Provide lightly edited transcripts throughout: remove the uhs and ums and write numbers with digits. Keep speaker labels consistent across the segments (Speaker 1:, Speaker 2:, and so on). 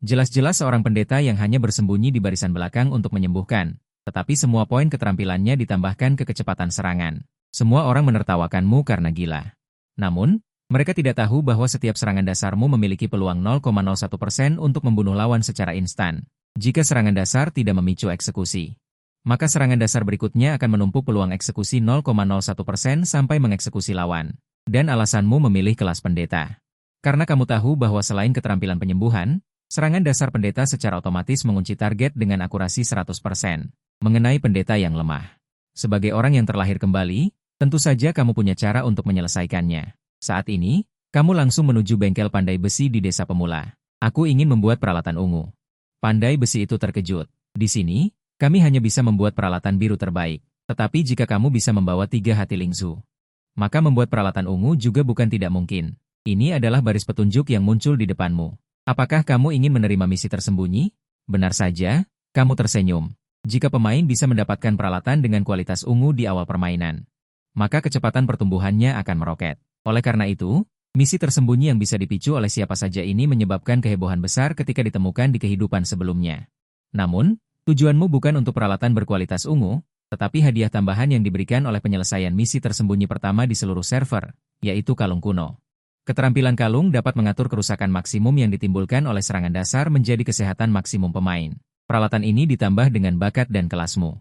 Speaker 1: Jelas-jelas seorang pendeta yang hanya bersembunyi di barisan belakang untuk menyembuhkan, tetapi semua poin keterampilannya ditambahkan ke kecepatan serangan. Semua orang menertawakanmu karena gila. Namun, mereka tidak tahu bahwa setiap serangan dasarmu memiliki peluang 0,01% untuk membunuh lawan secara instan. Jika serangan dasar tidak memicu eksekusi, maka serangan dasar berikutnya akan menumpuk peluang eksekusi 0,01% sampai mengeksekusi lawan. Dan alasanmu memilih kelas pendeta. Karena kamu tahu bahwa selain keterampilan penyembuhan, serangan dasar pendeta secara otomatis mengunci target dengan akurasi 100%. Mengenai pendeta yang lemah. Sebagai orang yang terlahir kembali, tentu saja kamu punya cara untuk menyelesaikannya. Saat ini, kamu langsung menuju bengkel pandai besi di desa pemula. Aku ingin membuat peralatan ungu. Pandai besi itu terkejut. Di sini, kami hanya bisa membuat peralatan biru terbaik. Tetapi jika kamu bisa membawa 3 hati lingzu, maka membuat peralatan ungu juga bukan tidak mungkin. Ini adalah baris petunjuk yang muncul di depanmu. Apakah kamu ingin menerima misi tersembunyi? Benar saja, kamu tersenyum. Jika pemain bisa mendapatkan peralatan dengan kualitas ungu di awal permainan, maka kecepatan pertumbuhannya akan meroket. Oleh karena itu, misi tersembunyi yang bisa dipicu oleh siapa saja ini menyebabkan kehebohan besar ketika ditemukan di kehidupan sebelumnya. Namun, tujuanmu bukan untuk peralatan berkualitas ungu, tetapi hadiah tambahan yang diberikan oleh penyelesaian misi tersembunyi pertama di seluruh server, yaitu kalung kuno. Keterampilan kalung dapat mengatur kerusakan maksimum yang ditimbulkan oleh serangan dasar menjadi kesehatan maksimum pemain. Peralatan ini ditambah dengan bakat dan kelasmu.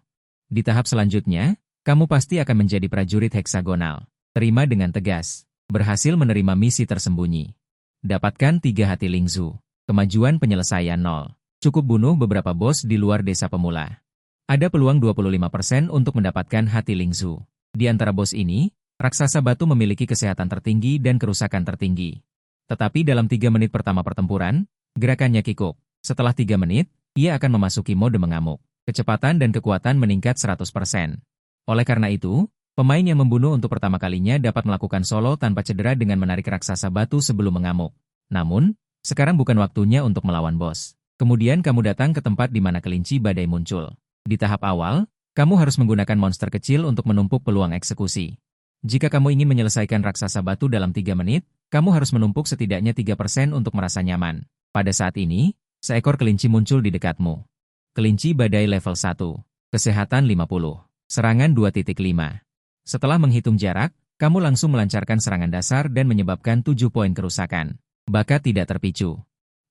Speaker 1: Di tahap selanjutnya, kamu pasti akan menjadi prajurit heksagonal. Terima dengan tegas. Berhasil menerima misi tersembunyi. Dapatkan 3 hati lingzu. Kemajuan penyelesaian 0. Cukup bunuh beberapa bos di luar desa pemula. Ada peluang 25% untuk mendapatkan hati lingzu. Di antara bos ini, raksasa batu memiliki kesehatan tertinggi dan kerusakan tertinggi. Tetapi dalam 3 menit pertama pertempuran, gerakannya kikuk. Setelah 3 menit, ia akan memasuki mode mengamuk. Kecepatan dan kekuatan meningkat 100%. Oleh karena itu, pemain yang membunuh untuk pertama kalinya dapat melakukan solo tanpa cedera dengan menarik raksasa batu sebelum mengamuk. Namun, sekarang bukan waktunya untuk melawan bos. Kemudian kamu datang ke tempat di mana kelinci badai muncul. Di tahap awal, kamu harus menggunakan monster kecil untuk menumpuk peluang eksekusi. Jika kamu ingin menyelesaikan raksasa batu dalam 3 menit, kamu harus menumpuk setidaknya 3% untuk merasa nyaman. Pada saat ini, seekor kelinci muncul di dekatmu. Kelinci badai level 1. Kesehatan 50. Serangan 2.5. Setelah menghitung jarak, kamu langsung melancarkan serangan dasar dan menyebabkan 7 poin kerusakan. Bakat tidak terpicu.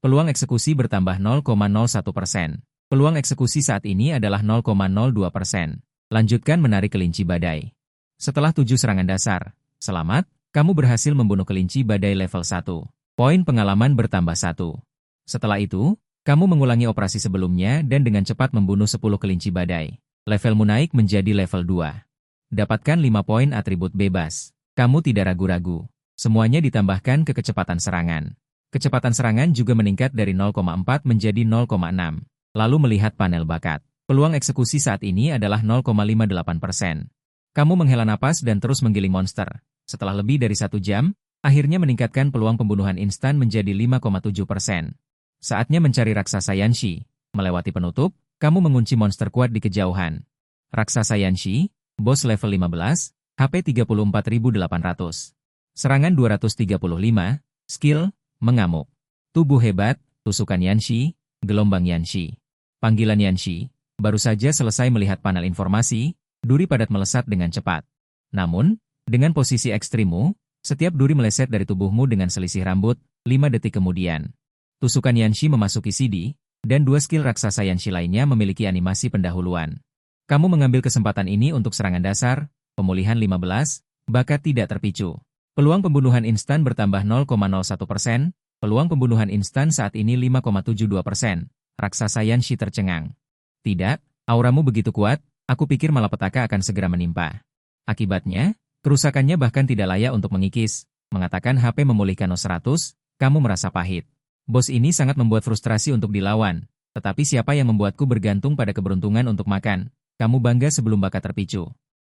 Speaker 1: Peluang eksekusi bertambah 0,01%. Peluang eksekusi saat ini adalah 0,02%. Lanjutkan menarik kelinci badai. Setelah 7 serangan dasar, selamat, kamu berhasil membunuh kelinci badai level 1. Poin pengalaman bertambah 1. Setelah itu, kamu mengulangi operasi sebelumnya dan dengan cepat membunuh 10 kelinci badai. Levelmu naik menjadi level 2. Dapatkan 5 poin atribut bebas. Kamu tidak ragu-ragu. Semuanya ditambahkan ke kecepatan serangan. Kecepatan serangan juga meningkat dari 0,4 menjadi 0,6. Lalu melihat panel bakat. Peluang eksekusi saat ini adalah 0,58%. Kamu menghela napas dan terus menggiling monster. Setelah lebih dari 1 jam, akhirnya meningkatkan peluang pembunuhan instan menjadi 5,7%. Saatnya mencari raksasa Yanshi. Melewati penutup, kamu mengunci monster kuat di kejauhan. Raksasa Yanshi, bos level 15, HP 34.800. Serangan 235, skill, mengamuk. Tubuh hebat, tusukan Yanshi, gelombang Yanshi. Panggilan Yanshi, baru saja selesai melihat panel informasi, duri padat melesat dengan cepat. Namun, dengan posisi ekstrimmu, setiap duri meleset dari tubuhmu dengan selisih rambut, 5 detik kemudian. Tusukan Yanshi memasuki CD, dan 2 skill raksasa Yanshi lainnya memiliki animasi pendahuluan. Kamu mengambil kesempatan ini untuk serangan dasar, pemulihan 15, bakat tidak terpicu. Peluang pembunuhan instan bertambah 0,01%, peluang pembunuhan instan saat ini 5,72%. Raksasa Yanshi tercengang. Tidak, auramu begitu kuat, aku pikir malapetaka akan segera menimpa. Akibatnya, kerusakannya bahkan tidak layak untuk mengikis. Mengatakan HP memulihkan 100, kamu merasa pahit. Bos ini sangat membuat frustrasi untuk dilawan. Tetapi siapa yang membuatku bergantung pada keberuntungan untuk makan? Kamu bangga sebelum bakat terpicu.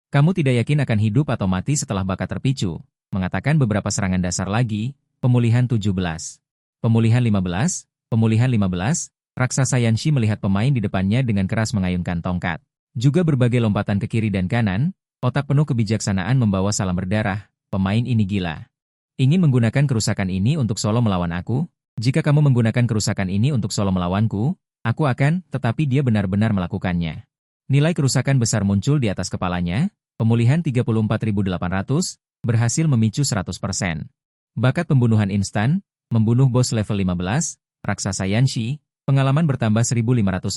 Speaker 1: Kamu tidak yakin akan hidup atau mati setelah bakat terpicu. Mengatakan beberapa serangan dasar lagi, pemulihan 17. Pemulihan 15, pemulihan 15, raksasa Yanshi melihat pemain di depannya dengan keras mengayunkan tongkat. Juga berbagai lompatan ke kiri dan kanan, otak penuh kebijaksanaan membawa salam berdarah, pemain ini gila. Ingin menggunakan kerusakan ini untuk solo melawan aku? Jika kamu menggunakan kerusakan ini untuk solo melawanku, aku akan, tetapi dia benar-benar melakukannya. Nilai kerusakan besar muncul di atas kepalanya, pemulihan 34.800, berhasil memicu 100%. Bakat pembunuhan instan, membunuh bos level 15, raksasa Yanshi, pengalaman bertambah 1540.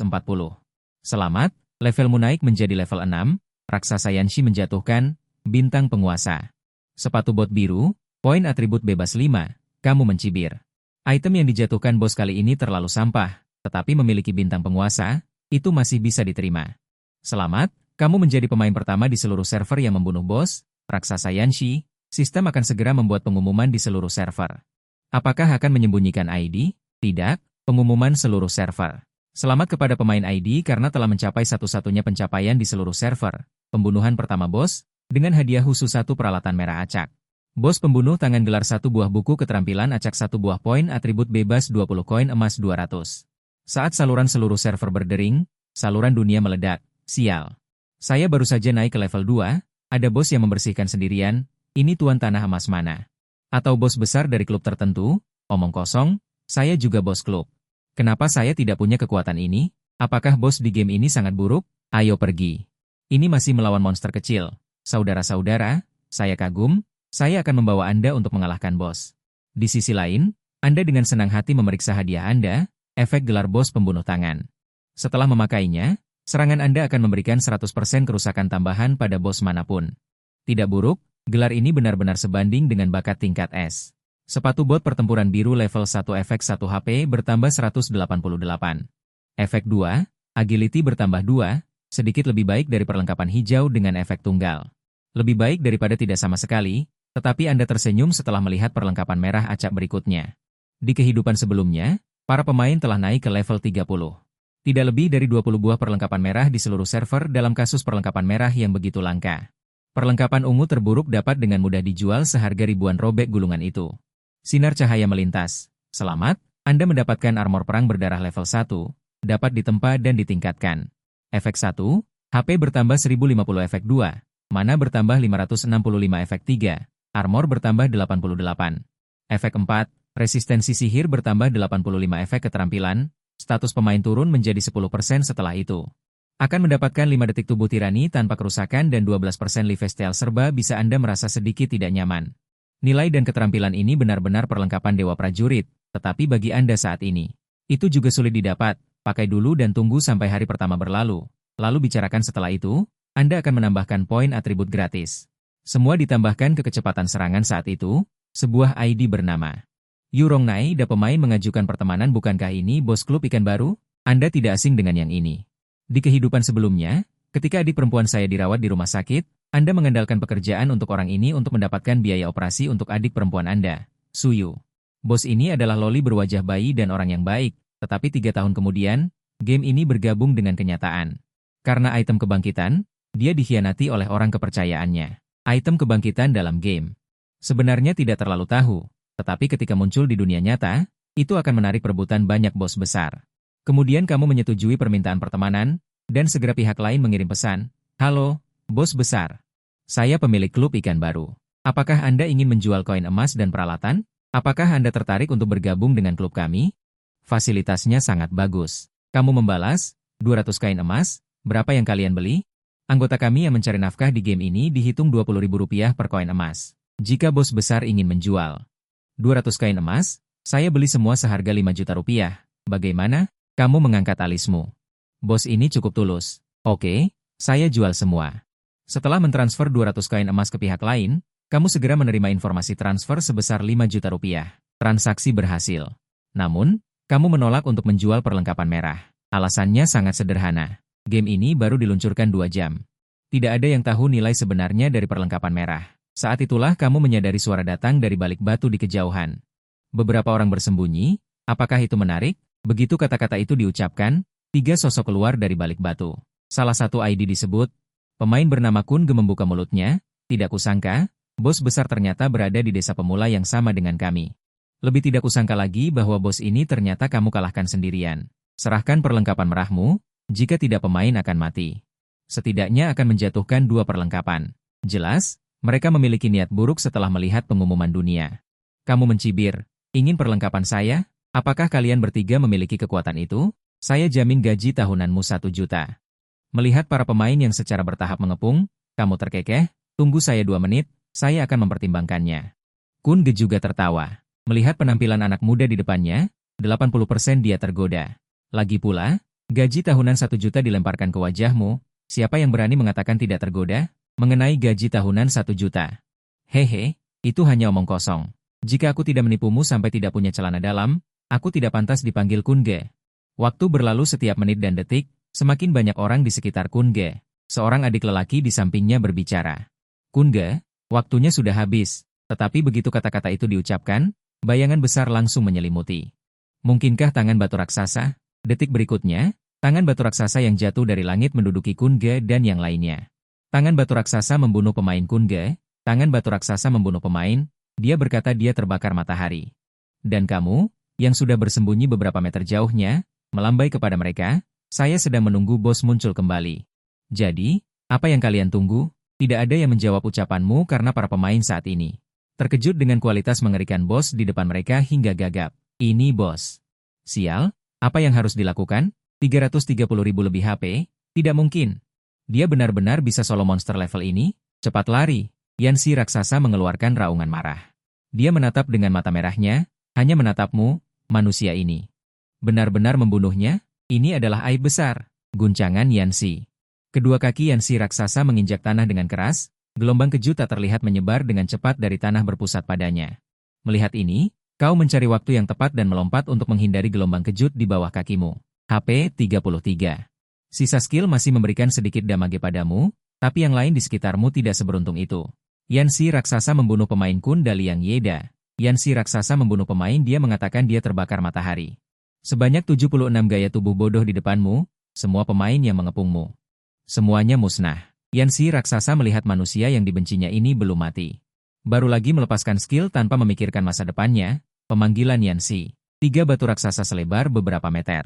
Speaker 1: Selamat, levelmu naik menjadi level 6, raksasa Yanshi menjatuhkan, bintang penguasa. Sepatu bot biru, poin atribut bebas 5, kamu mencibir. Item yang dijatuhkan bos kali ini terlalu sampah, tetapi memiliki bintang penguasa, itu masih bisa diterima. Selamat, kamu menjadi pemain pertama di seluruh server yang membunuh bos, raksasa Yanshi, sistem akan segera membuat pengumuman di seluruh server. Apakah akan menyembunyikan ID? Tidak, pengumuman seluruh server. Selamat kepada pemain ID karena telah mencapai satu-satunya pencapaian di seluruh server, pembunuhan pertama bos, dengan hadiah khusus 1 peralatan merah acak. Bos pembunuh tangan gelar 1 buah buku keterampilan acak 1 buah poin atribut bebas 20 koin emas 200. Saat saluran seluruh server berdering, saluran dunia meledak. Sial. Saya baru saja naik ke level 2, ada bos yang membersihkan sendirian, ini tuan tanah emas mana? Atau bos besar dari klub tertentu? Omong kosong, saya juga bos klub. Kenapa saya tidak punya kekuatan ini? Apakah bos di game ini sangat buruk? Ayo pergi. Ini masih melawan monster kecil. Saudara-saudara, saya kagum. Saya akan membawa Anda untuk mengalahkan bos. Di sisi lain, Anda dengan senang hati memeriksa hadiah Anda, efek gelar bos pembunuh tangan. Setelah memakainya, serangan Anda akan memberikan 100% kerusakan tambahan pada bos manapun. Tidak buruk, gelar ini benar-benar sebanding dengan bakat tingkat S. Sepatu bot pertempuran biru level 1 efek 1 HP bertambah 188. Efek 2, agility bertambah 2, sedikit lebih baik dari perlengkapan hijau dengan efek tunggal. Lebih baik daripada tidak sama sekali, tetapi Anda tersenyum setelah melihat perlengkapan merah acak berikutnya. Di kehidupan sebelumnya, para pemain telah naik ke level 30. Tidak lebih dari 20 buah perlengkapan merah di seluruh server dalam kasus perlengkapan merah yang begitu langka. Perlengkapan ungu terburuk dapat dengan mudah dijual seharga ribuan robek gulungan itu. Sinar cahaya melintas. Selamat, Anda mendapatkan armor perang berdarah level 1, dapat ditempa dan ditingkatkan. Efek 1, HP bertambah 1050 efek 2, mana bertambah 565 efek 3, armor bertambah 88. Efek 4, resistensi sihir bertambah 85 efek keterampilan, status pemain turun menjadi 10% setelah itu. Akan mendapatkan 5 detik tubuh tirani tanpa kerusakan dan 12% lifestyle serba bisa Anda merasa sedikit tidak nyaman. Nilai dan keterampilan ini benar-benar perlengkapan dewa prajurit, tetapi bagi Anda saat ini, itu juga sulit didapat, pakai dulu dan tunggu sampai hari pertama berlalu. Lalu bicarakan setelah itu, Anda akan menambahkan poin atribut gratis. Semua ditambahkan ke kecepatan serangan saat itu, sebuah ID bernama Yurongnai dan pemain mengajukan pertemanan. Bukankah ini bos klub ikan baru? Anda tidak asing dengan yang ini. Di kehidupan sebelumnya, ketika adik perempuan saya dirawat di rumah sakit, Anda mengandalkan pekerjaan untuk orang ini untuk mendapatkan biaya operasi untuk adik perempuan Anda, Suyu. Bos ini adalah loli berwajah bayi dan orang yang baik, tetapi 3 tahun kemudian, game ini bergabung dengan kenyataan. Karena item kebangkitan, dia dikhianati oleh orang kepercayaannya. Item kebangkitan dalam game. Sebenarnya tidak terlalu tahu, tetapi ketika muncul di dunia nyata, itu akan menarik perebutan banyak bos besar. Kemudian kamu menyetujui permintaan pertemanan, dan segera pihak lain mengirim pesan, "Halo, bos besar. Saya pemilik klub ikan baru. Apakah Anda ingin menjual koin emas dan peralatan? Apakah Anda tertarik untuk bergabung dengan klub kami? Fasilitasnya sangat bagus." Kamu membalas, 200 koin emas, berapa yang kalian beli? Anggota kami yang mencari nafkah di game ini dihitung Rp20.000 per koin emas. Jika bos besar ingin menjual 200 koin emas, saya beli semua seharga 5 juta rupiah. Bagaimana? Kamu mengangkat alismu. Bos ini cukup tulus. Oke, saya jual semua. Setelah mentransfer 200 koin emas ke pihak lain, kamu segera menerima informasi transfer sebesar 5 juta rupiah. Transaksi berhasil. Namun, kamu menolak untuk menjual perlengkapan merah. Alasannya sangat sederhana. Game ini baru diluncurkan 2 jam. Tidak ada yang tahu nilai sebenarnya dari perlengkapan merah. Saat itulah kamu menyadari suara datang dari balik batu di kejauhan. Beberapa orang bersembunyi. Apakah itu menarik? Begitu kata-kata itu diucapkan, 3 sosok keluar dari balik batu. Salah satu ID disebut. Pemain bernama Kun Ge membuka mulutnya. Tidak kusangka, bos besar ternyata berada di desa pemula yang sama dengan kami. Lebih tidak kusangka lagi bahwa bos ini ternyata kamu kalahkan sendirian. Serahkan perlengkapan merahmu. Jika tidak pemain akan mati. Setidaknya akan menjatuhkan 2 perlengkapan. Jelas, mereka memiliki niat buruk setelah melihat pengumuman dunia. Kamu mencibir, ingin perlengkapan saya? Apakah kalian bertiga memiliki kekuatan itu? Saya jamin gaji tahunanmu 1 juta. Melihat para pemain yang secara bertahap mengepung, kamu terkekeh, tunggu saya 2 menit, saya akan mempertimbangkannya. Kun Ge juga tertawa. Melihat penampilan anak muda di depannya, 80% dia tergoda. Lagi pula, gaji tahunan 1 juta dilemparkan ke wajahmu, siapa yang berani mengatakan tidak tergoda? Mengenai gaji tahunan 1 juta. Hehe, itu hanya omong kosong. Jika aku tidak menipumu sampai tidak punya celana dalam, aku tidak pantas dipanggil Kun Ge. Waktu berlalu setiap menit dan detik, semakin banyak orang di sekitar Kun Ge. Seorang adik lelaki di sampingnya berbicara. Kun Ge, waktunya sudah habis. Tetapi begitu kata-kata itu diucapkan, bayangan besar langsung menyelimuti. Mungkinkah tangan batu raksasa? Detik berikutnya, tangan batu raksasa yang jatuh dari langit menduduki Kun Ge dan yang lainnya. Tangan batu raksasa membunuh pemain Kun Ge, tangan batu raksasa membunuh pemain, dia berkata dia terbakar matahari. Dan kamu, yang sudah bersembunyi beberapa meter jauhnya, melambai kepada mereka, saya sedang menunggu bos muncul kembali. Jadi, apa yang kalian tunggu? Tidak ada yang menjawab ucapanmu karena para pemain saat ini terkejut dengan kualitas mengerikan bos di depan mereka hingga gagap. Ini bos. Sial, apa yang harus dilakukan? 330.000 lebih HP? Tidak mungkin. Dia benar-benar bisa solo monster level ini? Cepat lari. Yanxi raksasa mengeluarkan raungan marah. Dia menatap dengan mata merahnya, hanya menatapmu, manusia ini. Benar-benar membunuhnya? Ini adalah aib besar. Guncangan Yanxi. Kedua kaki Yanxi raksasa menginjak tanah dengan keras, gelombang kejut tak terlihat menyebar dengan cepat dari tanah berpusat padanya. Melihat ini, kau mencari waktu yang tepat dan melompat untuk menghindari gelombang kejut di bawah kakimu. HP 33. Sisa skill masih memberikan sedikit damage padamu, tapi yang lain di sekitarmu tidak seberuntung itu. Yanxi raksasa membunuh pemain Kun Daliang Yeda. Yanxi raksasa membunuh pemain dia mengatakan dia terbakar matahari. Sebanyak 76 gaya tubuh bodoh di depanmu, semua pemain yang mengepungmu. Semuanya musnah. Yanxi raksasa melihat manusia yang dibencinya ini belum mati. Baru lagi melepaskan skill tanpa memikirkan masa depannya, pemanggilan Yanxi. 3 batu raksasa selebar beberapa meter.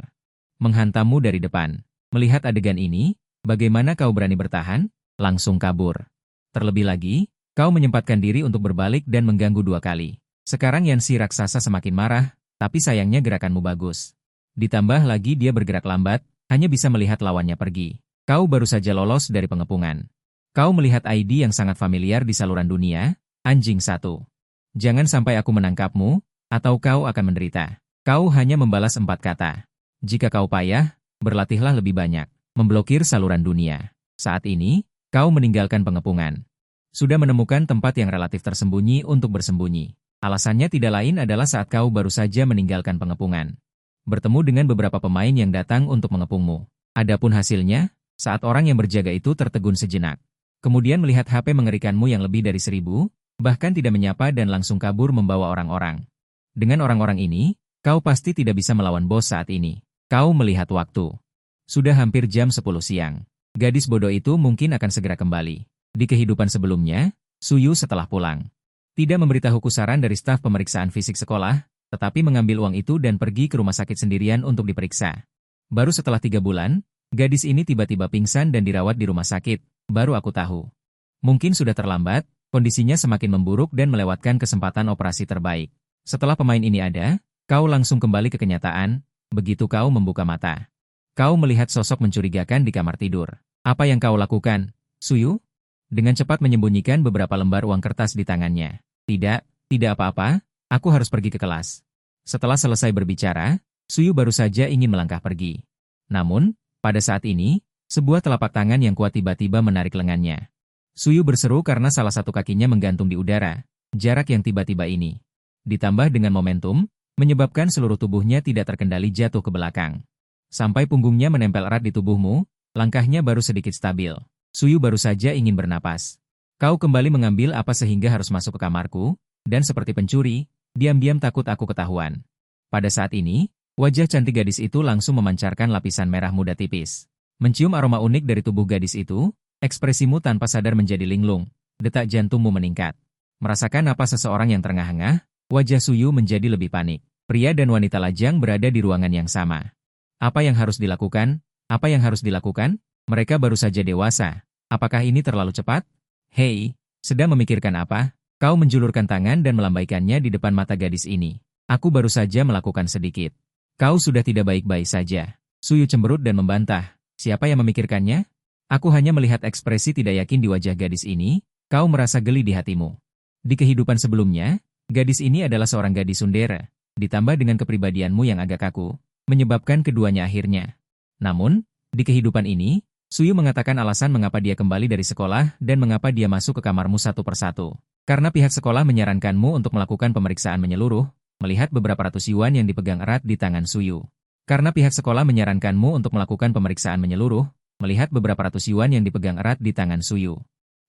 Speaker 1: Menghantammu dari depan. Melihat adegan ini, bagaimana kau berani bertahan? Langsung kabur. Terlebih lagi, kau menyempatkan diri untuk berbalik dan mengganggu 2 kali. Sekarang Yanxi raksasa semakin marah, tapi sayangnya gerakanmu bagus. Ditambah lagi dia bergerak lambat, hanya bisa melihat lawannya pergi. Kau baru saja lolos dari pengepungan. Kau melihat ID yang sangat familiar di saluran dunia, anjing 1. Jangan sampai aku menangkapmu, atau kau akan menderita. Kau hanya membalas 4 kata. Jika kau payah, berlatihlah lebih banyak. Memblokir saluran dunia. Saat ini, kau meninggalkan pengepungan. Sudah menemukan tempat yang relatif tersembunyi untuk bersembunyi. Alasannya tidak lain adalah saat kau baru saja meninggalkan pengepungan. Bertemu dengan beberapa pemain yang datang untuk mengepungmu. Adapun hasilnya, saat orang yang berjaga itu tertegun sejenak. Kemudian melihat HP mengerikanmu yang lebih dari 1000, bahkan tidak menyapa dan langsung kabur membawa orang-orang. Dengan orang-orang ini, kau pasti tidak bisa melawan bos saat ini. Kau melihat waktu. Sudah hampir jam 10 siang. Gadis bodoh itu mungkin akan segera kembali. Di kehidupan sebelumnya, Suyu setelah pulang. Tidak memberitahu saran dari staf pemeriksaan fisik sekolah, tetapi mengambil uang itu dan pergi ke rumah sakit sendirian untuk diperiksa. Baru setelah 3 bulan, gadis ini tiba-tiba pingsan dan dirawat di rumah sakit, baru aku tahu. Mungkin sudah terlambat, kondisinya semakin memburuk dan melewatkan kesempatan operasi terbaik. Setelah pemain ini ada, kau langsung kembali ke kenyataan, begitu kau membuka mata. Kau melihat sosok mencurigakan di kamar tidur. Apa yang kau lakukan, Suyu? Dengan cepat menyembunyikan beberapa lembar uang kertas di tangannya. Tidak apa-apa, aku harus pergi ke kelas. Setelah selesai berbicara, Suyu baru saja ingin melangkah pergi. Namun, pada saat ini, sebuah telapak tangan yang kuat tiba-tiba menarik lengannya. Suyu berseru karena salah satu kakinya menggantung di udara. Jarak yang tiba-tiba ini, ditambah dengan momentum, menyebabkan seluruh tubuhnya tidak terkendali jatuh ke belakang. Sampai punggungnya menempel erat di tubuhmu, langkahnya baru sedikit stabil. Suyu baru saja ingin bernapas. Kau kembali mengambil apa sehingga harus masuk ke kamarku, dan seperti pencuri, diam-diam takut aku ketahuan. Pada saat ini, wajah cantik gadis itu langsung memancarkan lapisan merah muda tipis. Mencium aroma unik dari tubuh gadis itu, ekspresimu tanpa sadar menjadi linglung, detak jantungmu meningkat. Merasakan napas seseorang yang terengah-engah, wajah Suyu menjadi lebih panik. Pria dan wanita lajang berada di ruangan yang sama. Apa yang harus dilakukan? Apa yang harus dilakukan? Mereka baru saja dewasa. Apakah ini terlalu cepat? Hei, sedang memikirkan apa? Kau menjulurkan tangan dan melambaikannya di depan mata gadis ini. Aku baru saja melakukan sedikit. Kau sudah tidak baik-baik saja. Suyu cemberut dan membantah. Siapa yang memikirkannya? Aku hanya melihat ekspresi tidak yakin di wajah gadis ini, kau merasa geli di hatimu. Di kehidupan sebelumnya, gadis ini adalah seorang gadis sundere, ditambah dengan kepribadianmu yang agak kaku, menyebabkan keduanya akhirnya. Namun, di kehidupan ini, Suyu mengatakan alasan mengapa dia kembali dari sekolah dan mengapa dia masuk ke kamarmu satu persatu. Karena pihak sekolah menyarankanmu untuk melakukan pemeriksaan menyeluruh, melihat beberapa ratus yuan yang dipegang erat di tangan Suyu. Karena pihak sekolah menyarankanmu untuk melakukan pemeriksaan menyeluruh, melihat beberapa ratus yuan yang dipegang erat di tangan Suyu.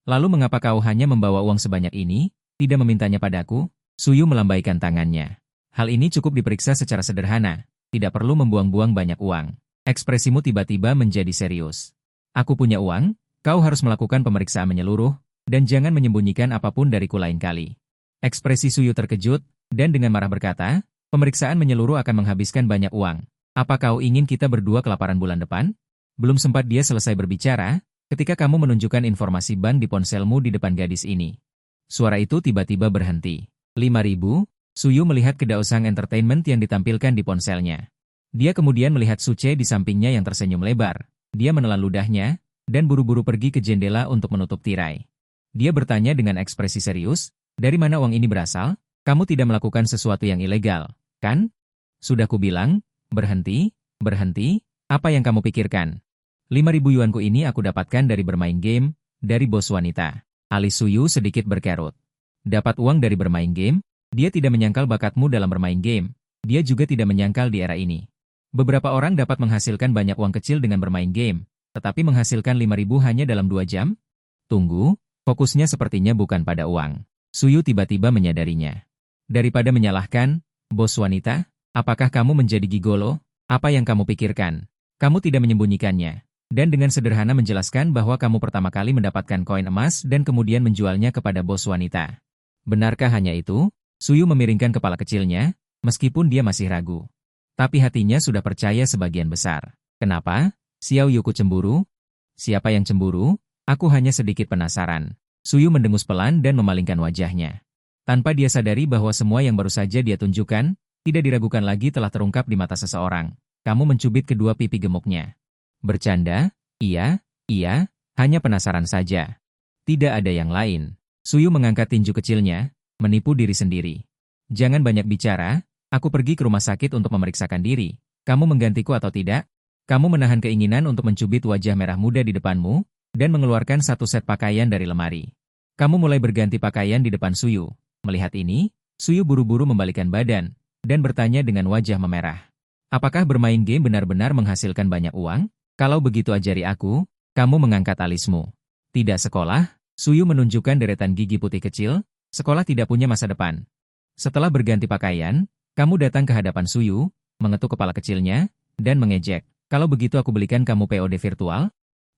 Speaker 1: Lalu mengapa kau hanya membawa uang sebanyak ini, tidak memintanya padaku? Suyu melambaikan tangannya. Hal ini cukup diperiksa secara sederhana, tidak perlu membuang-buang banyak uang. Ekspresimu tiba-tiba menjadi serius. Aku punya uang, kau harus melakukan pemeriksaan menyeluruh, dan jangan menyembunyikan apapun dariku lain kali. Ekspresi Suyu terkejut, dan dengan marah berkata, pemeriksaan menyeluruh akan menghabiskan banyak uang. Apa kau ingin kita berdua kelaparan bulan depan? Belum sempat dia selesai berbicara, ketika kamu menunjukkan informasi bank di ponselmu di depan gadis ini. Suara itu tiba-tiba berhenti. 5.000, Suyu melihat kedausang entertainment yang ditampilkan di ponselnya. Dia kemudian melihat Suce di sampingnya yang tersenyum lebar. Dia menelan ludahnya, dan buru-buru pergi ke jendela untuk menutup tirai. Dia bertanya dengan ekspresi serius, dari mana uang ini berasal? Kamu tidak melakukan sesuatu yang ilegal, kan? Sudah kubilang, berhenti, berhenti, apa yang kamu pikirkan? 5.000 yuanku ini aku dapatkan dari bermain game, dari bos wanita. Alis Suyu sedikit berkerut. Dapat uang dari bermain game? Dia tidak menyangkal bakatmu dalam bermain game. Dia juga tidak menyangkal di era ini. Beberapa orang dapat menghasilkan banyak uang kecil dengan bermain game, tetapi menghasilkan 5.000 hanya dalam 2 jam? Tunggu, fokusnya sepertinya bukan pada uang. Suyu tiba-tiba menyadarinya. Daripada menyalahkan, bos wanita, apakah kamu menjadi gigolo? Apa yang kamu pikirkan? Kamu tidak menyembunyikannya. Dan dengan sederhana menjelaskan bahwa kamu pertama kali mendapatkan koin emas dan kemudian menjualnya kepada bos wanita. Benarkah hanya itu? Suyu memiringkan kepala kecilnya, meskipun dia masih ragu. Tapi hatinya sudah percaya sebagian besar. Kenapa? Xiao Yuku cemburu? Siapa yang cemburu? Aku hanya sedikit penasaran. Suyu mendengus pelan dan memalingkan wajahnya. Tanpa dia sadari bahwa semua yang baru saja dia tunjukkan, tidak diragukan lagi telah terungkap di mata seseorang. Kamu mencubit kedua pipi gemuknya. Bercanda? Iya, hanya penasaran saja. Tidak ada yang lain. Suyu mengangkat tinju kecilnya, menipu diri sendiri. Jangan banyak bicara. Aku pergi ke rumah sakit untuk memeriksakan diri. Kamu menggantiku atau tidak? Kamu menahan keinginan untuk mencubit wajah merah muda di depanmu, dan mengeluarkan satu set pakaian dari lemari. Kamu mulai berganti pakaian di depan Suyu. Melihat ini, Suyu buru-buru membalikkan badan, dan bertanya dengan wajah memerah. Apakah bermain game benar-benar menghasilkan banyak uang? Kalau begitu ajari aku, kamu mengangkat alismu. Tidak sekolah, Suyu menunjukkan deretan gigi putih kecil, sekolah tidak punya masa depan. Setelah berganti pakaian, kamu datang ke hadapan Suyu, mengetuk kepala kecilnya, dan mengejek. Kalau begitu aku belikan kamu POD virtual?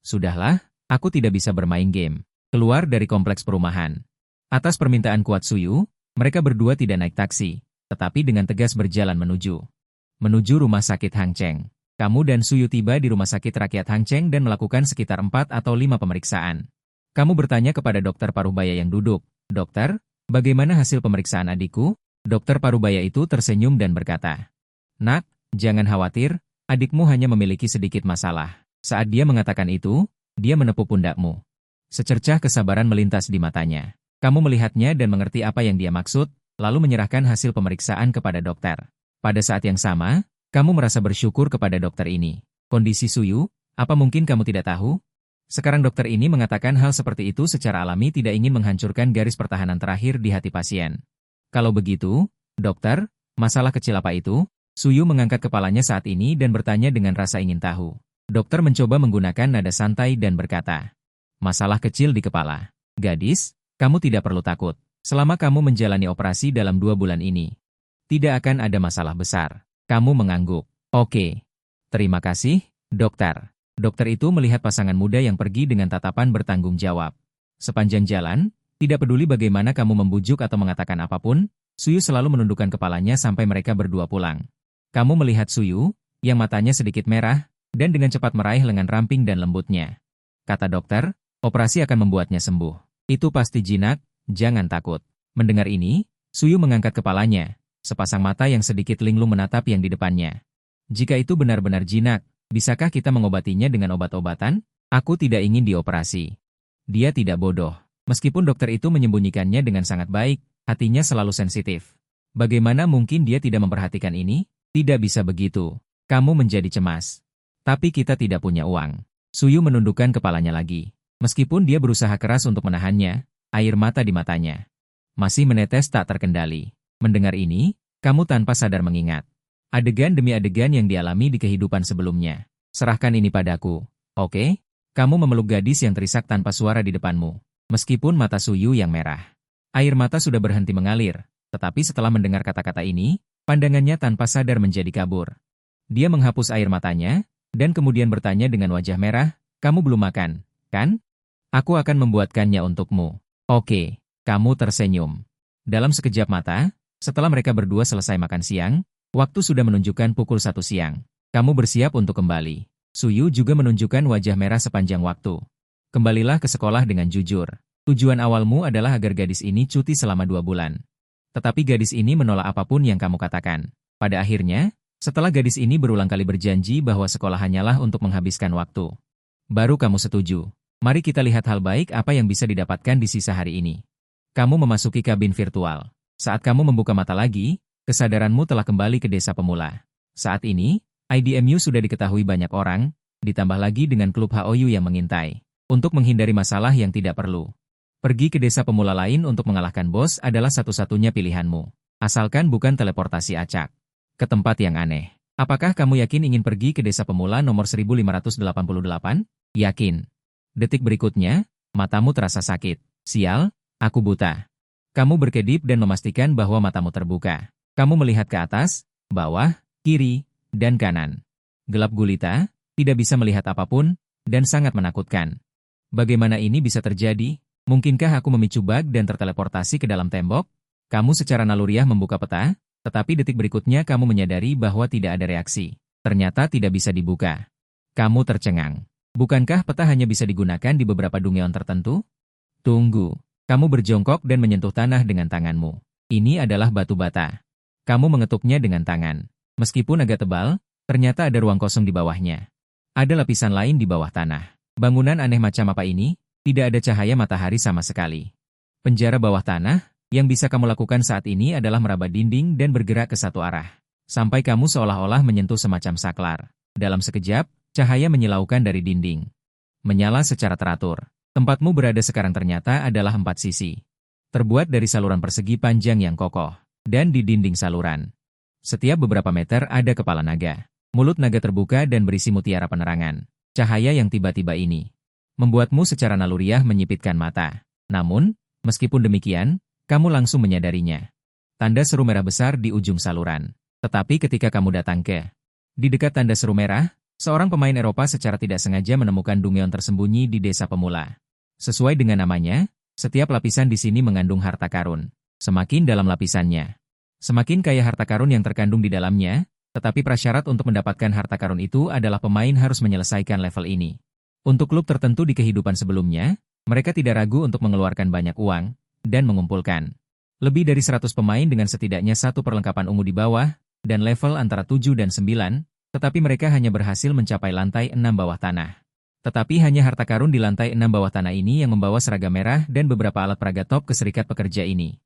Speaker 1: Sudahlah, aku tidak bisa bermain game. Keluar dari kompleks perumahan. Atas permintaan kuat Suyu, mereka berdua tidak naik taksi, tetapi dengan tegas berjalan menuju rumah sakit Hangcheng. Kamu dan Suyu tiba di rumah sakit rakyat Hangcheng dan melakukan sekitar 4 atau 5 pemeriksaan. Kamu bertanya kepada dokter Parubaya yang duduk, "Dokter, bagaimana hasil pemeriksaan adikku?" Dokter Parubaya itu tersenyum dan berkata, "Nak, jangan khawatir, adikmu hanya memiliki sedikit masalah." Saat dia mengatakan itu, dia menepuk pundakmu. Secercah kesabaran melintas di matanya. Kamu melihatnya dan mengerti apa yang dia maksud, lalu menyerahkan hasil pemeriksaan kepada dokter. Pada saat yang sama, kamu merasa bersyukur kepada dokter ini. Kondisi Suyu, apa mungkin kamu tidak tahu? Sekarang dokter ini mengatakan hal seperti itu secara alami tidak ingin menghancurkan garis pertahanan terakhir di hati pasien. Kalau begitu, dokter, masalah kecil apa itu? Suyu mengangkat kepalanya saat ini dan bertanya dengan rasa ingin tahu. Dokter mencoba menggunakan nada santai dan berkata, "Masalah kecil di kepala. Gadis, kamu tidak perlu takut. Selama kamu menjalani operasi dalam 2 bulan ini, tidak akan ada masalah besar." Kamu mengangguk. "Oke. Terima kasih, dokter." Dokter itu melihat pasangan muda yang pergi dengan tatapan bertanggung jawab. Sepanjang jalan, tidak peduli bagaimana kamu membujuk atau mengatakan apapun, Suyu selalu menundukkan kepalanya sampai mereka berdua pulang. Kamu melihat Suyu, yang matanya sedikit merah, dan dengan cepat meraih lengan ramping dan lembutnya. Kata dokter, operasi akan membuatnya sembuh. Itu pasti jinak, jangan takut. Mendengar ini, Suyu mengangkat kepalanya, Sepasang mata yang sedikit linglung menatap yang di depannya. Jika itu benar-benar jinak, bisakah kita mengobatinya dengan obat-obatan? Aku tidak ingin dioperasi. Dia tidak bodoh. Meskipun dokter itu menyembunyikannya dengan sangat baik, hatinya selalu sensitif. Bagaimana mungkin dia tidak memperhatikan ini? Tidak bisa begitu. Kamu menjadi cemas. Tapi kita tidak punya uang. Suyu menundukkan kepalanya lagi. Meskipun dia berusaha keras untuk menahannya, air mata di matanya masih menetes tak terkendali. Mendengar ini, kamu tanpa sadar mengingat adegan demi adegan yang dialami di kehidupan sebelumnya. Serahkan ini padaku, oke? Kamu memeluk gadis yang terisak tanpa suara di depanmu. Meskipun mata Suyu yang merah. Air mata sudah berhenti mengalir, tetapi setelah mendengar kata-kata ini, pandangannya tanpa sadar menjadi kabur. Dia menghapus air matanya, dan kemudian bertanya dengan wajah merah, kamu belum makan, kan? Aku akan membuatkannya untukmu. Oke. Kamu tersenyum. Dalam sekejap mata, setelah mereka berdua selesai makan siang, waktu sudah menunjukkan pukul 1 siang. Kamu bersiap untuk kembali. Suyu juga menunjukkan wajah merah sepanjang waktu. Kembalilah ke sekolah dengan jujur. Tujuan awalmu adalah agar gadis ini cuti selama 2 bulan. Tetapi gadis ini menolak apapun yang kamu katakan. Pada akhirnya, setelah gadis ini berulang kali berjanji bahwa sekolah hanyalah untuk menghabiskan waktu, baru kamu setuju. Mari kita lihat hal baik apa yang bisa didapatkan di sisa hari ini. Kamu memasuki kabin virtual. Saat kamu membuka mata lagi, kesadaranmu telah kembali ke desa pemula. Saat ini, IDMU sudah diketahui banyak orang, ditambah lagi dengan klub HOU yang mengintai. Untuk menghindari masalah yang tidak perlu. Pergi ke desa pemula lain untuk mengalahkan bos adalah satu-satunya pilihanmu. Asalkan bukan teleportasi acak ke tempat yang aneh. Apakah kamu yakin ingin pergi ke desa pemula nomor 1588? Yakin. Detik berikutnya, matamu terasa sakit. Sial. Aku buta. Kamu berkedip dan memastikan bahwa matamu terbuka. Kamu melihat ke atas, bawah, kiri, dan kanan. Gelap gulita, tidak bisa melihat apapun, dan sangat menakutkan. Bagaimana ini bisa terjadi? Mungkinkah aku memicu bug dan terteleportasi ke dalam tembok? Kamu secara naluriah membuka peta, tetapi detik berikutnya kamu menyadari bahwa tidak ada reaksi. Ternyata tidak bisa dibuka. Kamu tercengang. Bukankah peta hanya bisa digunakan di beberapa dungeon tertentu? Tunggu. Kamu berjongkok dan menyentuh tanah dengan tanganmu. Ini adalah batu bata. Kamu mengetuknya dengan tangan. Meskipun agak tebal, ternyata ada ruang kosong di bawahnya. Ada lapisan lain di bawah tanah. Bangunan aneh macam apa ini? Tidak ada cahaya matahari sama sekali. Penjara bawah tanah, yang bisa kamu lakukan saat ini adalah meraba dinding dan bergerak ke satu arah. Sampai kamu seolah-olah menyentuh semacam saklar. Dalam sekejap, cahaya menyilaukan dari dinding. Menyala secara teratur. Tempatmu berada sekarang ternyata adalah 4 sisi. Terbuat dari saluran persegi panjang yang kokoh. Dan di dinding saluran. Setiap beberapa meter ada kepala naga. Mulut naga terbuka dan berisi mutiara penerangan. Cahaya yang tiba-tiba ini membuatmu secara naluriah menyipitkan mata. Namun, meskipun demikian, kamu langsung menyadarinya. Tanda seru merah besar di ujung saluran. Tetapi ketika kamu datang di dekat tanda seru merah, seorang pemain Eropa secara tidak sengaja menemukan dungeon tersembunyi di desa pemula. Sesuai dengan namanya, setiap lapisan di sini mengandung harta karun. Semakin dalam lapisannya, semakin kaya harta karun yang terkandung di dalamnya, tetapi prasyarat untuk mendapatkan harta karun itu adalah pemain harus menyelesaikan level ini. Untuk klub tertentu di kehidupan sebelumnya, mereka tidak ragu untuk mengeluarkan banyak uang, dan mengumpulkan lebih dari 100 pemain dengan setidaknya satu perlengkapan ungu di bawah, dan level antara 7 dan 9, tetapi mereka hanya berhasil mencapai lantai 6 bawah tanah. Tetapi hanya harta karun di lantai 6 bawah tanah ini yang membawa seragam merah dan beberapa alat peraga top ke serikat pekerja ini.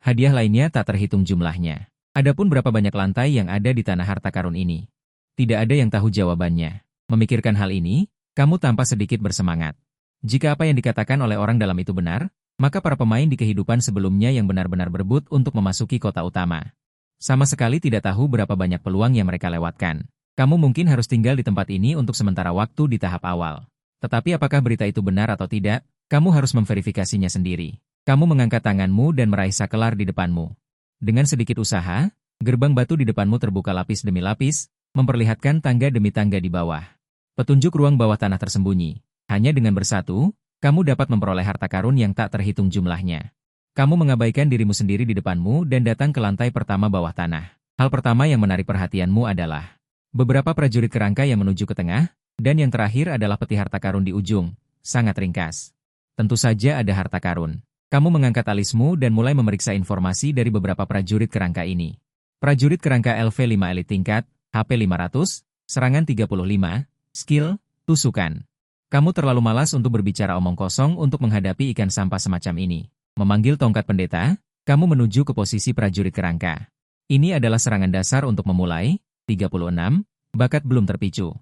Speaker 1: Hadiah lainnya tak terhitung jumlahnya. Adapun berapa banyak lantai yang ada di tanah harta karun ini? Tidak ada yang tahu jawabannya. Memikirkan hal ini, kamu tampak sedikit bersemangat. Jika apa yang dikatakan oleh orang dalam itu benar, maka para pemain di kehidupan sebelumnya yang benar-benar berebut untuk memasuki kota utama sama sekali tidak tahu berapa banyak peluang yang mereka lewatkan. Kamu mungkin harus tinggal di tempat ini untuk sementara waktu di tahap awal. Tetapi apakah berita itu benar atau tidak, kamu harus memverifikasinya sendiri. Kamu mengangkat tanganmu dan meraih sakelar di depanmu. Dengan sedikit usaha, gerbang batu di depanmu terbuka lapis demi lapis, memperlihatkan tangga demi tangga di bawah. Petunjuk ruang bawah tanah tersembunyi. Hanya dengan bersatu, kamu dapat memperoleh harta karun yang tak terhitung jumlahnya. Kamu mengabaikan dirimu sendiri di depanmu dan datang ke lantai pertama bawah tanah. Hal pertama yang menarik perhatianmu adalah beberapa prajurit kerangka yang menuju ke tengah, dan yang terakhir adalah peti harta karun di ujung, sangat ringkas. Tentu saja ada harta karun. Kamu mengangkat alismu dan mulai memeriksa informasi dari beberapa prajurit kerangka ini. Prajurit kerangka LV5 elit tingkat, HP 500, serangan 35, skill, tusukan. Kamu terlalu malas untuk berbicara omong kosong untuk menghadapi ikan sampah semacam ini. Memanggil tongkat pendeta, kamu menuju ke posisi prajurit kerangka. Ini adalah serangan dasar untuk memulai, 36, bakat belum terpicu.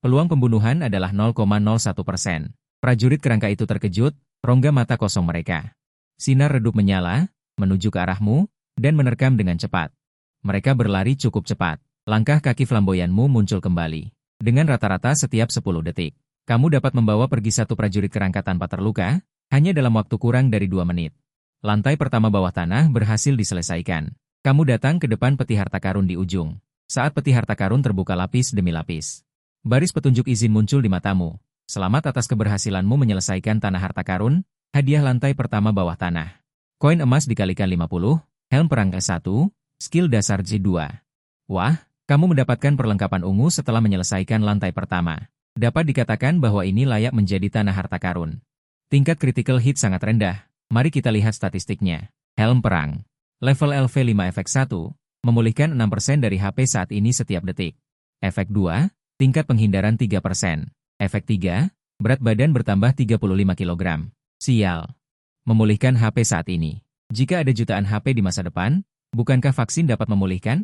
Speaker 1: Peluang pembunuhan adalah 0,01%. Prajurit kerangka itu terkejut, rongga mata kosong mereka. Sinar redup menyala, menuju ke arahmu, dan menerkam dengan cepat. Mereka berlari cukup cepat. Langkah kaki flamboyanmu muncul kembali. Dengan rata-rata setiap 10 detik. Kamu dapat membawa pergi satu prajurit kerangka tanpa terluka, hanya dalam waktu kurang dari 2 menit. Lantai pertama bawah tanah berhasil diselesaikan. Kamu datang ke depan peti harta karun di ujung. Saat peti harta karun terbuka lapis demi lapis. Baris petunjuk izin muncul di matamu. Selamat atas keberhasilanmu menyelesaikan tanah harta karun, hadiah lantai pertama bawah tanah. Koin emas dikalikan 50, helm perang S1, skill dasar J2. Wah, kamu mendapatkan perlengkapan ungu setelah menyelesaikan lantai pertama. Dapat dikatakan bahwa ini layak menjadi tanah harta karun. Tingkat critical hit sangat rendah. Mari kita lihat statistiknya. Helm perang. Level LV5 efek 1, memulihkan 6% dari HP saat ini setiap detik. Efek 2, tingkat penghindaran 3%. Efek 3, berat badan bertambah 35 kg. Sial. Memulihkan HP saat ini. Jika ada jutaan HP di masa depan, bukankah vaksin dapat memulihkan?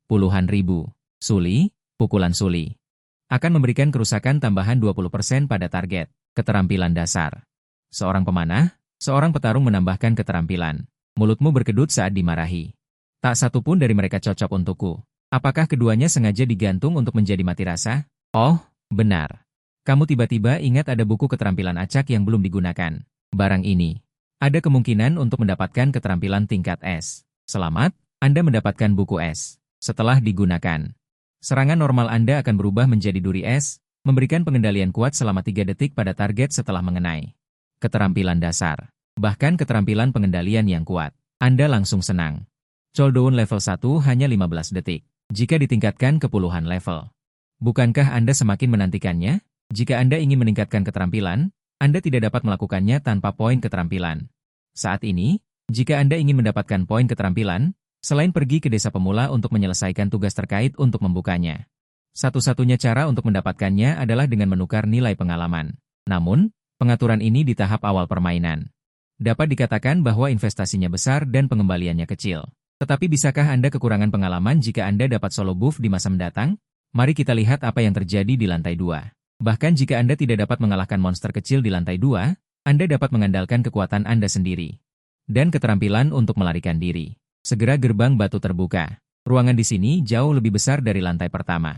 Speaker 1: Puluhan ribu. Suli, pukulan suli. Akan memberikan kerusakan tambahan 20% pada target. Keterampilan dasar. Seorang pemanah, seorang petarung menambahkan keterampilan. Mulutmu berkedut saat dimarahi. Tak satu pun dari mereka cocok untukku. Apakah keduanya sengaja digantung untuk menjadi mati rasa? Oh, benar. Kamu tiba-tiba ingat ada buku keterampilan acak yang belum digunakan. Barang ini. Ada kemungkinan untuk mendapatkan keterampilan tingkat S. Selamat, Anda mendapatkan buku S. Setelah digunakan. Serangan normal Anda akan berubah menjadi duri es, memberikan pengendalian kuat selama 3 detik pada target setelah mengenai. Keterampilan dasar. Bahkan keterampilan pengendalian yang kuat. Anda langsung senang. Cooldown level 1 hanya 15 detik. Jika ditingkatkan ke puluhan level. Bukankah Anda semakin menantikannya? Jika Anda ingin meningkatkan keterampilan, Anda tidak dapat melakukannya tanpa poin keterampilan. Saat ini, jika Anda ingin mendapatkan poin keterampilan, selain pergi ke desa pemula untuk menyelesaikan tugas terkait untuk membukanya. Satu-satunya cara untuk mendapatkannya adalah dengan menukar nilai pengalaman. Namun, pengaturan ini di tahap awal permainan. Dapat dikatakan bahwa investasinya besar dan pengembaliannya kecil. Tetapi bisakah Anda kekurangan pengalaman jika Anda dapat solo buff di masa mendatang? Mari kita lihat apa yang terjadi di lantai 2. Bahkan jika Anda tidak dapat mengalahkan monster kecil di lantai 2, Anda dapat mengandalkan kekuatan Anda sendiri. Dan keterampilan untuk melarikan diri. Segera gerbang batu terbuka. Ruangan di sini jauh lebih besar dari lantai pertama.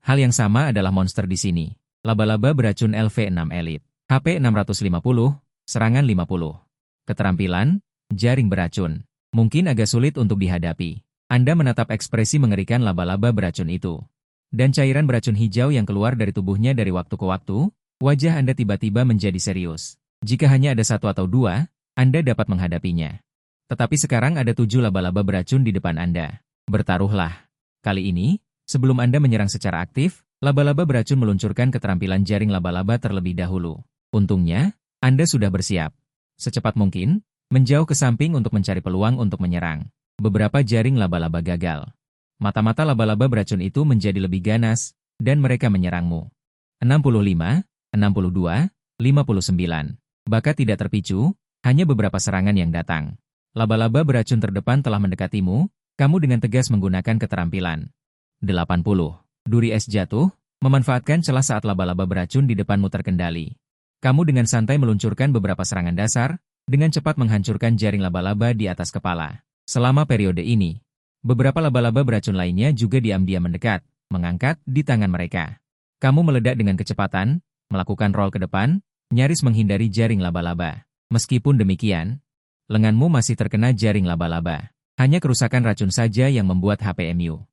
Speaker 1: Hal yang sama adalah monster di sini. Laba-laba beracun LV6 Elite. HP 650, serangan 50. Keterampilan, jaring beracun. Mungkin agak sulit untuk dihadapi. Anda menatap ekspresi mengerikan laba-laba beracun itu. Dan cairan beracun hijau yang keluar dari tubuhnya dari waktu ke waktu, wajah Anda tiba-tiba menjadi serius. Jika hanya ada 1 atau 2, Anda dapat menghadapinya. Tetapi sekarang ada 7 laba-laba beracun di depan Anda. Bertaruhlah. Kali ini, sebelum Anda menyerang secara aktif, laba-laba beracun meluncurkan keterampilan jaring laba-laba terlebih dahulu. Untungnya, Anda sudah bersiap. Secepat mungkin, menjauh ke samping untuk mencari peluang untuk menyerang. Beberapa jaring laba-laba gagal. Mata-mata laba-laba beracun itu menjadi lebih ganas, dan mereka menyerangmu. 65, 62, 59. Bakat tidak terpicu, hanya beberapa serangan yang datang. Laba-laba beracun terdepan telah mendekatimu, kamu dengan tegas menggunakan keterampilan. 80. Duri es jatuh, memanfaatkan celah saat laba-laba beracun di depanmu terkendali. Kamu dengan santai meluncurkan beberapa serangan dasar, dengan cepat menghancurkan jaring laba-laba di atas kepala. Selama periode ini, beberapa laba-laba beracun lainnya juga diam-diam mendekat, mengangkat di tangan mereka. Kamu meledak dengan kecepatan, melakukan roll ke depan, nyaris menghindari jaring laba-laba. Meskipun demikian, lenganmu masih terkena jaring laba-laba. Hanya kerusakan racun saja yang membuat HPMU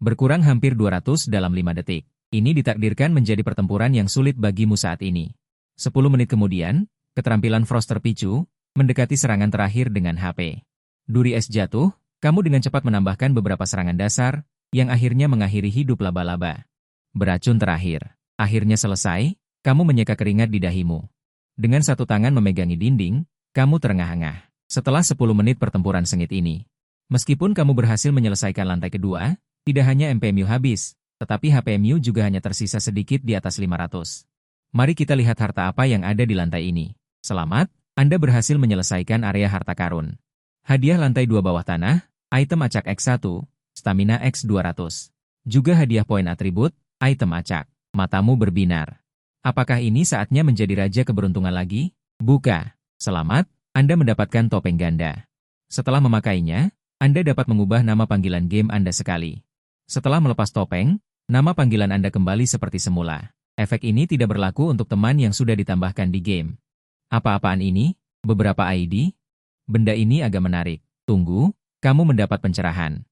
Speaker 1: berkurang hampir 200 dalam 5 detik. Ini ditakdirkan menjadi pertempuran yang sulit bagimu saat ini. 10 menit kemudian, keterampilan Frost terpicu, mendekati serangan terakhir dengan HP. Duri es jatuh, kamu dengan cepat menambahkan beberapa serangan dasar, yang akhirnya mengakhiri hidup laba-laba. Beracun terakhir. Akhirnya selesai, kamu menyeka keringat di dahimu. Dengan satu tangan memegangi dinding, kamu terengah-engah. Setelah 10 menit pertempuran sengit ini, Meskipun kamu berhasil menyelesaikan lantai kedua, tidak hanya MPMU habis, tetapi HPMU juga hanya tersisa sedikit di atas 500. Mari kita lihat harta apa yang ada di lantai ini. Selamat, Anda berhasil menyelesaikan area harta karun. Hadiah lantai 2 bawah tanah, item acak X1, stamina X200. Juga hadiah poin atribut, item acak. Matamu berbinar. Apakah ini saatnya menjadi raja keberuntungan lagi? Buka. Selamat, Anda mendapatkan topeng ganda. Setelah memakainya, Anda dapat mengubah nama panggilan game Anda sekali. Setelah melepas topeng, nama panggilan Anda kembali seperti semula. Efek ini tidak berlaku untuk teman yang sudah ditambahkan di game. Apa-apaan ini? Beberapa ID? Benda ini agak menarik. Tunggu, kamu mendapat pencerahan.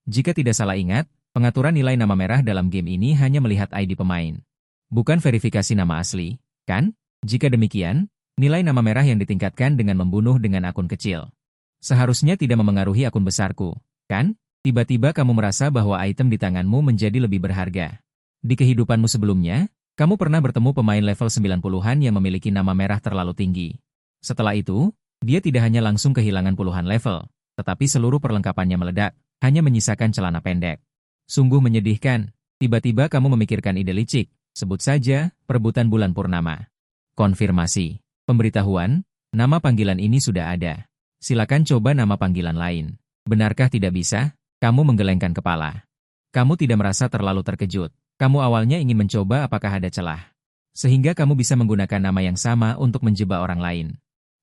Speaker 1: Jika tidak salah ingat, pengaturan nilai nama merah dalam game ini hanya melihat ID pemain. Bukan verifikasi nama asli, kan? Jika demikian, nilai nama merah yang ditingkatkan dengan membunuh dengan akun kecil. Seharusnya tidak memengaruhi akun besarku, kan? Tiba-tiba kamu merasa bahwa item di tanganmu menjadi lebih berharga. Di kehidupanmu sebelumnya, kamu pernah bertemu pemain level 90-an yang memiliki nama merah terlalu tinggi. Setelah itu, dia tidak hanya langsung kehilangan puluhan level, tetapi seluruh perlengkapannya meledak, hanya menyisakan celana pendek. Sungguh menyedihkan, tiba-tiba kamu memikirkan ide licik, sebut saja, perebutan bulan purnama. Konfirmasi. Pemberitahuan, nama panggilan ini sudah ada. Silakan coba nama panggilan lain. Benarkah tidak bisa? Kamu menggelengkan kepala. Kamu tidak merasa terlalu terkejut. Kamu awalnya ingin mencoba apakah ada celah. Sehingga kamu bisa menggunakan nama yang sama untuk menjebak orang lain.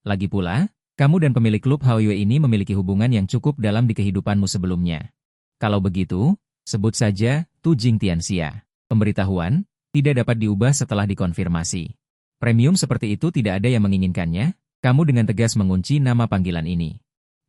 Speaker 1: Lagi pula, kamu dan pemilik klub Haoyue ini memiliki hubungan yang cukup dalam di kehidupanmu sebelumnya. Kalau begitu, sebut saja Tu Jing Tianxia. Pemberitahuan, tidak dapat diubah setelah dikonfirmasi. Premium seperti itu tidak ada yang menginginkannya, kamu dengan tegas mengunci nama panggilan ini.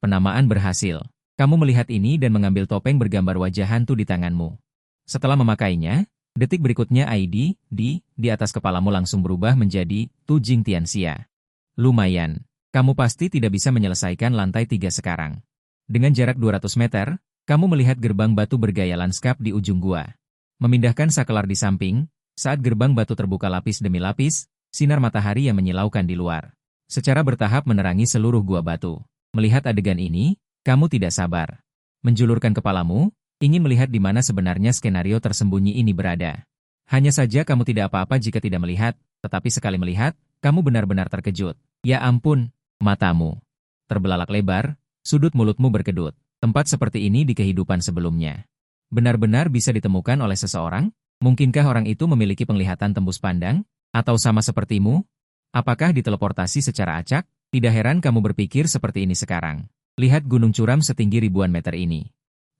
Speaker 1: Penamaan berhasil. Kamu melihat ini dan mengambil topeng bergambar wajah hantu di tanganmu. Setelah memakainya, detik berikutnya ID di atas kepalamu langsung berubah menjadi Tu Jing Tianxia. Lumayan, kamu pasti tidak bisa menyelesaikan lantai 3 sekarang. Dengan jarak 200 meter, kamu melihat gerbang batu bergaya lanskap di ujung gua. Memindahkan sakelar di samping, saat gerbang batu terbuka lapis demi lapis, sinar matahari yang menyilaukan di luar. Secara bertahap menerangi seluruh gua batu. Melihat adegan ini, kamu tidak sabar. Menjulurkan kepalamu, ingin melihat di mana sebenarnya skenario tersembunyi ini berada. Hanya saja kamu tidak apa-apa jika tidak melihat, tetapi sekali melihat, kamu benar-benar terkejut. Ya ampun, matamu terbelalak lebar, sudut mulutmu berkedut. Tempat seperti ini di kehidupan sebelumnya. Benar-benar bisa ditemukan oleh seseorang? Mungkinkah orang itu memiliki penglihatan tembus pandang? Atau sama sepertimu? Apakah diteleportasi secara acak? Tidak heran kamu berpikir seperti ini sekarang. Lihat gunung curam setinggi ribuan meter ini.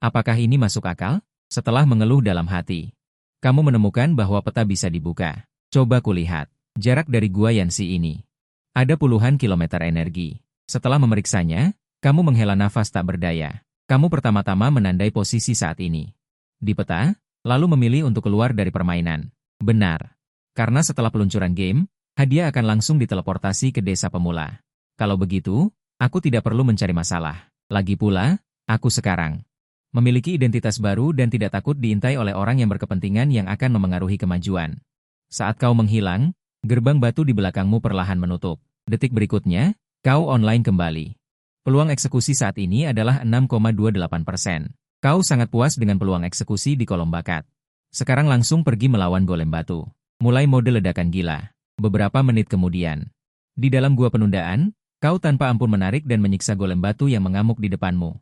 Speaker 1: Apakah ini masuk akal? Setelah mengeluh dalam hati, kamu menemukan bahwa peta bisa dibuka. Coba kulihat, jarak dari gua Yanxi ini. Ada puluhan kilometer energi. Setelah memeriksanya, kamu menghela nafas tak berdaya. Kamu pertama-tama menandai posisi saat ini di peta, lalu memilih untuk keluar dari permainan. Benar. Karena setelah peluncuran game, hadiah akan langsung diteleportasi ke desa pemula. Kalau begitu, aku tidak perlu mencari masalah. Lagi pula, aku sekarang memiliki identitas baru dan tidak takut diintai oleh orang yang berkepentingan yang akan memengaruhi kemajuan. Saat kau menghilang, gerbang batu di belakangmu perlahan menutup. Detik berikutnya, kau online kembali. Peluang eksekusi saat ini adalah 6,28%. Kau sangat puas dengan peluang eksekusi di kolom bakat. Sekarang langsung pergi melawan golem batu. Mulai mode ledakan gila. Beberapa menit kemudian, di dalam gua penundaan, kau tanpa ampun menarik dan menyiksa golem batu yang mengamuk di depanmu.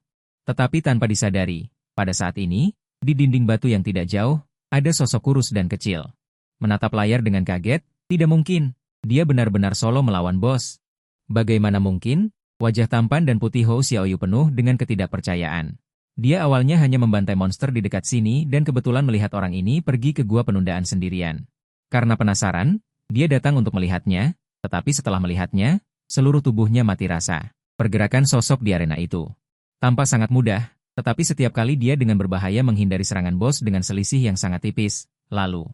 Speaker 1: Tetapi tanpa disadari, pada saat ini, di dinding batu yang tidak jauh, ada sosok kurus dan kecil. Menatap layar dengan kaget, tidak mungkin, dia benar-benar solo melawan bos. Bagaimana mungkin? Wajah tampan dan putih Hou Xiaoyu penuh dengan ketidakpercayaan. Dia awalnya hanya membantai monster di dekat sini dan kebetulan melihat orang ini pergi ke gua penundaan sendirian. Karena penasaran, dia datang untuk melihatnya, tetapi setelah melihatnya, seluruh tubuhnya mati rasa. Pergerakan sosok di arena itu tampak sangat mudah, tetapi setiap kali dia dengan berbahaya menghindari serangan bos dengan selisih yang sangat tipis, lalu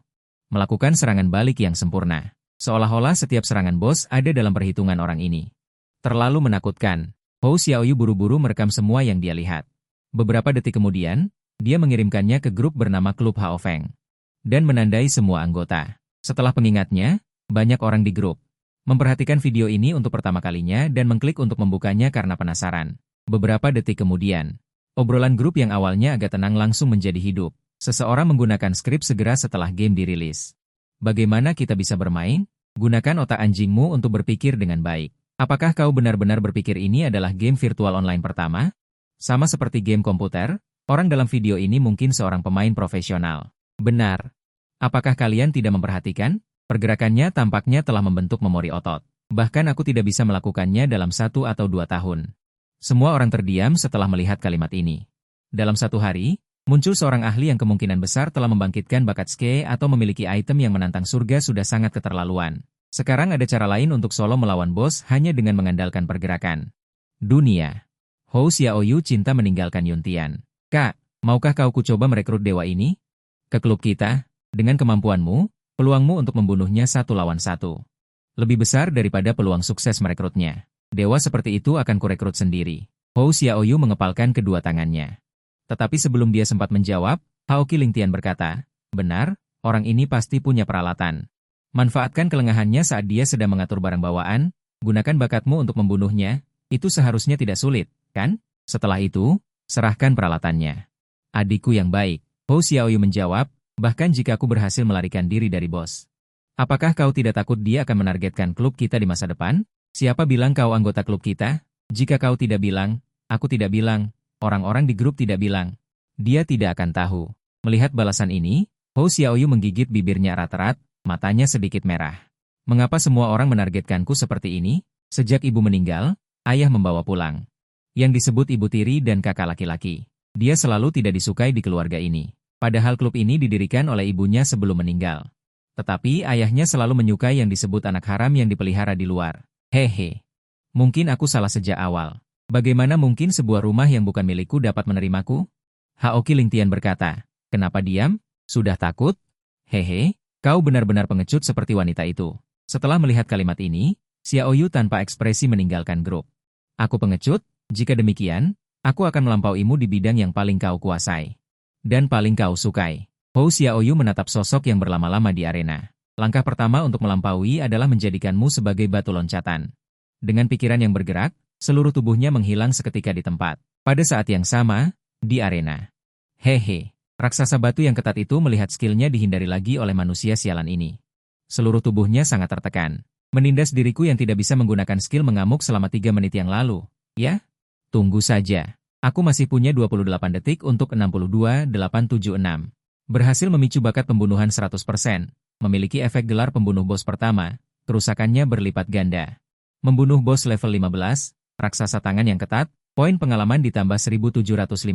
Speaker 1: melakukan serangan balik yang sempurna. Seolah-olah setiap serangan bos ada dalam perhitungan orang ini. Terlalu menakutkan. Hou Xiaoyu buru-buru merekam semua yang dia lihat. Beberapa detik kemudian, dia mengirimkannya ke grup bernama Klub Hao Feng dan menandai semua anggota. Setelah pengingatnya, banyak orang di grup memperhatikan video ini untuk pertama kalinya dan mengklik untuk membukanya karena penasaran. Beberapa detik kemudian, Obrolan grup yang awalnya agak tenang langsung menjadi hidup. Seseorang menggunakan skrip segera setelah game dirilis. Bagaimana kita bisa bermain? Gunakan otak anjingmu untuk berpikir dengan baik. Apakah kau benar-benar berpikir ini adalah game virtual online pertama? Sama seperti game komputer, orang dalam video ini mungkin seorang pemain profesional. Benar. Apakah kalian tidak memperhatikan? Pergerakannya tampaknya telah membentuk memori otot. Bahkan aku tidak bisa melakukannya dalam 1 atau 2 tahun. Semua orang terdiam setelah melihat kalimat ini. Dalam 1 hari, muncul seorang ahli yang kemungkinan besar telah membangkitkan bakat Ske atau memiliki item yang menantang surga sudah sangat keterlaluan. Sekarang ada cara lain untuk solo melawan bos hanya dengan mengandalkan pergerakan. Dunia. Hou Xiaoyu cinta meninggalkan Yuntian. Kak, maukah kau coba merekrut dewa ini? Ke klub kita? Dengan kemampuanmu, peluangmu untuk membunuhnya 1 lawan 1. Lebih besar daripada peluang sukses merekrutnya. Dewa seperti itu akan kurekrut sendiri. Hou Xiaoyu mengepalkan kedua tangannya. Tetapi sebelum dia sempat menjawab, Haoki Lingtian berkata, benar, orang ini pasti punya peralatan. Manfaatkan kelengahannya saat dia sedang mengatur barang bawaan, gunakan bakatmu untuk membunuhnya, itu seharusnya tidak sulit, kan? Setelah itu, serahkan peralatannya. Adikku yang baik, Hou Xiaoyu menjawab, bahkan jika aku berhasil melarikan diri dari bos. Apakah kau tidak takut dia akan menargetkan klub kita di masa depan? Siapa bilang kau anggota klub kita? Jika kau tidak bilang, aku tidak bilang. Orang-orang di grup tidak bilang. Dia tidak akan tahu. Melihat balasan ini, Hou Xiaoyu menggigit bibirnya erat-erat, matanya sedikit merah. Mengapa semua orang menargetkanku seperti ini? Sejak ibu meninggal, ayah membawa pulang. Yang disebut ibu tiri dan kakak laki-laki. Dia selalu tidak disukai di keluarga ini. Padahal klub ini didirikan oleh ibunya sebelum meninggal. Tetapi ayahnya selalu menyukai yang disebut anak haram yang dipelihara di luar. Hehe. Mungkin aku salah sejak awal. Bagaimana mungkin sebuah rumah yang bukan milikku dapat menerimaku? Haoki Lingtian berkata, kenapa diam? Sudah takut? Hehe, kau benar-benar pengecut seperti wanita itu. Setelah melihat kalimat ini, Xiaoyu tanpa ekspresi meninggalkan grup. Aku pengecut? Jika demikian, aku akan melampauimu di bidang yang paling kau kuasai. Dan paling kau sukai. Hou Xiaoyu menatap sosok yang berlama-lama di arena. Langkah pertama untuk melampaui adalah menjadikanmu sebagai batu loncatan. Dengan pikiran yang bergerak, seluruh tubuhnya menghilang seketika di tempat. Pada saat yang sama, di arena. Hehe, raksasa batu yang ketat itu melihat skillnya dihindari lagi oleh manusia sialan ini. Seluruh tubuhnya sangat tertekan. Menindas diriku yang tidak bisa menggunakan skill mengamuk selama 3 menit yang lalu. Ya? Tunggu saja. Aku masih punya 28 detik untuk 62876. Berhasil memicu bakat pembunuhan 100%. Memiliki efek gelar pembunuh bos pertama. Kerusakannya berlipat ganda. Membunuh bos level 15. Raksasa tangan yang ketat, poin pengalaman ditambah 1750.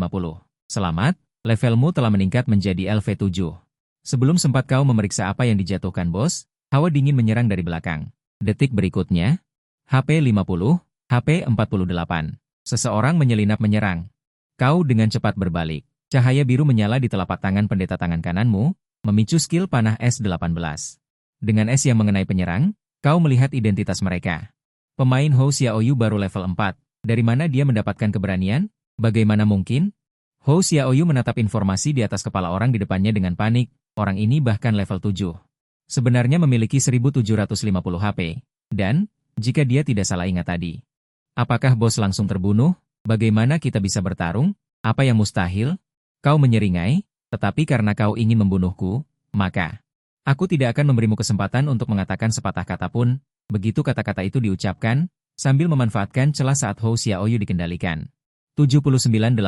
Speaker 1: Selamat, levelmu telah meningkat menjadi LV7. Sebelum sempat kau memeriksa apa yang dijatuhkan bos, hawa dingin menyerang dari belakang. Detik berikutnya, HP 50, HP 48. Seseorang menyelinap menyerang. Kau dengan cepat berbalik. Cahaya biru menyala di telapak tangan pendeta tangan kananmu, memicu skill panah S18. Dengan S yang mengenai penyerang, kau melihat identitas mereka. Pemain Hou Xiaoyu baru level 4. Dari mana dia mendapatkan keberanian? Bagaimana mungkin? Hou Xiaoyu menatap informasi di atas kepala orang di depannya dengan panik. Orang ini bahkan level 7. Sebenarnya memiliki 1750 HP. Dan, jika dia tidak salah ingat tadi. Apakah bos langsung terbunuh? Bagaimana kita bisa bertarung? Apa yang mustahil? Kau menyeringai, tetapi karena kau ingin membunuhku, maka aku tidak akan memberimu kesempatan untuk mengatakan sepatah kata pun. Begitu kata-kata itu diucapkan, sambil memanfaatkan celah saat Hou Xiaoyu dikendalikan. 7980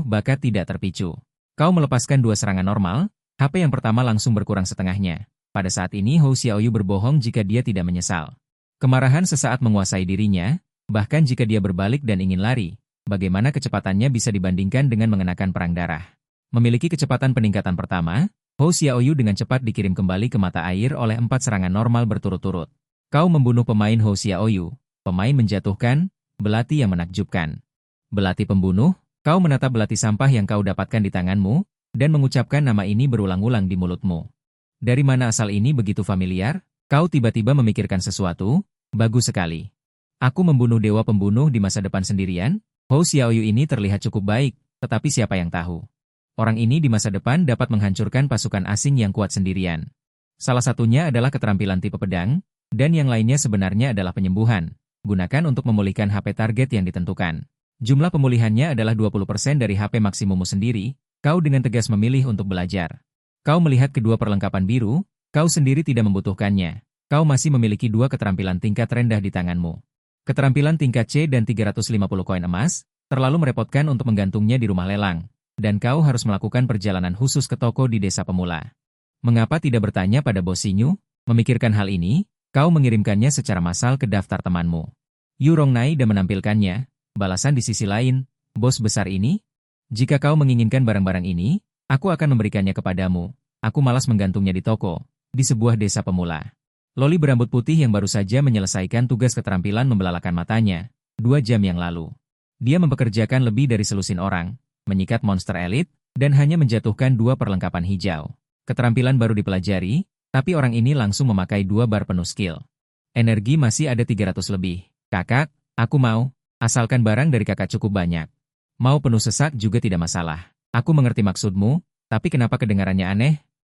Speaker 1: bakat tidak terpicu. Kau melepaskan 2 serangan normal, HP yang pertama langsung berkurang setengahnya. Pada saat ini Hou Xiaoyu berbohong jika dia tidak menyesal. Kemarahan sesaat menguasai dirinya, bahkan jika dia berbalik dan ingin lari, bagaimana kecepatannya bisa dibandingkan dengan mengenakan perang darah. Memiliki kecepatan peningkatan pertama, Hou Xiaoyu dengan cepat dikirim kembali ke mata air oleh 4 serangan normal berturut-turut. Kau membunuh pemain Hou Xiaoyu, pemain menjatuhkan, belati yang menakjubkan. Belati pembunuh, kau menatap belati sampah yang kau dapatkan di tanganmu, dan mengucapkan nama ini berulang-ulang di mulutmu. Dari mana asal ini begitu familiar? Kau tiba-tiba memikirkan sesuatu, bagus sekali. Aku membunuh dewa pembunuh di masa depan sendirian? Hou Xiaoyu ini terlihat cukup baik, tetapi siapa yang tahu? Orang ini di masa depan dapat menghancurkan pasukan asing yang kuat sendirian. Salah satunya adalah keterampilan tipe pedang, dan yang lainnya sebenarnya adalah penyembuhan. Gunakan untuk memulihkan HP target yang ditentukan. Jumlah pemulihannya adalah 20% dari HP maksimummu sendiri, kau dengan tegas memilih untuk belajar. Kau melihat kedua perlengkapan biru, kau sendiri tidak membutuhkannya. Kau masih memiliki dua keterampilan tingkat rendah di tanganmu. Keterampilan tingkat C dan 350 koin emas, terlalu merepotkan untuk menggantungnya di rumah lelang. Dan kau harus melakukan perjalanan khusus ke toko di desa pemula. Mengapa tidak bertanya pada bos Sinyu? Memikirkan hal ini, kau mengirimkannya secara massal ke daftar temanmu. Yu Rongnai dan menampilkannya. Balasan di sisi lain, bos besar ini? Jika kau menginginkan barang-barang ini, aku akan memberikannya kepadamu. Aku malas menggantungnya di toko, di sebuah desa pemula. Loli berambut putih yang baru saja menyelesaikan tugas keterampilan membelalakan matanya, 2 jam yang lalu. Dia mempekerjakan lebih dari selusin orang, menyikat monster elit, dan hanya menjatuhkan 2 perlengkapan hijau. Keterampilan baru dipelajari, tapi orang ini langsung memakai 2 bar penuh skill. Energi masih ada 300 lebih. Kakak, aku mau, asalkan barang dari kakak cukup banyak. Mau penuh sesak juga tidak masalah. Aku mengerti maksudmu, tapi kenapa kedengarannya aneh?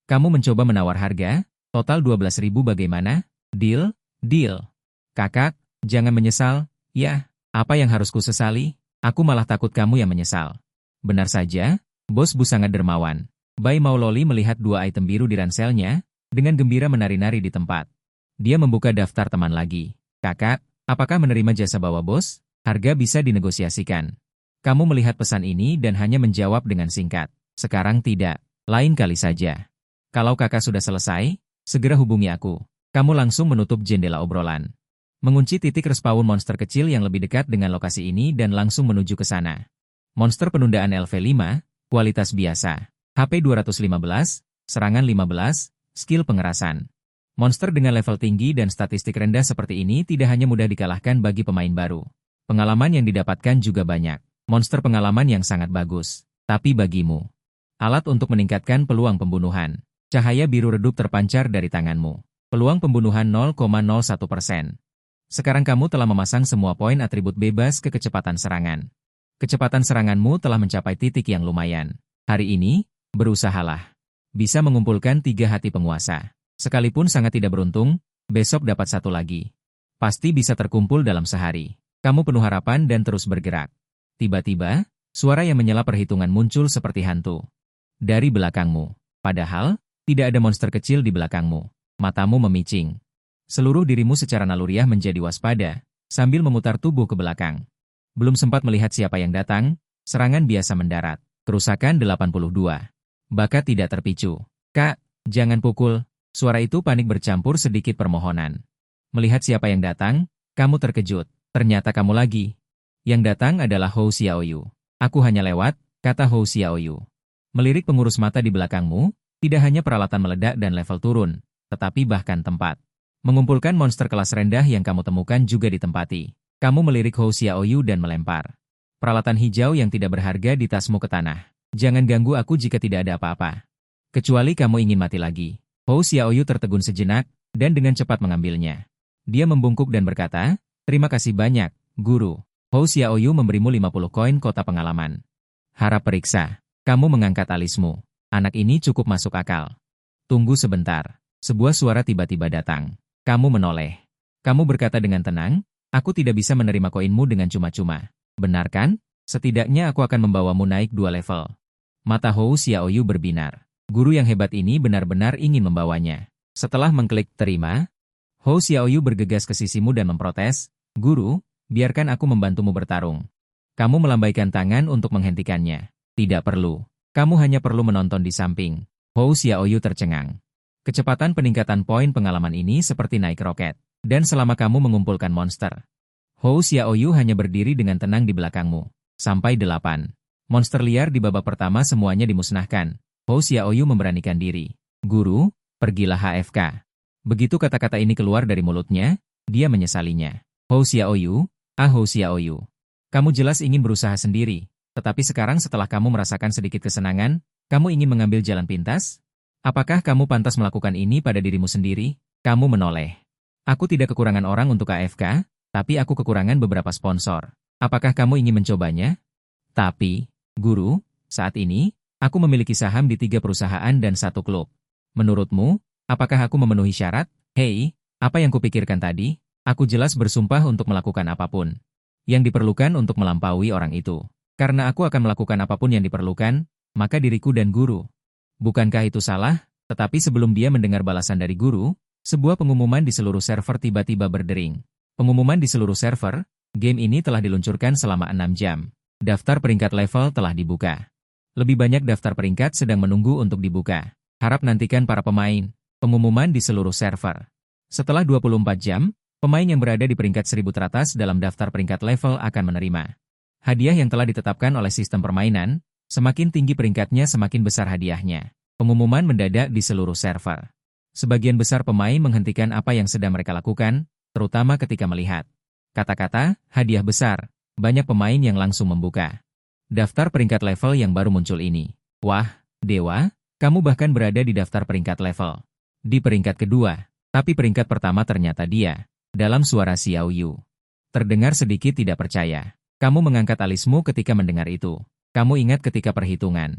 Speaker 1: Kamu mencoba menawar harga, total 12.000 bagaimana? Deal? Deal. Kakak, jangan menyesal. Ya, apa yang harus kusesali? Aku malah takut kamu yang menyesal. Benar saja, bos Bu sangat dermawan. Bai Mao Loli melihat 2 item biru di ranselnya, dengan gembira menari-nari di tempat. Dia membuka daftar teman lagi. Kakak, apakah menerima jasa bawa bos? Harga bisa dinegosiasikan. Kamu melihat pesan ini dan hanya menjawab dengan singkat. Sekarang tidak, lain kali saja. Kalau kakak sudah selesai, segera hubungi aku. Kamu langsung menutup jendela obrolan. Mengunci titik respawn monster kecil yang lebih dekat dengan lokasi ini dan langsung menuju ke sana. Monster penundaan LV5, kualitas biasa. HP 215, serangan 15, skill pengerasan. Monster dengan level tinggi dan statistik rendah seperti ini tidak hanya mudah dikalahkan bagi pemain baru. Pengalaman yang didapatkan juga banyak. Monster pengalaman yang sangat bagus. Tapi bagimu, alat untuk meningkatkan peluang pembunuhan. Cahaya biru redup terpancar dari tanganmu. Peluang pembunuhan 0,01%. Sekarang kamu telah memasang semua poin atribut bebas ke kecepatan serangan. Kecepatan seranganmu telah mencapai titik yang lumayan. Hari ini, berusahalah. Bisa mengumpulkan 3 hati penguasa. Sekalipun sangat tidak beruntung, besok dapat 1 lagi. Pasti bisa terkumpul dalam sehari. Kamu penuh harapan dan terus bergerak. Tiba-tiba, suara yang menyela perhitungan muncul seperti hantu. Dari belakangmu. Padahal, tidak ada monster kecil di belakangmu. Matamu memicing. Seluruh dirimu secara naluriah menjadi waspada, sambil memutar tubuh ke belakang. Belum sempat melihat siapa yang datang, serangan biasa mendarat. Kerusakan 82. Bakat tidak terpicu. Kak, jangan pukul. Suara itu panik bercampur sedikit permohonan. Melihat siapa yang datang, kamu terkejut. Ternyata kamu lagi. Yang datang adalah Hou Xiaoyu. Aku hanya lewat, kata Hou Xiaoyu. Melirik pengurus mata di belakangmu, tidak hanya peralatan meledak dan level turun, tetapi bahkan tempat. Mengumpulkan monster kelas rendah yang kamu temukan juga ditempati. Kamu melirik Hou Xiaoyu dan melempar peralatan hijau yang tidak berharga di tasmu ke tanah. Jangan ganggu aku jika tidak ada apa-apa. Kecuali kamu ingin mati lagi. Hou Xiaoyu tertegun sejenak, dan dengan cepat mengambilnya. Dia membungkuk dan berkata, terima kasih banyak, guru. Hou Xiaoyu memberimu 50 koin kota pengalaman. Harap periksa. Kamu mengangkat alismu. Anak ini cukup masuk akal. Tunggu sebentar. Sebuah suara tiba-tiba datang. Kamu menoleh. Kamu berkata dengan tenang, aku tidak bisa menerima koinmu dengan cuma-cuma. Benar kan? Setidaknya aku akan membawamu naik 2 level. Mata Hou Xiaoyu berbinar. Guru yang hebat ini benar-benar ingin membawanya. Setelah mengklik terima, Hou Xiaoyu bergegas ke sisimu dan memprotes, Guru, biarkan aku membantumu bertarung. Kamu melambaikan tangan untuk menghentikannya. Tidak perlu. Kamu hanya perlu menonton di samping. Hou Xiaoyu tercengang. Kecepatan peningkatan poin pengalaman ini seperti naik roket. Dan selama kamu mengumpulkan monster, Hou Xiaoyu hanya berdiri dengan tenang di belakangmu. Sampai 8. Monster liar di babak pertama semuanya dimusnahkan. Hou Xiaoyu memberanikan diri. Guru, pergilah HFK. Begitu kata-kata ini keluar dari mulutnya, dia menyesalinya. Hou Xiaoyu, Hou Xiaoyu. Kamu jelas ingin berusaha sendiri, tetapi sekarang setelah kamu merasakan sedikit kesenangan, kamu ingin mengambil jalan pintas? Apakah kamu pantas melakukan ini pada dirimu sendiri? Kamu menoleh. Aku tidak kekurangan orang untuk AFK, tapi aku kekurangan beberapa sponsor. Apakah kamu ingin mencobanya? Tapi, guru, saat ini, aku memiliki saham di 3 perusahaan dan 1 klub. Menurutmu, apakah aku memenuhi syarat? Hei, apa yang kupikirkan tadi? Aku jelas bersumpah untuk melakukan apapun. yang diperlukan untuk melampaui orang itu. Karena aku akan melakukan apapun yang diperlukan, maka diriku dan guru. Bukankah itu salah? Tetapi sebelum dia mendengar balasan dari guru, sebuah pengumuman di seluruh server tiba-tiba berdering. Pengumuman di seluruh server, game ini telah diluncurkan selama 6 jam. Daftar peringkat level telah dibuka. Lebih banyak daftar peringkat sedang menunggu untuk dibuka. Harap nantikan para pemain. Pengumuman di seluruh server. Setelah 24 jam, pemain yang berada di peringkat 1000 teratas dalam daftar peringkat level akan menerima hadiah yang telah ditetapkan oleh sistem permainan. Semakin tinggi peringkatnya semakin besar hadiahnya. Pengumuman mendadak di seluruh server. Sebagian besar pemain menghentikan apa yang sedang mereka lakukan, terutama ketika melihat kata-kata hadiah besar. Banyak pemain yang langsung membuka daftar peringkat level yang baru muncul ini. Wah, Dewa, kamu bahkan berada di daftar peringkat level di peringkat kedua, tapi peringkat pertama ternyata dia. Dalam suara Xiao Yu terdengar sedikit tidak percaya. Kamu mengangkat alismu ketika mendengar itu. Kamu ingat ketika perhitungan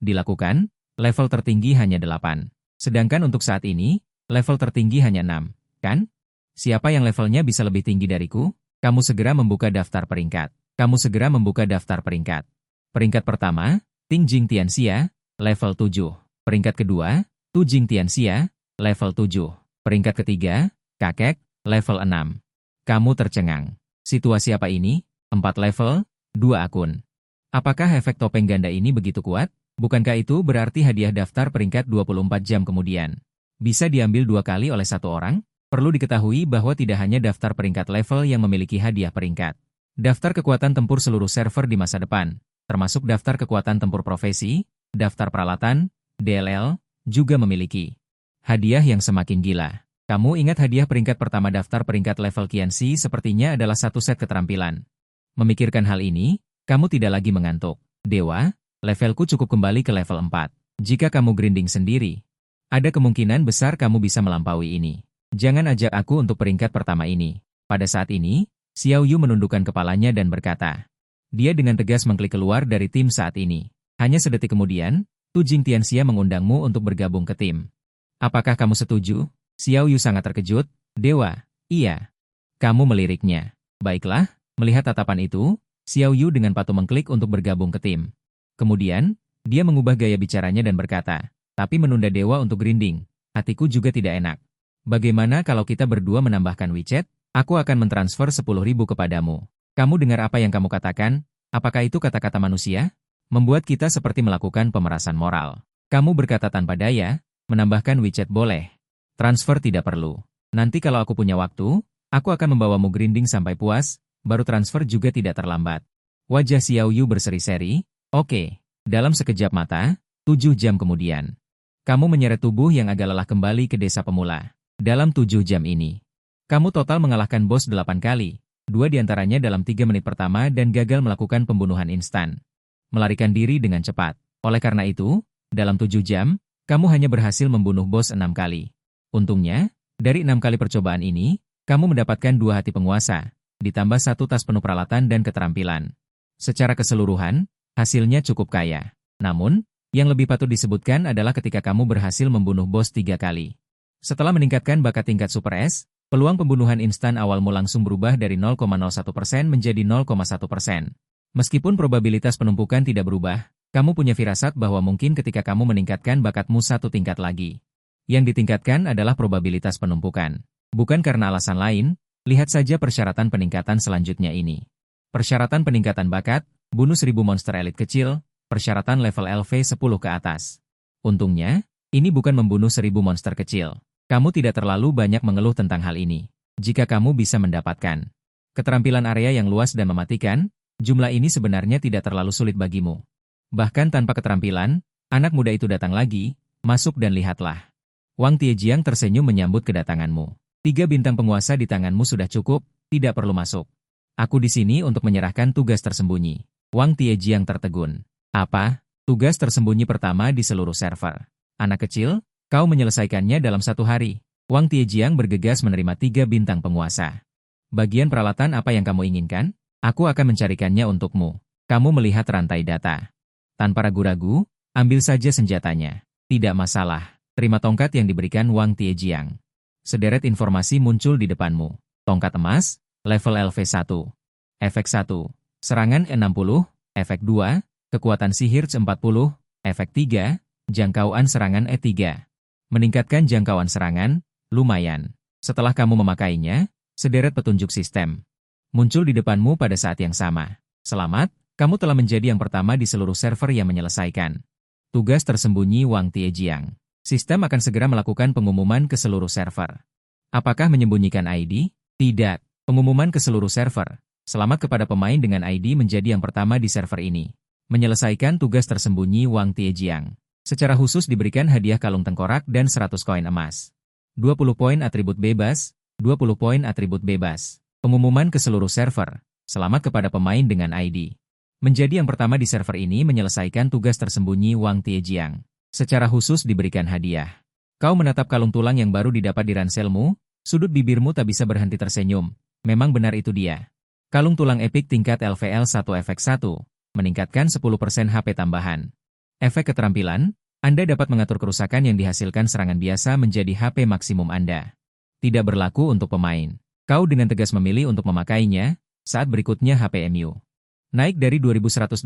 Speaker 1: dilakukan, level tertinggi hanya 8. Sedangkan untuk saat ini, level tertinggi hanya 6, kan? Siapa yang levelnya bisa lebih tinggi dariku? Kamu segera membuka daftar peringkat. Kamu segera membuka daftar peringkat. Peringkat pertama, Ting Jing Tianxia, level 7. Peringkat kedua, Tu Jing Tianxia, level 7. Peringkat ketiga, Kakek, level 6. Kamu tercengang. Situasi apa ini? 4 level, 2 akun. Apakah efek topeng ganda ini begitu kuat? Bukankah itu berarti hadiah daftar peringkat 24 jam kemudian bisa diambil 2 kali oleh satu orang? Perlu diketahui bahwa tidak hanya daftar peringkat level yang memiliki hadiah peringkat. Daftar kekuatan tempur seluruh server di masa depan, termasuk daftar kekuatan tempur profesi, daftar peralatan, DLL, juga memiliki hadiah yang semakin gila. Kamu ingat hadiah peringkat pertama daftar peringkat level Qianxi sepertinya adalah satu set keterampilan. Memikirkan hal ini, kamu tidak lagi mengantuk. Dewa, levelku cukup kembali ke level 4. Jika kamu grinding sendiri, ada kemungkinan besar kamu bisa melampaui ini. Jangan ajak aku untuk peringkat pertama ini. Pada saat ini, Xiao Yu menundukkan kepalanya dan berkata. Dia dengan tegas mengklik keluar dari tim saat ini. Hanya sedetik kemudian, Tu Jing Tianxia mengundangmu untuk bergabung ke tim. Apakah kamu setuju? Xiao Yu sangat terkejut. Dewa, iya. Kamu meliriknya. Baiklah, melihat tatapan itu, Xiao Yu dengan patuh mengklik untuk bergabung ke tim. Kemudian, dia mengubah gaya bicaranya dan berkata, tapi menunda Dewa untuk grinding. Hatiku juga tidak enak. Bagaimana kalau kita berdua menambahkan WeChat? Aku akan mentransfer 10.000 kepadamu. Kamu dengar apa yang kamu katakan? Apakah itu kata-kata manusia? Membuat kita seperti melakukan pemerasan moral. Kamu berkata tanpa daya, menambahkan WeChat boleh. Transfer tidak perlu. Nanti kalau aku punya waktu, aku akan membawamu grinding sampai puas, baru transfer juga tidak terlambat. Wajah Xiao Yu berseri-seri. Oke, dalam sekejap mata, 7 jam kemudian. Kamu menyeret tubuh yang agak lelah kembali ke desa pemula. Dalam 7 jam ini, kamu total mengalahkan bos 8 kali, 2 diantaranya dalam 3 menit pertama dan gagal melakukan pembunuhan instan. Melarikan diri dengan cepat. Oleh karena itu, dalam 7 jam, kamu hanya berhasil membunuh bos 6 kali. Untungnya, dari 6 kali percobaan ini, kamu mendapatkan 2 hati penguasa, ditambah 1 tas penuh peralatan dan keterampilan. Secara keseluruhan, hasilnya cukup kaya. Namun, yang lebih patut disebutkan adalah ketika kamu berhasil membunuh bos 3 kali. Setelah meningkatkan bakat tingkat Super S, peluang pembunuhan instan awalmu langsung berubah dari 0,01% menjadi 0,1%. Meskipun probabilitas penumpukan tidak berubah, kamu punya firasat bahwa mungkin ketika kamu meningkatkan bakatmu 1 tingkat lagi. Yang ditingkatkan adalah probabilitas penumpukan. Bukan karena alasan lain, lihat saja persyaratan peningkatan selanjutnya ini. Persyaratan peningkatan bakat, bunuh 1000 monster elit kecil, persyaratan level LV 10 ke atas. Untungnya, ini bukan membunuh 1000 monster kecil. Kamu tidak terlalu banyak mengeluh tentang hal ini. Jika kamu bisa mendapatkan keterampilan area yang luas dan mematikan, jumlah ini sebenarnya tidak terlalu sulit bagimu. Bahkan tanpa keterampilan, anak muda itu datang lagi, masuk dan lihatlah. Wang Tiejiang tersenyum menyambut kedatanganmu. 3 bintang penguasa di tanganmu sudah cukup, tidak perlu masuk. Aku di sini untuk menyerahkan tugas tersembunyi. Wang Tiejiang tertegun. Apa? Tugas tersembunyi pertama di seluruh server. Anak kecil? Kau menyelesaikannya dalam 1 hari. Wang Tiejiang bergegas menerima 3 bintang penguasa. Bagian peralatan apa yang kamu inginkan? Aku akan mencarikannya untukmu. Kamu melihat rantai data. Tanpa ragu-ragu, ambil saja senjatanya. Tidak masalah. Terima tongkat yang diberikan Wang Tiejiang. Sederet informasi muncul di depanmu. Tongkat emas, level LV1. Efek 1. Serangan 60. Efek 2. Kekuatan sihir 40. Efek 3. Jangkauan serangan E3. Meningkatkan jangkauan serangan, lumayan. Setelah kamu memakainya, sederet petunjuk sistem muncul di depanmu pada saat yang sama. Selamat, kamu telah menjadi yang pertama di seluruh server yang menyelesaikan tugas tersembunyi Wang Tiejiang. Sistem akan segera melakukan pengumuman ke seluruh server. Apakah menyembunyikan ID? Tidak. Pengumuman ke seluruh server. Selamat kepada pemain dengan ID menjadi yang pertama di server ini. Menyelesaikan tugas tersembunyi Wang Tiejiang. Secara khusus diberikan hadiah kalung tengkorak dan 100 koin emas. 20 poin atribut bebas, 20 poin atribut bebas. Pengumuman ke seluruh server. Selamat kepada pemain dengan ID. Menjadi yang pertama di server ini menyelesaikan tugas tersembunyi Wang Tiejiang. Secara khusus diberikan hadiah. Kau menatap kalung tulang yang baru didapat di ranselmu, sudut bibirmu tak bisa berhenti tersenyum. Memang benar itu dia. Kalung tulang epik tingkat LVL 1 efek 1, meningkatkan 10% HP tambahan. Efek keterampilan, Anda dapat mengatur kerusakan yang dihasilkan serangan biasa menjadi HP maksimum Anda. Tidak berlaku untuk pemain. Kau dengan tegas memilih untuk memakainya, saat berikutnya HP MU naik dari 2180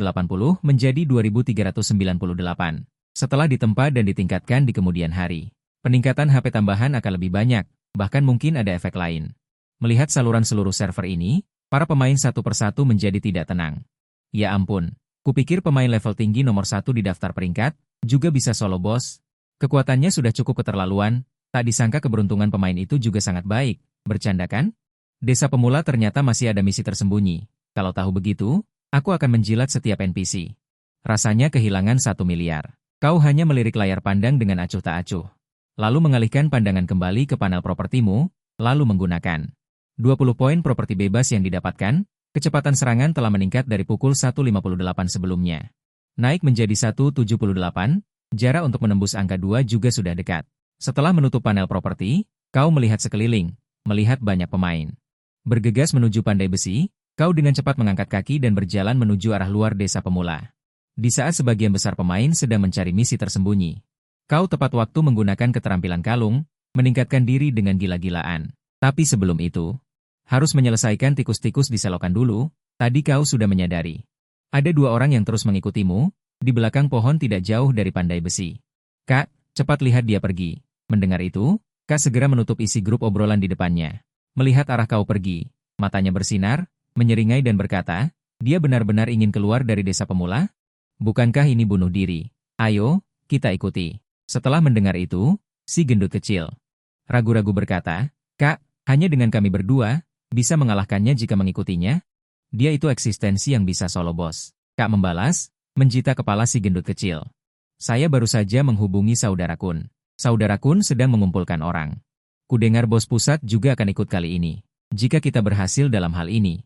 Speaker 1: menjadi 2398. Setelah ditempa dan ditingkatkan di kemudian hari, peningkatan HP tambahan akan lebih banyak, bahkan mungkin ada efek lain. Melihat saluran seluruh server ini, para pemain satu persatu menjadi tidak tenang. Ya ampun, kupikir pemain level tinggi nomor 1 di daftar peringkat, juga bisa solo boss. Kekuatannya sudah cukup keterlaluan, tak disangka keberuntungan pemain itu juga sangat baik. Bercanda kan? Desa pemula ternyata masih ada misi tersembunyi. Kalau tahu begitu, aku akan menjilat setiap NPC. Rasanya kehilangan 1 miliar. Kau hanya melirik layar pandang dengan acuh tak acuh. Lalu mengalihkan pandangan kembali ke panel propertimu, lalu menggunakan 20 poin properti bebas yang didapatkan, kecepatan serangan telah meningkat dari pukul 1.58 sebelumnya. Naik menjadi 1.78, jarak untuk menembus angka 2 juga sudah dekat. Setelah menutup panel properti, kau melihat sekeliling, melihat banyak pemain. Bergegas menuju pandai besi, kau dengan cepat mengangkat kaki dan berjalan menuju arah luar desa pemula. Di saat sebagian besar pemain sedang mencari misi tersembunyi, kau tepat waktu menggunakan keterampilan kalung, meningkatkan diri dengan gila-gilaan. Tapi sebelum itu, harus menyelesaikan tikus-tikus di selokan dulu. Tadi kau sudah menyadari. Ada 2 orang yang terus mengikutimu, di belakang pohon tidak jauh dari pandai besi. Kak, cepat lihat dia pergi. Mendengar itu, Kak segera menutup isi grup obrolan di depannya. Melihat arah kau pergi, matanya bersinar, menyeringai dan berkata, dia benar-benar ingin keluar dari desa pemula? Bukankah ini bunuh diri? Ayo, kita ikuti. Setelah mendengar itu, si gendut kecil ragu-ragu berkata, Kak, hanya dengan kami berdua, bisa mengalahkannya jika mengikutinya? Dia itu eksistensi yang bisa solo boss. Kak membalas, menjita kepala si gendut kecil. Saya baru saja menghubungi saudara Kun. Saudara Kun sedang mengumpulkan orang. Kudengar bos pusat juga akan ikut kali ini. Jika kita berhasil dalam hal ini,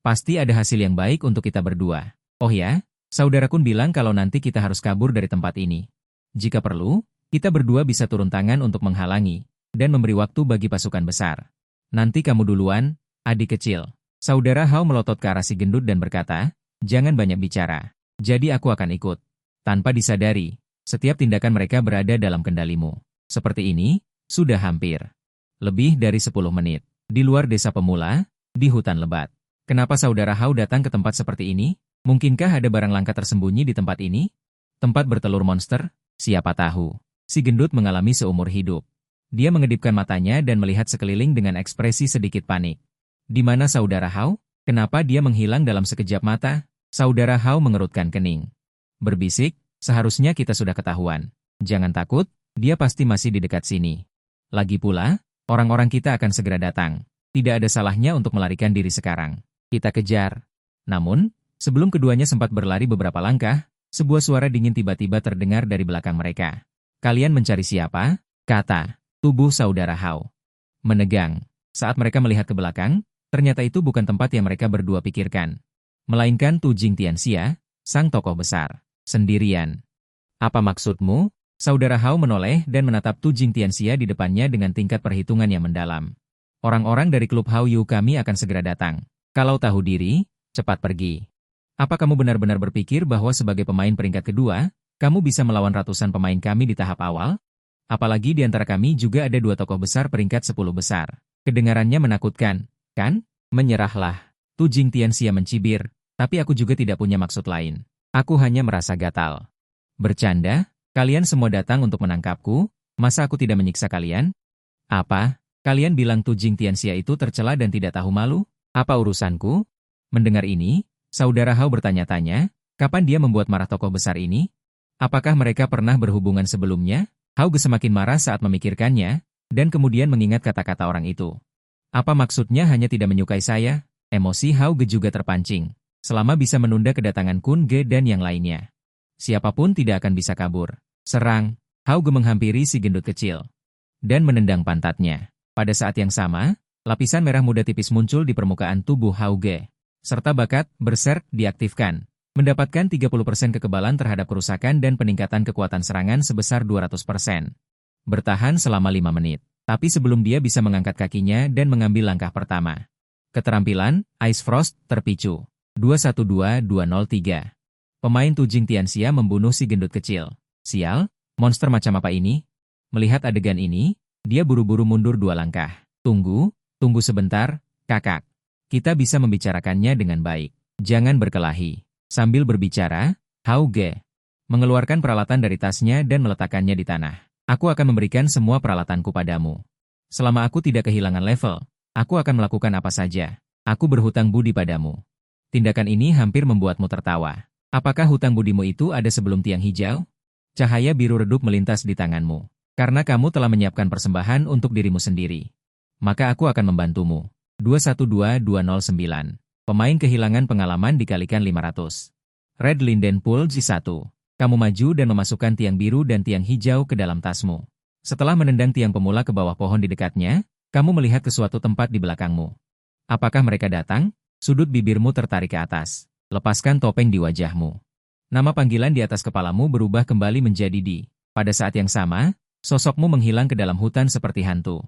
Speaker 1: pasti ada hasil yang baik untuk kita berdua. Oh ya, saudara Kun bilang kalau nanti kita harus kabur dari tempat ini. Jika perlu, kita berdua bisa turun tangan untuk menghalangi, dan memberi waktu bagi pasukan besar. Nanti kamu duluan, adik kecil. Saudara Hao melotot ke arah si gendut dan berkata, jangan banyak bicara. Jadi aku akan ikut. Tanpa disadari, setiap tindakan mereka berada dalam kendalimu. Seperti ini, sudah hampir lebih dari 10 menit. Di luar desa pemula, di hutan lebat. Kenapa saudara Hao datang ke tempat seperti ini? Mungkinkah ada barang langka tersembunyi di tempat ini? Tempat bertelur monster? Siapa tahu. Si gendut mengalami seumur hidup. Dia mengedipkan matanya dan melihat sekeliling dengan ekspresi sedikit panik. Di mana saudara Hao? Kenapa dia menghilang dalam sekejap mata? Saudara Hao mengerutkan kening. Berbisik, seharusnya kita sudah ketahuan. Jangan takut, dia pasti masih di dekat sini. Lagi pula, orang-orang kita akan segera datang. Tidak ada salahnya untuk melarikan diri sekarang. Kita kejar. Namun, sebelum keduanya sempat berlari beberapa langkah, sebuah suara dingin tiba-tiba terdengar dari belakang mereka. Kalian mencari siapa? Kata tubuh saudara Hao. Menegang. Saat mereka melihat ke belakang, ternyata itu bukan tempat yang mereka berdua pikirkan. Melainkan Tu Jing Tianxia, sang tokoh besar. Sendirian. Apa maksudmu? Saudara Hao menoleh dan menatap Tu Jing Tianxia di depannya dengan tingkat perhitungan yang mendalam. Orang-orang dari klub Hao Yu kami akan segera datang. Kalau tahu diri, cepat pergi. Apa kamu benar-benar berpikir bahwa sebagai pemain peringkat kedua, kamu bisa melawan ratusan pemain kami di tahap awal? Apalagi di antara kami juga ada 2 tokoh besar peringkat 10 besar. Kedengarannya menakutkan, kan? Menyerahlah. Tu Jing Tianxia mencibir, tapi aku juga tidak punya maksud lain. Aku hanya merasa gatal. Bercanda? Kalian semua datang untuk menangkapku? Masa aku tidak menyiksa kalian? Apa? Kalian bilang Tu Jing Tianxia itu tercela dan tidak tahu malu? Apa urusanku? Mendengar ini, saudara Hao bertanya-tanya, kapan dia membuat marah tokoh besar ini? Apakah mereka pernah berhubungan sebelumnya? Hao Ge semakin marah saat memikirkannya, dan kemudian mengingat kata-kata orang itu. Apa maksudnya hanya tidak menyukai saya? Emosi Hao Ge juga terpancing. Selama bisa menunda kedatangan Kun Ge dan yang lainnya, siapapun tidak akan bisa kabur. Serang, Hao Ge menghampiri si gendut kecil dan menendang pantatnya. Pada saat yang sama, lapisan merah muda tipis muncul di permukaan tubuh Hao Ge, serta bakat berserk diaktifkan, mendapatkan 30% kekebalan terhadap kerusakan dan peningkatan kekuatan serangan sebesar 200%. Bertahan selama 5 menit, tapi sebelum dia bisa mengangkat kakinya dan mengambil langkah pertama. Keterampilan, Ice Frost, terpicu. 212203. Pemain Tu Jing Tianxia membunuh si gendut kecil. Sial, monster macam apa ini? Melihat adegan ini, dia buru-buru mundur 2 langkah. Tunggu sebentar, kakak. Kita bisa membicarakannya dengan baik. Jangan berkelahi. Sambil berbicara, Hao Ge mengeluarkan peralatan dari tasnya dan meletakkannya di tanah. Aku akan memberikan semua peralatanku padamu. Selama aku tidak kehilangan level, aku akan melakukan apa saja. Aku berhutang budi padamu. Tindakan ini hampir membuatmu tertawa. Apakah hutang budimu itu ada sebelum tiang hijau? Cahaya biru redup melintas di tanganmu. Karena kamu telah menyiapkan persembahan untuk dirimu sendiri. Maka aku akan membantumu. 212209. Pemain kehilangan pengalaman dikalikan 500. Red Linden Pool G1. Kamu maju dan memasukkan tiang biru dan tiang hijau ke dalam tasmu. Setelah menendang tiang pemula ke bawah pohon di dekatnya, kamu melihat ke suatu tempat di belakangmu. Apakah mereka datang? Sudut bibirmu tertarik ke atas. Lepaskan topeng di wajahmu. Nama panggilan di atas kepalamu berubah kembali menjadi Di. Pada saat yang sama, sosokmu menghilang ke dalam hutan seperti hantu.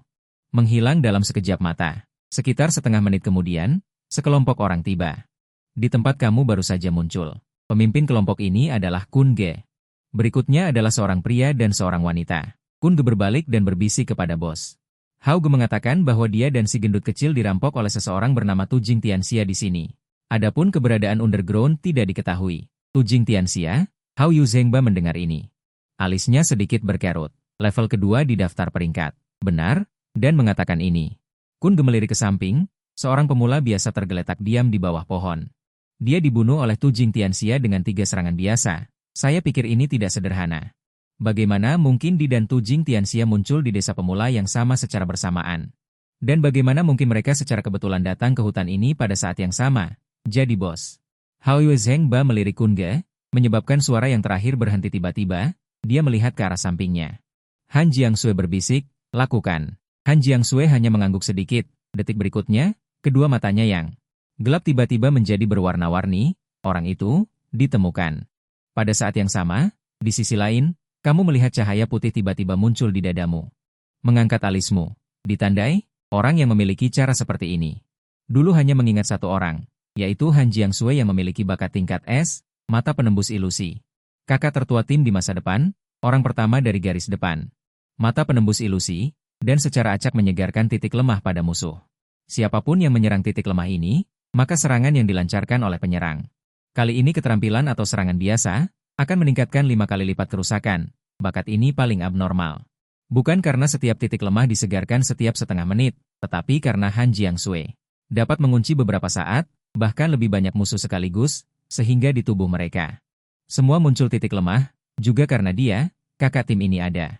Speaker 1: Menghilang dalam sekejap mata. Sekitar setengah menit kemudian, sekelompok orang tiba. Di tempat kamu baru saja muncul. Pemimpin kelompok ini adalah Kun Ge. Berikutnya adalah seorang pria dan seorang wanita. Kun Ge berbalik dan berbisik kepada bos. Hao Ge mengatakan bahwa dia dan si gendut kecil dirampok oleh seseorang bernama Tu Jing Tianxia di sini. Adapun keberadaan underground tidak diketahui. Tu Jing Tianxia, Hao Yu Zhengba mendengar ini. Alisnya sedikit berkerut. Level kedua di daftar peringkat. Benar, dan mengatakan ini. Kun Ge melirik ke samping. Seorang pemula biasa tergeletak diam di bawah pohon. Dia dibunuh oleh Tu Jing Tianxia dengan 3 serangan biasa. Saya pikir ini tidak sederhana. Bagaimana mungkin Di dan Tu Jing Tianxia muncul di desa pemula yang sama secara bersamaan? Dan bagaimana mungkin mereka secara kebetulan datang ke hutan ini pada saat yang sama? Jadi bos. Hao Yue Zhengba melirik Kun Ge, menyebabkan suara yang terakhir berhenti tiba-tiba. Dia melihat ke arah sampingnya. Han Jiangsui berbisik, lakukan. Han Jiangsui hanya mengangguk sedikit. Detik berikutnya, kedua matanya yang gelap tiba-tiba menjadi berwarna-warni. Orang itu ditemukan. Pada saat yang sama, di sisi lain, kamu melihat cahaya putih tiba-tiba muncul di dadamu. Mengangkat alismu. Ditandai, orang yang memiliki cara seperti ini. Dulu hanya mengingat satu orang, yaitu Han Jiangsui yang memiliki bakat tingkat S, mata penembus ilusi. Kakak tertua tim di masa depan, orang pertama dari garis depan. Mata penembus ilusi, dan secara acak menyegarkan titik lemah pada musuh. Siapapun yang menyerang titik lemah ini, maka serangan yang dilancarkan oleh penyerang. Kali ini keterampilan atau serangan biasa, akan meningkatkan 5 kali lipat kerusakan. Bakat ini paling abnormal. Bukan karena setiap titik lemah disegarkan setiap setengah menit, tetapi karena Han Jiangsui dapat mengunci beberapa saat, bahkan lebih banyak musuh sekaligus, sehingga di tubuh mereka. Semua muncul titik lemah, juga karena dia, kakak tim ini ada.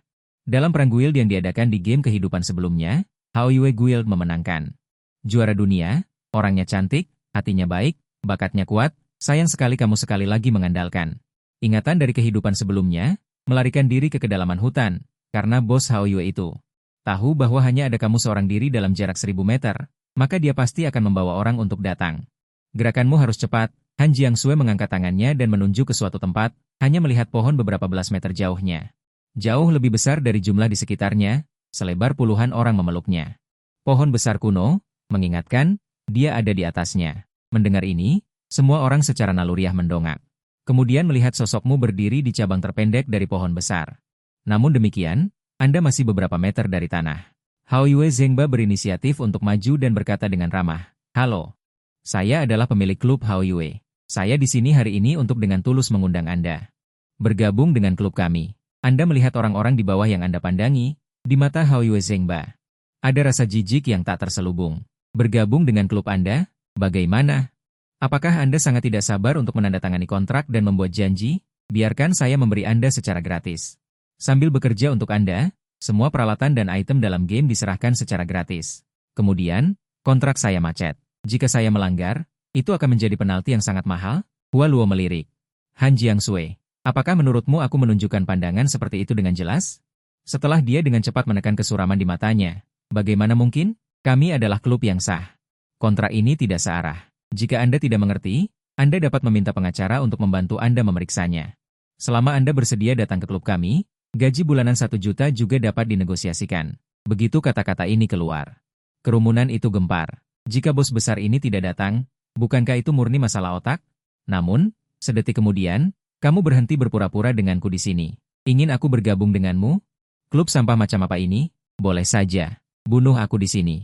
Speaker 1: Dalam perang guild yang diadakan di game kehidupan sebelumnya, Hao Yue Guild memenangkan. Juara dunia, orangnya cantik, hatinya baik, bakatnya kuat, sayang sekali kamu sekali lagi mengandalkan. Ingatan dari kehidupan sebelumnya, melarikan diri ke kedalaman hutan, karena bos Hao Yue itu tahu bahwa hanya ada kamu seorang diri dalam jarak 1000 meter, maka dia pasti akan membawa orang untuk datang. Gerakanmu harus cepat. Han Jiangsui mengangkat tangannya dan menunjuk ke suatu tempat, hanya melihat pohon beberapa belas meter jauhnya. Jauh lebih besar dari jumlah di sekitarnya, selebar puluhan orang memeluknya. Pohon besar kuno, mengingatkan, dia ada di atasnya. Mendengar ini, semua orang secara naluriah mendongak. Kemudian melihat sosokmu berdiri di cabang terpendek dari pohon besar. Namun demikian, Anda masih beberapa meter dari tanah. Hao Yue Zhengba berinisiatif untuk maju dan berkata dengan ramah, "Halo." Saya adalah pemilik klub Hao Yue. Saya di sini hari ini untuk dengan tulus mengundang Anda. Bergabung dengan klub kami. Anda melihat orang-orang di bawah yang Anda pandangi, di mata Hao Yue Zhengba. Ada rasa jijik yang tak terselubung. Bergabung dengan klub Anda? Bagaimana? Apakah Anda sangat tidak sabar untuk menandatangani kontrak dan membuat janji? Biarkan saya memberi Anda secara gratis. Sambil bekerja untuk Anda, semua peralatan dan item dalam game diserahkan secara gratis. Kemudian, kontrak saya macet. Jika saya melanggar, itu akan menjadi penalti yang sangat mahal. Hua Luo melirik. Han Jiangsui, apakah menurutmu aku menunjukkan pandangan seperti itu dengan jelas? Setelah dia dengan cepat menekan kesuraman di matanya. Bagaimana mungkin? Kami adalah klub yang sah. Kontrak ini tidak searah. Jika Anda tidak mengerti, Anda dapat meminta pengacara untuk membantu Anda memeriksanya. Selama Anda bersedia datang ke klub kami, gaji bulanan 1 juta juga dapat dinegosiasikan. Begitu kata-kata ini keluar. Kerumunan itu gempar. Jika bos besar ini tidak datang, bukankah itu murni masalah otak? Namun, sedetik kemudian, kamu berhenti berpura-pura denganku di sini. Ingin aku bergabung denganmu? Klub sampah macam apa ini? Boleh saja. Bunuh aku di sini.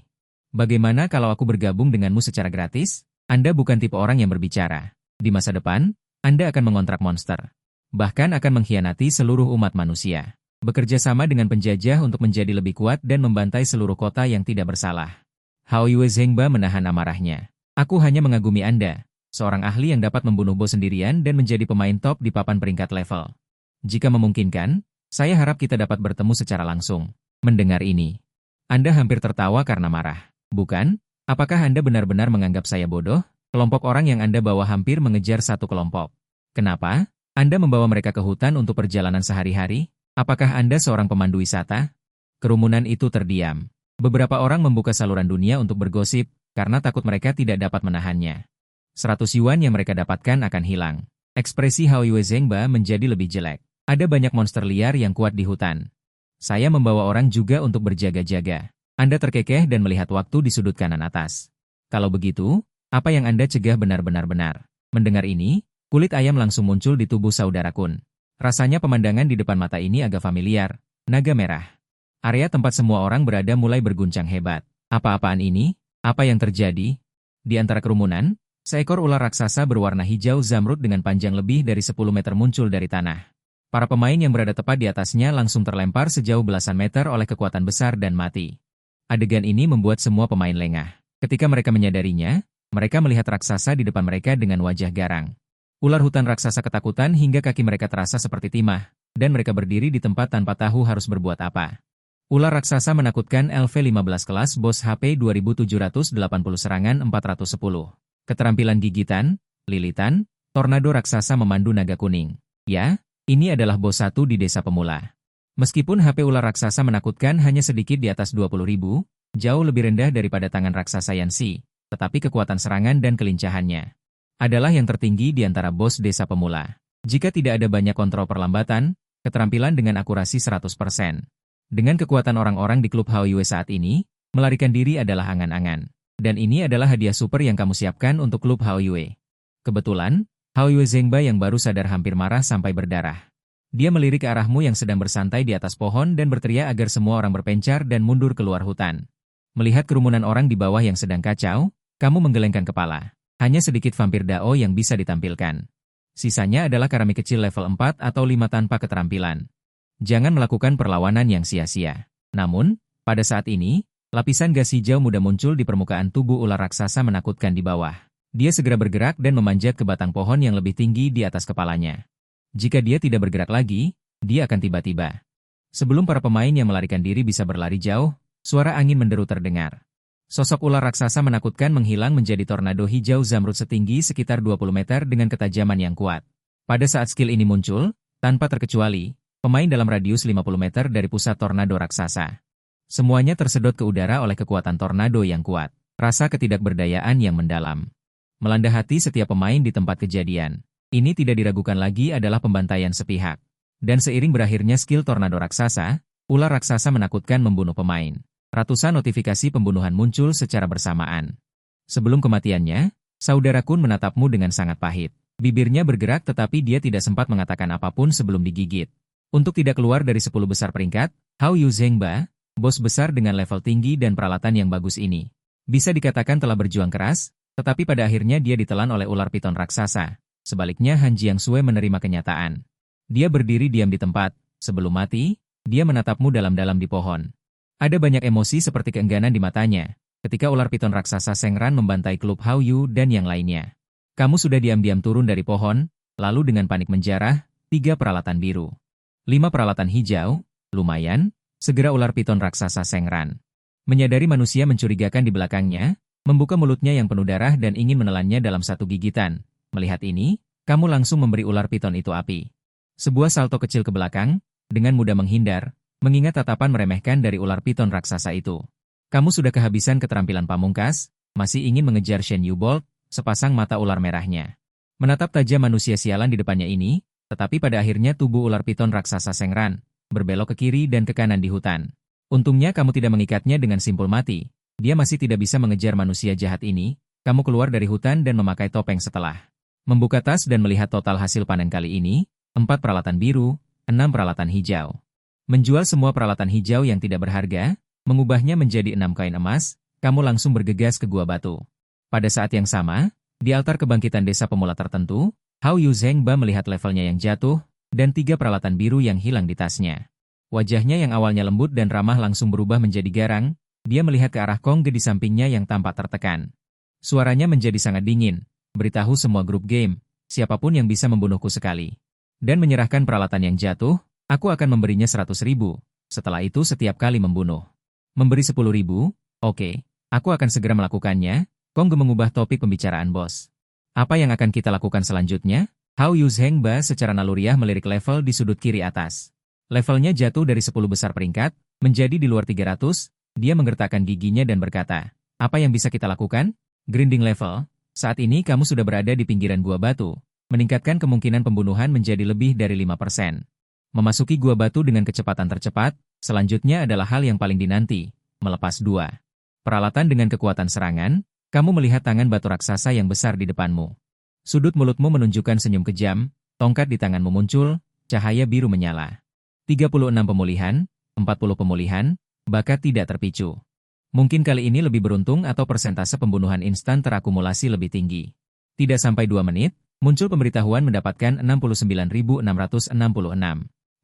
Speaker 1: Bagaimana kalau aku bergabung denganmu secara gratis? Anda bukan tipe orang yang berbicara. Di masa depan, Anda akan mengontrak monster. Bahkan akan mengkhianati seluruh umat manusia. Bekerja sama dengan penjajah untuk menjadi lebih kuat dan membantai seluruh kota yang tidak bersalah. Hao Yue Zhengba menahan amarahnya. Aku hanya mengagumi Anda, seorang ahli yang dapat membunuh bos sendirian dan menjadi pemain top di papan peringkat level. Jika memungkinkan, saya harap kita dapat bertemu secara langsung. Mendengar ini, Anda hampir tertawa karena marah. Bukan? Apakah Anda benar-benar menganggap saya bodoh? Kelompok orang yang Anda bawa hampir mengejar satu kelompok. Kenapa? Anda membawa mereka ke hutan untuk perjalanan sehari-hari? Apakah Anda seorang pemandu wisata? Kerumunan itu terdiam. Beberapa orang membuka saluran dunia untuk bergosip, karena takut mereka tidak dapat menahannya. 100 yuan yang mereka dapatkan akan hilang. Ekspresi Hao Yue Zhengba menjadi lebih jelek. Ada banyak monster liar yang kuat di hutan. Saya membawa orang juga untuk berjaga-jaga. Anda terkekeh dan melihat waktu di sudut kanan atas. Kalau begitu, apa yang Anda cegah benar-benar benar. Mendengar ini, kulit ayam langsung muncul di tubuh saudara Kun. Rasanya pemandangan di depan mata ini agak familiar. Naga merah. Area tempat semua orang berada mulai berguncang hebat. Apa-apaan ini? Apa yang terjadi? Di antara kerumunan, seekor ular raksasa berwarna hijau zamrud dengan panjang lebih dari 10 meter muncul dari tanah. Para pemain yang berada tepat di atasnya langsung terlempar sejauh belasan meter oleh kekuatan besar dan mati. Adegan ini membuat semua pemain lengah. Ketika mereka menyadarinya, mereka melihat raksasa di depan mereka dengan wajah garang. Ular hutan raksasa ketakutan hingga kaki mereka terasa seperti timah, dan mereka berdiri di tempat tanpa tahu harus berbuat apa. Ular raksasa menakutkan LV-15 kelas bos HP 2780 serangan 410. Keterampilan gigitan, lilitan, tornado raksasa memandu naga kuning. Ya, ini adalah bos 1 di desa pemula. Meskipun HP ular raksasa menakutkan hanya sedikit di atas 20.000, jauh lebih rendah daripada tangan raksasa Yanxi, tetapi kekuatan serangan dan kelincahannya adalah yang tertinggi di antara bos desa pemula. Jika tidak ada banyak kontrol perlambatan, keterampilan dengan akurasi 100%. Dengan kekuatan orang-orang di klub Hao Yue saat ini, melarikan diri adalah angan-angan. Dan ini adalah hadiah super yang kamu siapkan untuk klub Hao Yue. Kebetulan, Hao Yue Zhengba yang baru sadar hampir marah sampai berdarah. Dia melirik ke arahmu yang sedang bersantai di atas pohon dan berteriak agar semua orang berpencar dan mundur keluar hutan. Melihat kerumunan orang di bawah yang sedang kacau, kamu menggelengkan kepala. Hanya sedikit vampir Dao yang bisa ditampilkan. Sisanya adalah karami kecil level 4 atau 5 tanpa keterampilan. Jangan melakukan perlawanan yang sia-sia. Namun, pada saat ini, lapisan gas hijau muda muncul di permukaan tubuh ular raksasa menakutkan di bawah. Dia segera bergerak dan memanjat ke batang pohon yang lebih tinggi di atas kepalanya. Jika dia tidak bergerak lagi, dia akan tiba-tiba. Sebelum para pemain yang melarikan diri bisa berlari jauh, suara angin menderu terdengar. Sosok ular raksasa menakutkan menghilang menjadi tornado hijau zamrud setinggi sekitar 20 meter dengan ketajaman yang kuat. Pada saat skill ini muncul, tanpa terkecuali, pemain dalam radius 50 meter dari pusat tornado raksasa. Semuanya tersedot ke udara oleh kekuatan tornado yang kuat. Rasa ketidakberdayaan yang mendalam melanda hati setiap pemain di tempat kejadian. Ini tidak diragukan lagi adalah pembantaian sepihak. Dan seiring berakhirnya skill tornado raksasa, ular raksasa menakutkan membunuh pemain. Ratusan notifikasi pembunuhan muncul secara bersamaan. Sebelum kematiannya, saudara Kun menatapmu dengan sangat pahit. Bibirnya bergerak tetapi dia tidak sempat mengatakan apapun sebelum digigit. Untuk tidak keluar dari 10 besar peringkat, Hao Yue Zhengba, bos besar dengan level tinggi dan peralatan yang bagus ini, bisa dikatakan telah berjuang keras, Tetapi pada akhirnya dia ditelan oleh ular piton raksasa. Sebaliknya Han Jiangsui menerima kenyataan. Dia berdiri diam di tempat. Sebelum mati, dia menatapmu dalam-dalam di pohon. Ada banyak emosi seperti keengganan di matanya, ketika ular piton raksasa Sengran membantai klub Hao Yu dan yang lainnya. Kamu sudah diam-diam turun dari pohon, lalu dengan panik menjarah, 3 peralatan biru. 5 peralatan hijau, lumayan, segera ular piton raksasa Sengran. Menyadari manusia mencurigakan di belakangnya, membuka mulutnya yang penuh darah dan ingin menelannya dalam satu gigitan. Melihat ini, kamu langsung memberi ular piton itu api. Sebuah salto kecil ke belakang, dengan mudah menghindar, mengingat tatapan meremehkan dari ular piton raksasa itu. Kamu sudah kehabisan keterampilan pamungkas, masih ingin mengejar Shen Yu Bolt, sepasang mata ular merahnya. Menatap tajam manusia sialan di depannya ini, tetapi pada akhirnya tubuh ular piton raksasa Sengran, berbelok ke kiri dan ke kanan di hutan. Untungnya kamu tidak mengikatnya dengan simpul mati. Dia masih tidak bisa mengejar manusia jahat ini. Kamu keluar dari hutan dan memakai topeng setelah membuka tas dan melihat total hasil panen kali ini, 4 peralatan biru, 6 peralatan hijau. Menjual semua peralatan hijau yang tidak berharga, mengubahnya menjadi 6 koin emas, kamu langsung bergegas ke gua batu. Pada saat yang sama, di altar kebangkitan desa pemula tertentu, Hao Yu Zhengba melihat levelnya yang jatuh, dan 3 peralatan biru yang hilang di tasnya. Wajahnya yang awalnya lembut dan ramah langsung berubah menjadi garang. Dia melihat ke arah Kong Ge di sampingnya yang tampak tertekan. Suaranya menjadi sangat dingin. Beritahu semua grup game, siapapun yang bisa membunuhku sekali. Dan menyerahkan peralatan yang jatuh, aku akan memberinya 100.000. Setelah itu setiap kali membunuh. Memberi 10.000? Oke, aku akan segera melakukannya. Kong Ge mengubah topik pembicaraan bos. Apa yang akan kita lakukan selanjutnya? Hao Yu Zhengba secara naluriah melirik level di sudut kiri atas. Levelnya jatuh dari 10 besar peringkat, menjadi di luar 300. Dia menggertakkan giginya dan berkata, apa yang bisa kita lakukan? Grinding level, saat ini kamu sudah berada di pinggiran gua batu, meningkatkan kemungkinan pembunuhan menjadi lebih dari 5%. Memasuki gua batu dengan kecepatan tercepat, selanjutnya adalah hal yang paling dinanti, melepas 2 peralatan dengan kekuatan serangan, kamu melihat tangan batu raksasa yang besar di depanmu. Sudut mulutmu menunjukkan senyum kejam, tongkat di tanganmu muncul, cahaya biru menyala. 36 pemulihan, 40 pemulihan, bakat tidak terpicu. Mungkin kali ini lebih beruntung atau persentase pembunuhan instan terakumulasi lebih tinggi. Tidak sampai 2 menit, muncul pemberitahuan mendapatkan 69.666.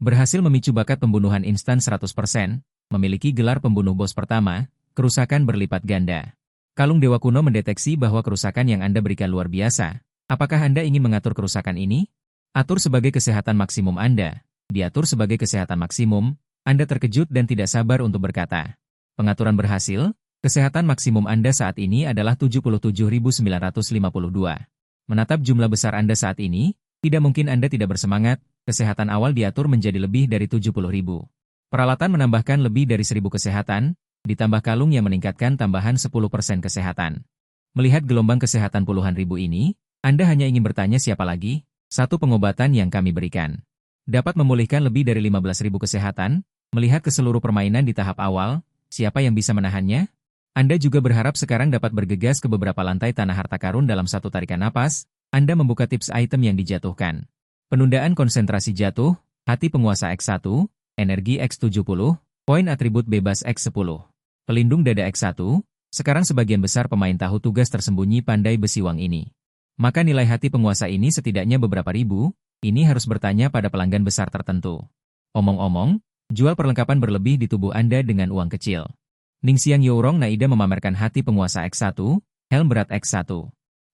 Speaker 1: Berhasil memicu bakat pembunuhan instan 100%, memiliki gelar pembunuh bos pertama, kerusakan berlipat ganda. Kalung Dewa Kuno mendeteksi bahwa kerusakan yang Anda berikan luar biasa. Apakah Anda ingin mengatur kerusakan ini? Atur sebagai kesehatan maksimum Anda. Diatur sebagai kesehatan maksimum. Anda terkejut dan tidak sabar untuk berkata. Pengaturan berhasil, kesehatan maksimum Anda saat ini adalah 77.952. Menatap jumlah besar Anda saat ini, tidak mungkin Anda tidak bersemangat, kesehatan awal diatur menjadi lebih dari 70.000. Peralatan menambahkan lebih dari 1.000 kesehatan, ditambah kalung yang meningkatkan tambahan 10% kesehatan. Melihat gelombang kesehatan puluhan ribu ini, Anda hanya ingin bertanya siapa lagi, satu pengobatan yang kami berikan. Dapat memulihkan lebih dari 15.000 kesehatan, melihat ke seluruh permainan di tahap awal, siapa yang bisa menahannya? Anda juga berharap sekarang dapat bergegas ke beberapa lantai tanah harta karun dalam satu tarikan napas, Anda membuka tips item yang dijatuhkan. Penundaan konsentrasi jatuh, hati penguasa X1, energi X70, poin atribut bebas X10. Pelindung dada X1, sekarang sebagian besar pemain tahu tugas tersembunyi pandai besiwang ini. Maka nilai hati penguasa ini setidaknya beberapa ribu, ini harus bertanya pada pelanggan besar tertentu. Omong-omong, jual perlengkapan berlebih di tubuh Anda dengan uang kecil. Ningxiang Yourong Naida memamerkan hati penguasa X1, helm berat X1.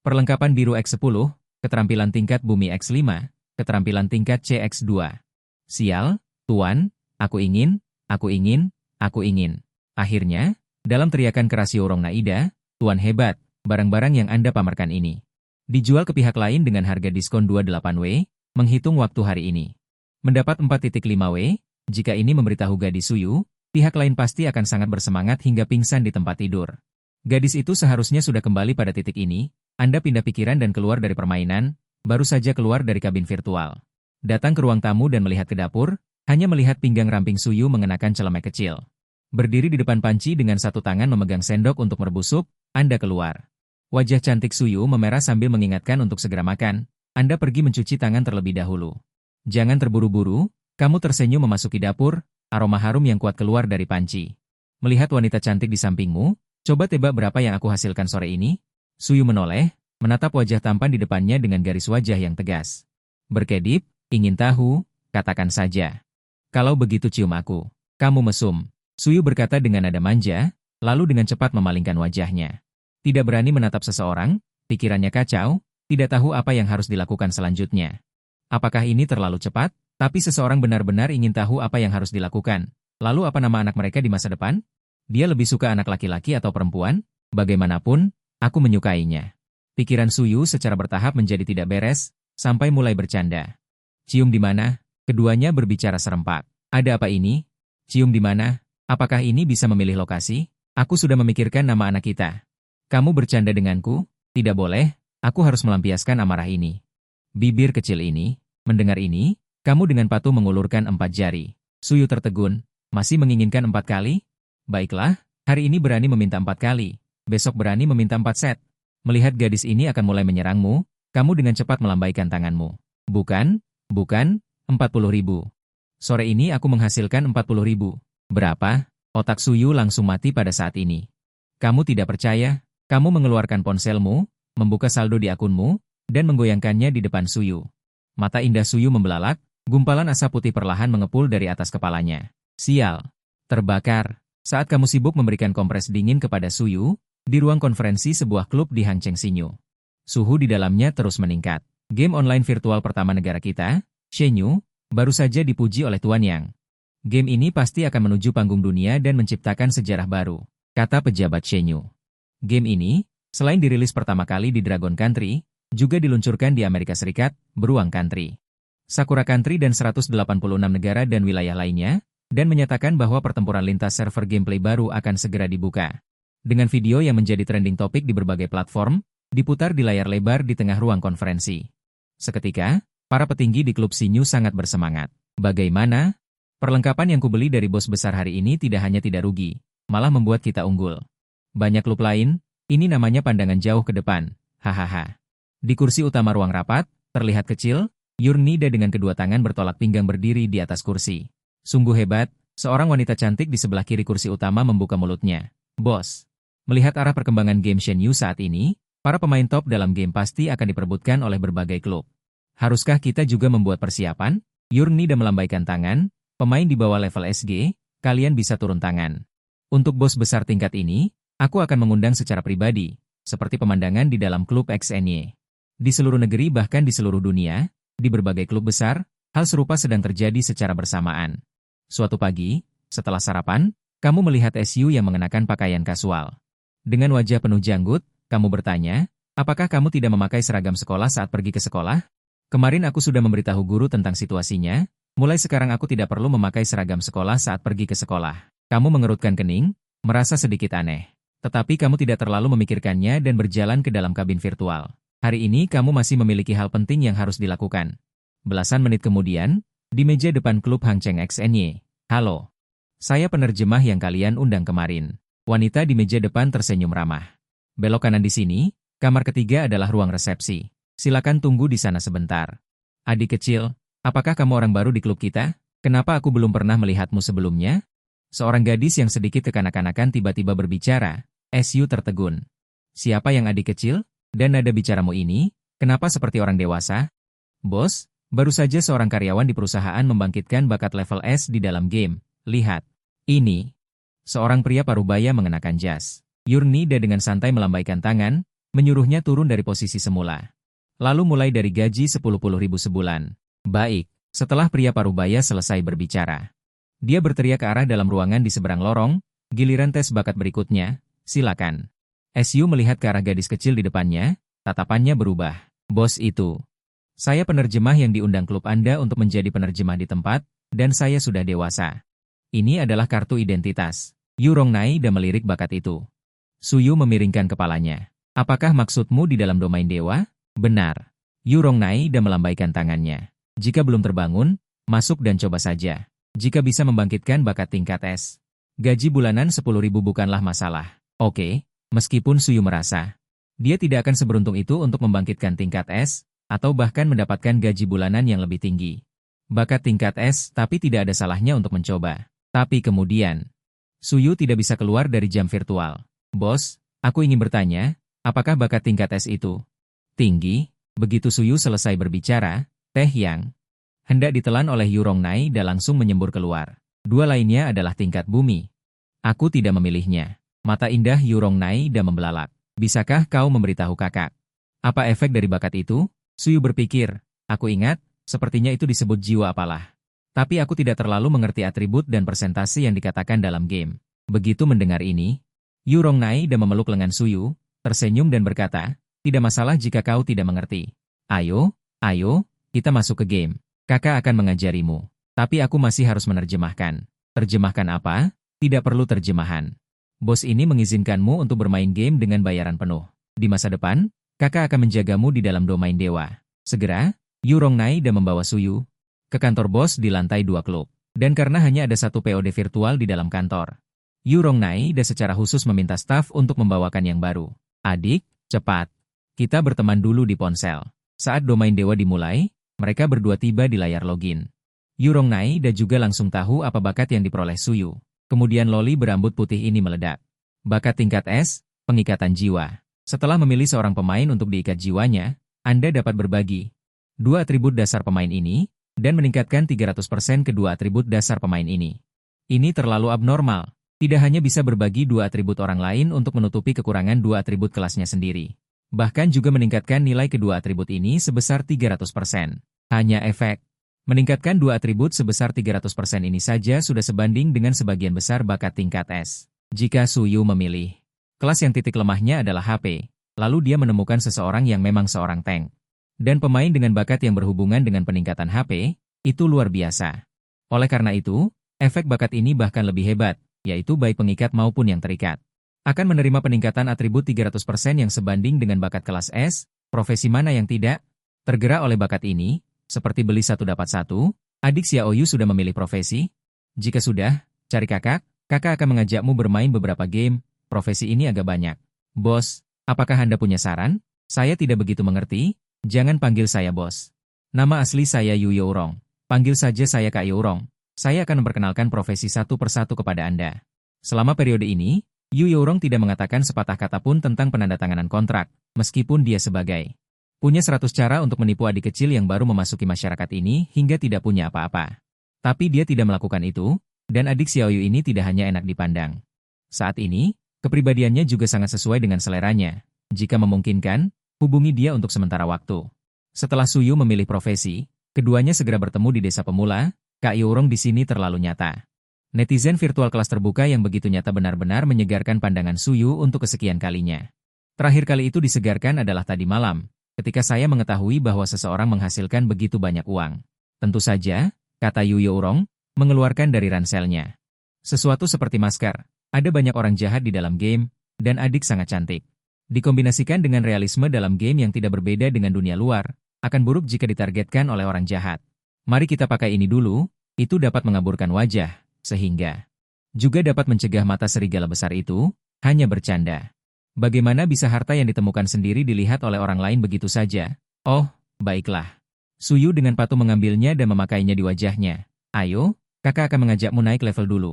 Speaker 1: Perlengkapan biru X10, keterampilan tingkat bumi X5, keterampilan tingkat CX2. Sial, Tuan, aku ingin, aku ingin, aku ingin. Akhirnya, dalam teriakan keras Yourong Naida, Tuan hebat, barang-barang yang Anda pamerkan ini dijual ke pihak lain dengan harga diskon 28W, menghitung waktu hari ini. Mendapat 4.5W, jika ini memberitahu gadis Suyu, pihak lain pasti akan sangat bersemangat hingga pingsan di tempat tidur. Gadis itu seharusnya sudah kembali pada titik ini, Anda pindah pikiran dan keluar dari permainan, baru saja keluar dari kabin virtual. Datang ke ruang tamu dan melihat ke dapur, hanya melihat pinggang ramping Suyu mengenakan celemek kecil. Berdiri di depan panci dengan satu tangan memegang sendok untuk merebus sup, Anda keluar. Wajah cantik Suyu memerah sambil mengingatkan untuk segera makan, Anda pergi mencuci tangan terlebih dahulu. Jangan terburu-buru, kamu tersenyum memasuki dapur, aroma harum yang kuat keluar dari panci. Melihat wanita cantik di sampingmu, coba tebak berapa yang aku hasilkan sore ini? Suyu menoleh, menatap wajah tampan di depannya dengan garis wajah yang tegas. Berkedip, ingin tahu, katakan saja. Kalau begitu cium aku. Kamu mesum. Suyu berkata dengan nada manja, lalu dengan cepat memalingkan wajahnya. Tidak berani menatap seseorang, pikirannya kacau, tidak tahu apa yang harus dilakukan selanjutnya. Apakah ini terlalu cepat? Tapi seseorang benar-benar ingin tahu apa yang harus dilakukan. Lalu apa nama anak mereka di masa depan? Dia lebih suka anak laki-laki atau perempuan? Bagaimanapun, aku menyukainya. Pikiran Suyu secara bertahap menjadi tidak beres, sampai mulai bercanda. Cium di mana? Keduanya berbicara serempak. Ada apa ini? Cium di mana? Apakah ini bisa memilih lokasi? Aku sudah memikirkan nama anak kita. Kamu bercanda denganku? Tidak boleh, aku harus melampiaskan amarah ini. Bibir kecil ini, mendengar ini, kamu dengan patuh mengulurkan 4 jari. Suyu tertegun, masih menginginkan 4 kali? Baiklah, hari ini berani meminta 4 kali, besok berani meminta 4 set. Melihat gadis ini akan mulai menyerangmu, kamu dengan cepat melambaikan tanganmu. Bukan, 40.000. Sore ini aku menghasilkan 40.000. Berapa? Otak Suyu langsung mati pada saat ini. Kamu tidak percaya? Kamu mengeluarkan ponselmu, membuka saldo di akunmu, dan menggoyangkannya di depan Suyu. Mata indah Suyu membelalak, gumpalan asap putih perlahan mengepul dari atas kepalanya. Sial. Terbakar. Saat kamu sibuk memberikan kompres dingin kepada Suyu, di ruang konferensi sebuah klub di Hangzhou Xinyu. Suhu di dalamnya terus meningkat. Game online virtual pertama negara kita, Shenyu, baru saja dipuji oleh Tuan Yang. Game ini pasti akan menuju panggung dunia dan menciptakan sejarah baru, kata pejabat Shenyu. Game ini, selain dirilis pertama kali di Dragon Country, juga diluncurkan di Amerika Serikat, Beruang Country, Sakura Country dan 186 negara dan wilayah lainnya, dan menyatakan bahwa pertempuran lintas server gameplay baru akan segera dibuka. Dengan video yang menjadi trending topik di berbagai platform, diputar di layar lebar di tengah ruang konferensi. Seketika, para petinggi di klub Xinyu sangat bersemangat. Bagaimana? Perlengkapan yang kubeli dari bos besar hari ini tidak hanya tidak rugi, malah membuat kita unggul. Banyak klub lain, ini namanya pandangan jauh ke depan, hahaha. Di kursi utama ruang rapat, terlihat kecil, Yurnida dengan kedua tangan bertolak pinggang berdiri di atas kursi. Sungguh hebat, seorang wanita cantik di sebelah kiri kursi utama membuka mulutnya. Bos. Melihat arah perkembangan game Shenyu saat ini, para pemain top dalam game pasti akan diperebutkan oleh berbagai klub. Haruskah kita juga membuat persiapan? Yurnida melambaikan tangan, pemain di bawah level SG, kalian bisa turun tangan. Untuk bos besar tingkat ini, aku akan mengundang secara pribadi, seperti pemandangan di dalam klub XNY. Di seluruh negeri bahkan di seluruh dunia, di berbagai klub besar, hal serupa sedang terjadi secara bersamaan. Suatu pagi, setelah sarapan, kamu melihat SU yang mengenakan pakaian kasual. Dengan wajah penuh janggut, kamu bertanya, apakah kamu tidak memakai seragam sekolah saat pergi ke sekolah? Kemarin aku sudah memberitahu guru tentang situasinya, mulai sekarang aku tidak perlu memakai seragam sekolah saat pergi ke sekolah. Kamu mengerutkan kening, merasa sedikit aneh. Tetapi kamu tidak terlalu memikirkannya dan berjalan ke dalam kabin virtual. Hari ini kamu masih memiliki hal penting yang harus dilakukan. Belasan menit kemudian, di meja depan klub Hangzhou XNY. Halo. Saya penerjemah yang kalian undang kemarin. Wanita di meja depan tersenyum ramah. Belok kanan di sini, kamar ketiga adalah ruang resepsi. Silakan tunggu di sana sebentar. Adik kecil, apakah kamu orang baru di klub kita? Kenapa aku belum pernah melihatmu sebelumnya? Seorang gadis yang sedikit kekanak-kanakan tiba-tiba berbicara. SU tertegun. Siapa yang adik kecil? Dan nada bicaramu ini, kenapa seperti orang dewasa? Bos, baru saja seorang karyawan di perusahaan membangkitkan bakat level S di dalam game. Lihat. Ini. Seorang pria parubaya mengenakan jas. Yurnida dengan santai melambaikan tangan, menyuruhnya turun dari posisi semula. Lalu mulai dari gaji 10.000 sebulan. Baik, setelah pria parubaya selesai berbicara. Dia berteriak ke arah dalam ruangan di seberang lorong, giliran tes bakat berikutnya, silakan. SU melihat ke arah gadis kecil di depannya, tatapannya berubah. Bos itu. Saya penerjemah yang diundang klub Anda untuk menjadi penerjemah di tempat, dan saya sudah dewasa. Ini adalah kartu identitas. Yurong Naida melirik bakat itu. Suyu memiringkan kepalanya. Apakah maksudmu di dalam domain dewa? Benar. Yurong Naida melambaikan tangannya. Jika belum terbangun, masuk dan coba saja. Jika bisa membangkitkan bakat tingkat S. Gaji bulanan 10.000 bukanlah masalah. Oke. Meskipun Suyu merasa, dia tidak akan seberuntung itu untuk membangkitkan tingkat S, atau bahkan mendapatkan gaji bulanan yang lebih tinggi. Bakat tingkat S tapi tidak ada salahnya untuk mencoba. Tapi kemudian, Suyu tidak bisa keluar dari jam virtual. Bos, aku ingin bertanya, Apakah bakat tingkat es itu tinggi? Begitu Suyu selesai berbicara, Teh Yang hendak ditelan oleh Yurongnai dan langsung menyembur keluar. Dua lainnya adalah tingkat bumi. Aku tidak memilihnya. Mata indah Yurongnai dan membelalak. Bisakah kau memberitahu kakak? Apa efek dari bakat itu? Suyu berpikir. Aku ingat, sepertinya itu disebut jiwa apalah. Tapi aku tidak terlalu mengerti atribut dan persentase yang dikatakan dalam game. Begitu mendengar ini, Yurongnai dan memeluk lengan Suyu, tersenyum dan berkata, tidak masalah jika kau tidak mengerti. Ayo, kita masuk ke game. Kakak akan mengajarimu. Tapi aku masih harus menerjemahkan. Terjemahkan apa? Tidak perlu terjemahan. Bos ini mengizinkanmu untuk bermain game dengan bayaran penuh. Di masa depan, kakak akan menjagamu di dalam domain dewa. Segera, Yurongnai dan membawa Suyu ke kantor bos di lantai 2 klub. Dan karena hanya ada satu POD virtual di dalam kantor, Yurongnai dan secara khusus meminta staf untuk membawakan yang baru. Adik, cepat. Kita berteman dulu di ponsel. Saat domain dewa dimulai, mereka berdua tiba di layar login. Yurongnai dan juga langsung tahu apa bakat yang diperoleh Suyu. Kemudian loli berambut putih ini meledak. Bakat tingkat S, pengikatan jiwa. Setelah memilih seorang pemain untuk diikat jiwanya, Anda dapat berbagi dua atribut dasar pemain ini, dan meningkatkan 300% kedua atribut dasar pemain ini. Ini terlalu abnormal. Tidak hanya bisa berbagi dua atribut orang lain untuk menutupi kekurangan dua atribut kelasnya sendiri. Bahkan juga meningkatkan nilai kedua atribut ini sebesar 300%. Hanya efek. Meningkatkan dua atribut sebesar 300% ini saja sudah sebanding dengan sebagian besar bakat tingkat S. Jika Suyu memilih kelas yang titik lemahnya adalah HP, lalu dia menemukan seseorang yang memang seorang tank. Dan pemain dengan bakat yang berhubungan dengan peningkatan HP, itu luar biasa. Oleh karena itu, efek bakat ini bahkan lebih hebat, yaitu baik pengikat maupun yang terikat. Akan menerima peningkatan atribut 300% yang sebanding dengan bakat kelas S, profesi mana yang tidak? Tergerak oleh bakat ini, seperti beli satu dapat satu, adik Xiaoyu sudah memilih profesi? Jika sudah, cari kakak akan mengajakmu bermain beberapa game, profesi ini agak banyak. Bos, apakah Anda punya saran? Saya tidak begitu mengerti. Jangan panggil saya bos. Nama asli saya Yu Yourong. Panggil saja saya Kak Yourong. Saya akan memperkenalkan profesi satu persatu kepada Anda. Selama periode ini, Yu Yourong tidak mengatakan sepatah kata pun tentang penandatanganan kontrak, meskipun dia sebagai punya 100 cara untuk menipu adik kecil yang baru memasuki masyarakat ini hingga tidak punya apa-apa. Tapi dia tidak melakukan itu, dan adik Xiaoyu ini tidak hanya enak dipandang. Saat ini, kepribadiannya juga sangat sesuai dengan seleranya. Jika memungkinkan, hubungi dia untuk sementara waktu. Setelah Suyu memilih profesi, keduanya segera bertemu di desa pemula. Kak Yourong di sini terlalu nyata. Netizen virtual kelas terbuka yang begitu nyata benar-benar menyegarkan pandangan Suyu untuk kesekian kalinya. Terakhir kali itu disegarkan adalah tadi malam, ketika saya mengetahui bahwa seseorang menghasilkan begitu banyak uang. Tentu saja, kata Yu Yourong, mengeluarkan dari ranselnya sesuatu seperti masker. Ada banyak orang jahat di dalam game, dan adik sangat cantik. Dikombinasikan dengan realisme dalam game yang tidak berbeda dengan dunia luar, akan buruk jika ditargetkan oleh orang jahat. Mari kita pakai ini dulu, itu dapat mengaburkan wajah, sehingga juga dapat mencegah mata serigala besar itu, hanya bercanda. Bagaimana bisa harta yang ditemukan sendiri dilihat oleh orang lain begitu saja? Oh, baiklah. Suyu dengan patuh mengambilnya dan memakainya di wajahnya. Ayo, kakak akan mengajakmu naik level dulu.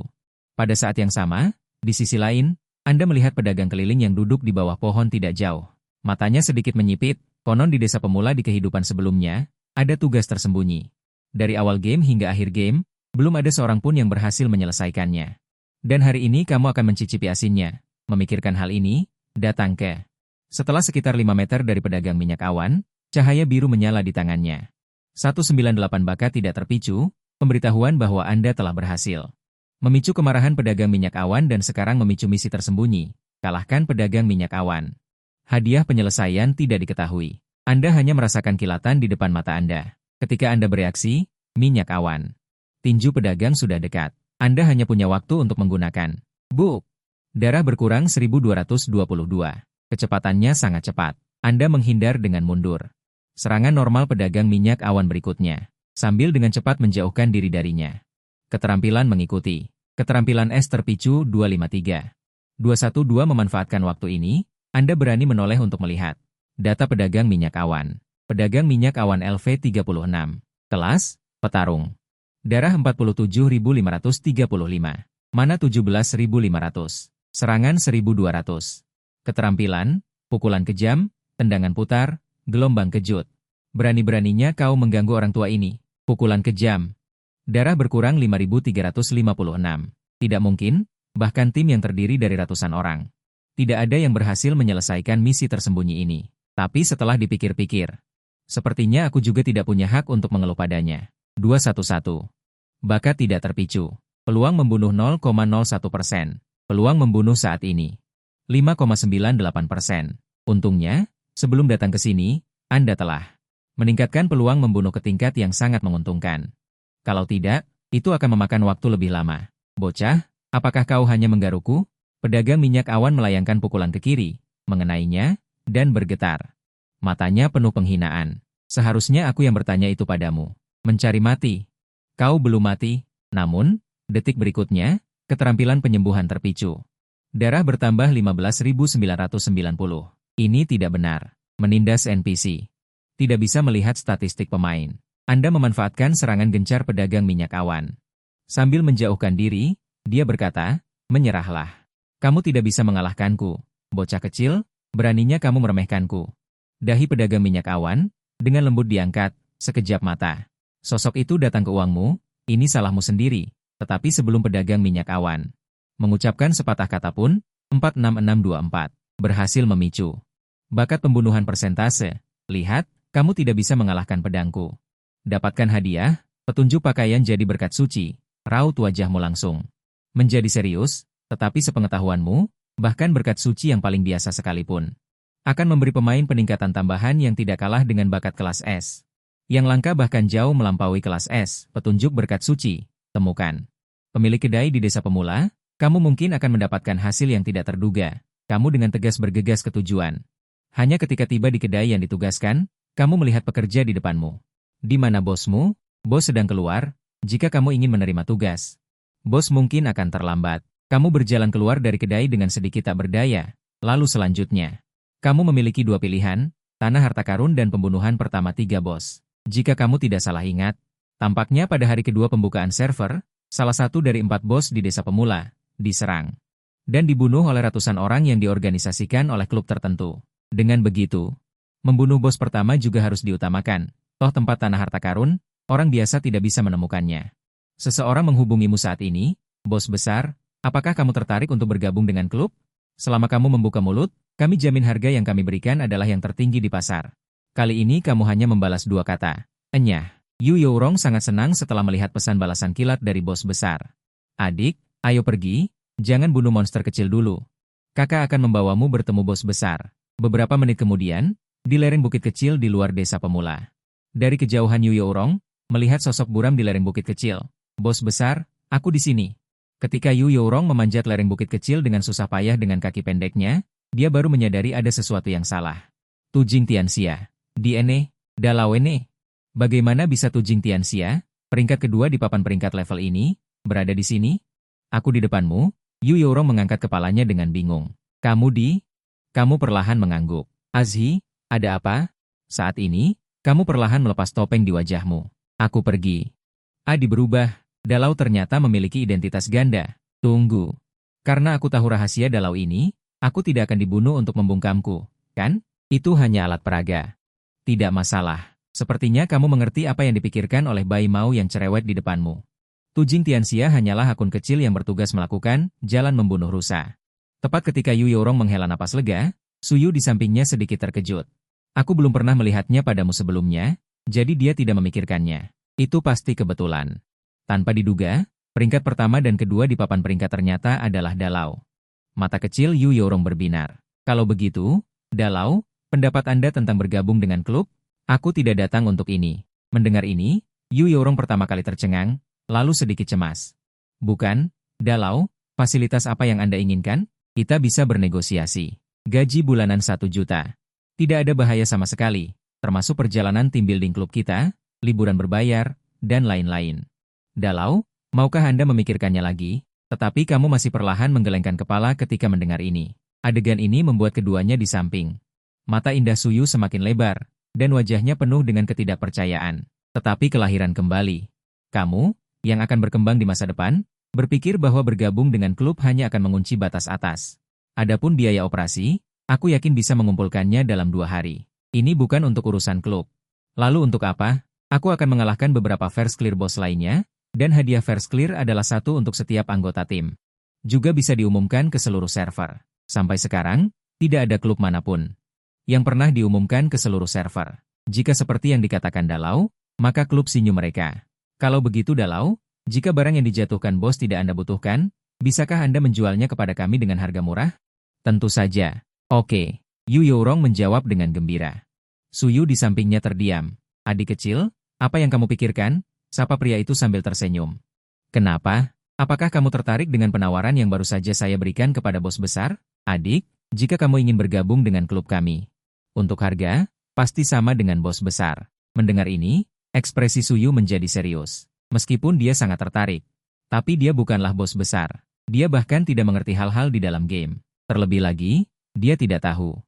Speaker 1: Pada saat yang sama, di sisi lain, Anda melihat pedagang keliling yang duduk di bawah pohon tidak jauh. Matanya sedikit menyipit, konon di desa pemula di kehidupan sebelumnya, ada tugas tersembunyi. Dari awal game hingga akhir game, belum ada seorang pun yang berhasil menyelesaikannya. Dan hari ini kamu akan mencicipi asinnya. Memikirkan hal ini, datang ke. Setelah sekitar 5 meter dari pedagang minyak awan, cahaya biru menyala di tangannya. 198 bakat tidak terpicu, pemberitahuan bahwa Anda telah berhasil memicu kemarahan pedagang minyak awan dan sekarang memicu misi tersembunyi, kalahkan pedagang minyak awan. Hadiah penyelesaian tidak diketahui. Anda hanya merasakan kilatan di depan mata Anda. Ketika Anda bereaksi, minyak awan. Tinju pedagang sudah dekat. Anda hanya punya waktu untuk menggunakan. Buk. Darah berkurang 1222. Kecepatannya sangat cepat. Anda menghindar dengan mundur. Serangan normal pedagang minyak awan berikutnya, sambil dengan cepat menjauhkan diri darinya. Keterampilan mengikuti. Keterampilan S terpicu 253. 212 memanfaatkan waktu ini, Anda berani menoleh untuk melihat data pedagang minyak awan. Pedagang minyak awan LV36. Kelas, petarung. Darah 47.535. Mana 17.500. Serangan 1.200. Keterampilan, Pukulan kejam, tendangan putar, gelombang kejut. Berani-beraninya kau mengganggu orang tua ini. Pukulan kejam. Darah berkurang 5.356. Tidak mungkin, bahkan tim yang terdiri dari ratusan orang. Tidak ada yang berhasil menyelesaikan misi tersembunyi ini. Tapi setelah dipikir-pikir, sepertinya aku juga tidak punya hak untuk mengeluh padanya. 211. Bakat tidak terpicu. Peluang membunuh 0,01%. Peluang membunuh saat ini 5,98%. Untungnya, sebelum datang ke sini, Anda telah meningkatkan peluang membunuh ke tingkat yang sangat menguntungkan. Kalau tidak, itu akan memakan waktu lebih lama. Bocah, apakah kau hanya menggaruku? Pedagang minyak awan melayangkan pukulan ke kiri, mengenainya, dan bergetar. Matanya penuh penghinaan. Seharusnya aku yang bertanya itu padamu. Mencari mati. Kau belum mati, namun, detik berikutnya, keterampilan penyembuhan terpicu. Darah bertambah 15.990. Ini tidak benar. Menindas NPC. Tidak bisa melihat statistik pemain. Anda memanfaatkan serangan gencar pedagang minyak awan. Sambil menjauhkan diri, dia berkata, menyerahlah. Kamu tidak bisa mengalahkanku. Bocah kecil, beraninya kamu meremehkanku. Dahi pedagang minyak awan, dengan lembut diangkat, sekejap mata. Sosok itu datang ke uangmu, ini salahmu sendiri. Tetapi sebelum pedagang minyak awan mengucapkan sepatah kata pun, 46624 berhasil memicu bakat pembunuhan persentase. Lihat, kamu tidak bisa mengalahkan pedangku. Dapatkan hadiah, petunjuk pakaian jadi berkat suci. Raut wajahmu langsung menjadi serius, tetapi sepengetahuanmu, bahkan berkat suci yang paling biasa sekalipun akan memberi pemain peningkatan tambahan yang tidak kalah dengan bakat kelas S. Yang langka bahkan jauh melampaui kelas S, petunjuk berkat suci. Temukan pemilik kedai di desa pemula, kamu mungkin akan mendapatkan hasil yang tidak terduga. Kamu dengan tegas bergegas ke tujuan. Hanya ketika tiba di kedai yang ditugaskan, kamu melihat pekerja di depanmu. Di mana bosmu? Bos sedang keluar, jika kamu ingin menerima tugas. Bos mungkin akan terlambat. Kamu berjalan keluar dari kedai dengan sedikit tak berdaya. Lalu selanjutnya, kamu memiliki dua pilihan, tanah harta karun dan pembunuhan pertama 3 bos. Jika kamu tidak salah ingat, tampaknya pada hari kedua pembukaan server, salah satu dari 4 bos di desa pemula diserang dan dibunuh oleh ratusan orang yang diorganisasikan oleh klub tertentu. Dengan begitu, membunuh bos pertama juga harus diutamakan. Toh tempat tanah harta karun, orang biasa tidak bisa menemukannya. Seseorang menghubungimu saat ini, bos besar, apakah kamu tertarik untuk bergabung dengan klub? Selama kamu membuka mulut, kami jamin harga yang kami berikan adalah yang tertinggi di pasar. Kali ini kamu hanya membalas 2 kata. Enyah. Yu Yourong sangat senang setelah melihat pesan balasan kilat dari bos besar. Adik, ayo pergi, jangan bunuh monster kecil dulu. Kakak akan membawamu bertemu bos besar. Beberapa menit kemudian, di lereng bukit kecil di luar desa pemula. Dari kejauhan Yu Yourong, melihat sosok buram di lereng bukit kecil. Bos besar, aku di sini. Ketika Yu Yourong memanjat lereng bukit kecil dengan susah payah dengan kaki pendeknya, dia baru menyadari ada sesuatu yang salah. Tujing Tianxia. DNA, Dalawene. Bagaimana bisa Tujing Tianxia, peringkat kedua di papan peringkat level ini, berada di sini? Aku di depanmu. Yu Yourong mengangkat kepalanya dengan bingung. Kamu perlahan mengangguk. Azhi, ada apa? Saat ini, kamu perlahan melepas topeng di wajahmu. Aku pergi. Adi berubah. Dalau ternyata memiliki identitas ganda. Tunggu. Karena aku tahu rahasia Dalau ini, aku tidak akan dibunuh untuk membungkamku, kan? Itu hanya alat peraga. Tidak masalah. Sepertinya kamu mengerti apa yang dipikirkan oleh Bai Mao yang cerewet di depanmu. Tujing Tianxia hanyalah akun kecil yang bertugas melakukan jalan membunuh rusa. Tepat ketika Yu Yourong menghela napas lega, Suyu di sampingnya sedikit terkejut. Aku belum pernah melihatnya padamu sebelumnya, jadi dia tidak memikirkannya. Itu pasti kebetulan. Tanpa diduga, peringkat pertama dan kedua di papan peringkat ternyata adalah Dalau. Mata kecil Yu Yourong berbinar. Kalau begitu, Dalau, pendapat Anda tentang bergabung dengan klub? Aku tidak datang untuk ini. Mendengar ini, Yu Yourong pertama kali tercengang, lalu sedikit cemas. Bukan, Dalau, fasilitas apa yang Anda inginkan? Kita bisa bernegosiasi. Gaji bulanan 1 juta. Tidak ada bahaya sama sekali, termasuk perjalanan tim building klub kita, liburan berbayar, dan lain-lain. Dalau, maukah Anda memikirkannya lagi? Tetapi kamu masih perlahan menggelengkan kepala ketika mendengar ini. Adegan ini membuat keduanya di samping. Mata indah Suyu semakin lebar, dan wajahnya penuh dengan ketidakpercayaan. Tetapi kelahiran kembali. Kamu, yang akan berkembang di masa depan, berpikir bahwa bergabung dengan klub hanya akan mengunci batas atas. Adapun biaya operasi, Aku yakin bisa mengumpulkannya dalam 2 hari. Ini bukan untuk urusan klub. Lalu untuk apa? Aku akan mengalahkan beberapa first clear boss lainnya, dan hadiah first clear adalah satu untuk setiap anggota tim. Juga bisa diumumkan ke seluruh server. Sampai sekarang, tidak ada klub manapun yang pernah diumumkan ke seluruh server. Jika seperti yang dikatakan Dalau, maka klub sinyu mereka. Kalau begitu Dalau, jika barang yang dijatuhkan bos tidak Anda butuhkan, bisakah Anda menjualnya kepada kami dengan harga murah? Tentu saja. Oke. Yu Yourong menjawab dengan gembira. Suyu di sampingnya terdiam. Adik kecil, apa yang kamu pikirkan? Sapa pria itu sambil tersenyum. Kenapa? Apakah kamu tertarik dengan penawaran yang baru saja saya berikan kepada bos besar? Adik, jika kamu ingin bergabung dengan klub kami. Untuk harga, pasti sama dengan bos besar. Mendengar ini, ekspresi Suyu menjadi serius. Meskipun dia sangat tertarik. Tapi dia bukanlah bos besar. Dia bahkan tidak mengerti hal-hal di dalam game. Terlebih lagi, dia tidak tahu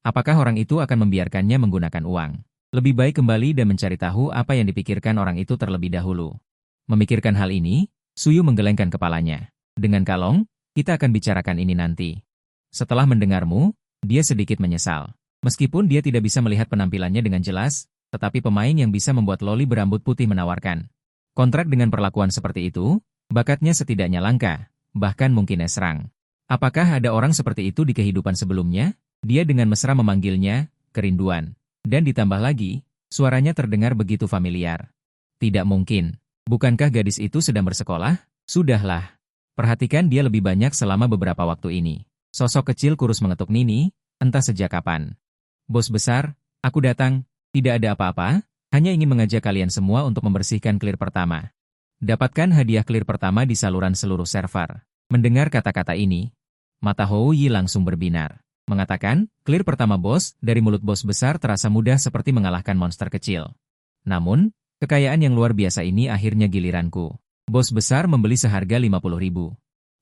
Speaker 1: apakah orang itu akan membiarkannya menggunakan uang. Lebih baik kembali dan mencari tahu apa yang dipikirkan orang itu terlebih dahulu. Memikirkan hal ini, Suyu menggelengkan kepalanya. Dengan kalong, kita akan bicarakan ini nanti. Setelah mendengarmu, dia sedikit menyesal. Meskipun dia tidak bisa melihat penampilannya dengan jelas, tetapi pemain yang bisa membuat loli berambut putih menawarkan kontrak dengan perlakuan seperti itu, bakatnya setidaknya langka, bahkan mungkin esrang. Apakah ada orang seperti itu di kehidupan sebelumnya? Dia dengan mesra memanggilnya, kerinduan. Dan ditambah lagi, suaranya terdengar begitu familiar. Tidak mungkin. Bukankah gadis itu sedang bersekolah? Sudahlah. Perhatikan dia lebih banyak selama beberapa waktu ini. Sosok kecil kurus mengetuk Nini, entah sejak kapan. Bos besar, aku datang, tidak ada apa-apa, hanya ingin mengajak kalian semua untuk membersihkan clear pertama. Dapatkan hadiah clear pertama di saluran seluruh server. Mendengar kata-kata ini, mata Hou Yi langsung berbinar. Mengatakan, clear pertama bos, dari mulut bos besar terasa mudah seperti mengalahkan monster kecil. Namun, kekayaan yang luar biasa ini akhirnya giliranku. Bos besar membeli seharga 50.000.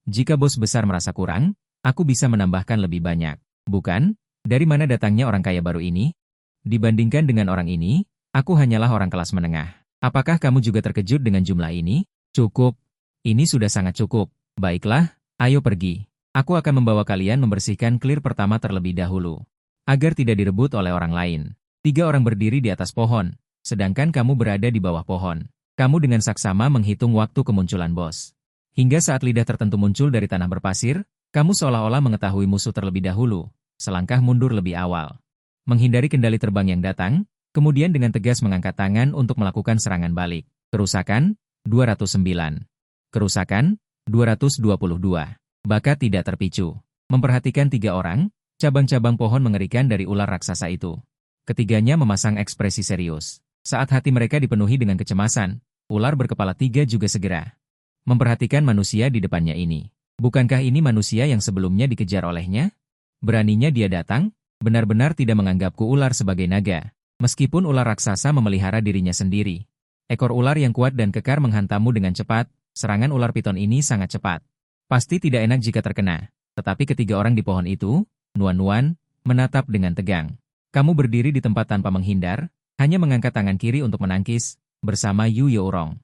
Speaker 1: Jika bos besar merasa kurang, aku bisa menambahkan lebih banyak. Bukan? Dari mana datangnya orang kaya baru ini? Dibandingkan dengan orang ini, aku hanyalah orang kelas menengah. Apakah kamu juga terkejut dengan jumlah ini? Cukup. Ini sudah sangat cukup. Baiklah, ayo pergi. Aku akan membawa kalian membersihkan clear pertama terlebih dahulu. Agar tidak direbut oleh orang lain. 3 orang berdiri di atas pohon, sedangkan kamu berada di bawah pohon. Kamu dengan saksama menghitung waktu kemunculan bos. Hingga saat lidah tertentu muncul dari tanah berpasir, kamu seolah-olah mengetahui musuh terlebih dahulu. Selangkah mundur lebih awal. Menghindari kendali terbang yang datang, kemudian dengan tegas mengangkat tangan untuk melakukan serangan balik. Kerusakan, 209. Kerusakan, 222. Bakat tidak terpicu. Memperhatikan 3 orang, cabang-cabang pohon mengerikan dari ular raksasa itu. Ketiganya memasang ekspresi serius. Saat hati mereka dipenuhi dengan kecemasan, ular berkepala 3 juga segera memperhatikan manusia di depannya ini. Bukankah ini manusia yang sebelumnya dikejar olehnya? Beraninya dia datang, benar-benar tidak menganggapku ular sebagai naga. Meskipun ular raksasa memelihara dirinya sendiri. Ekor ular yang kuat dan kekar menghantammu dengan cepat, serangan ular piton ini sangat cepat. Pasti tidak enak jika terkena. Tetapi ketiga orang di pohon itu, Nuan-Nuan, menatap dengan tegang. Kamu berdiri di tempat tanpa menghindar, hanya mengangkat tangan kiri untuk menangkis, bersama Yu Yourong.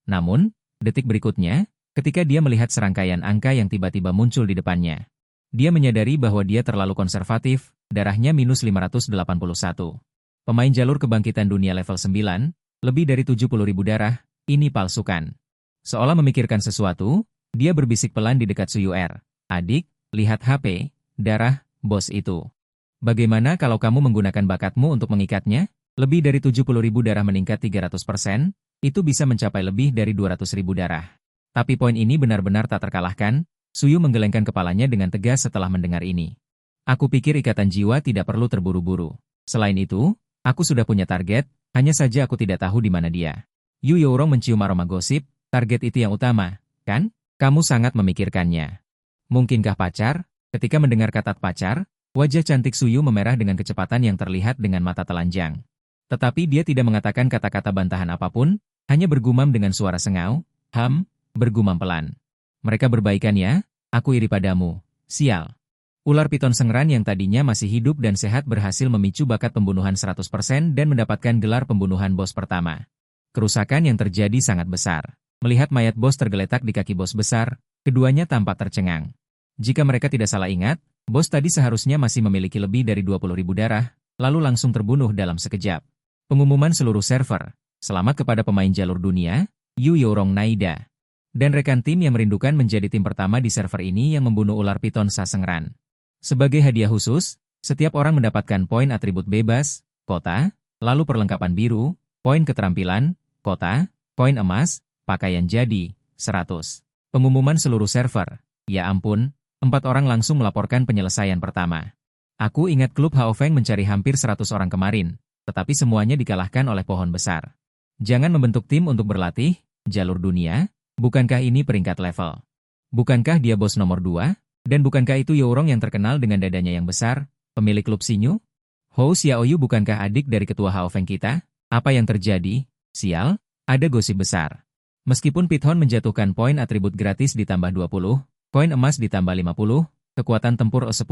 Speaker 1: Namun, detik berikutnya, ketika dia melihat serangkaian angka yang tiba-tiba muncul di depannya, dia menyadari bahwa dia terlalu konservatif, darahnya minus 581. Pemain jalur kebangkitan dunia level 9, lebih dari 70.000 darah, ini palsukan. Seolah memikirkan sesuatu, dia berbisik pelan di dekat Suyuer. Adik, lihat HP, darah, bos itu. Bagaimana kalau kamu menggunakan bakatmu untuk mengikatnya? Lebih dari 70.000 darah meningkat 300%, itu bisa mencapai lebih dari 200.000 darah. Tapi poin ini benar-benar tak terkalahkan. Suyu menggelengkan kepalanya dengan tegas setelah mendengar ini. Aku pikir ikatan jiwa tidak perlu terburu-buru. Selain itu, aku sudah punya target, hanya saja aku tidak tahu di mana dia. Yu Yourong mencium aroma gosip, target itu yang utama, kan? Kamu sangat memikirkannya. Mungkinkah pacar? Ketika mendengar kata pacar, wajah cantik Suyu memerah dengan kecepatan yang terlihat dengan mata telanjang. Tetapi dia tidak mengatakan kata-kata bantahan apapun, hanya bergumam dengan suara sengau, bergumam pelan. Mereka berbaikan ya, aku iri padamu, sial. Ular piton sengran yang tadinya masih hidup dan sehat berhasil memicu bakat pembunuhan 100% dan mendapatkan gelar pembunuhan bos pertama. Kerusakan yang terjadi sangat besar. Melihat mayat bos tergeletak di kaki bos besar, keduanya tampak tercengang. Jika mereka tidak salah ingat, Bos tadi seharusnya masih memiliki lebih dari 20.000 darah, lalu langsung terbunuh dalam sekejap. Pengumuman seluruh server. Selamat kepada pemain jalur dunia, Yu Yorong Naida. Dan rekan tim yang merindukan menjadi tim pertama di server ini yang membunuh ular piton Sasengran. Sebagai hadiah khusus, setiap orang mendapatkan poin atribut bebas, kota, lalu perlengkapan biru, poin keterampilan, kota, koin emas, pakaian jadi, 100. Pengumuman seluruh server. Ya ampun, 4 orang langsung melaporkan penyelesaian pertama. Aku ingat klub Haofeng mencari hampir 100 orang kemarin, tetapi semuanya dikalahkan oleh pohon besar. Jangan membentuk tim untuk berlatih, jalur dunia, bukankah ini peringkat level? Bukankah dia bos nomor 2? Dan bukankah itu Yorong yang terkenal dengan dadanya yang besar, pemilik klub Sinyu? Hou Xiaoyu bukankah adik dari ketua Haofeng kita? Apa yang terjadi? Sial, ada gosip besar. Meskipun Pithon menjatuhkan poin atribut gratis ditambah 20, koin emas ditambah 50, kekuatan tempur 10,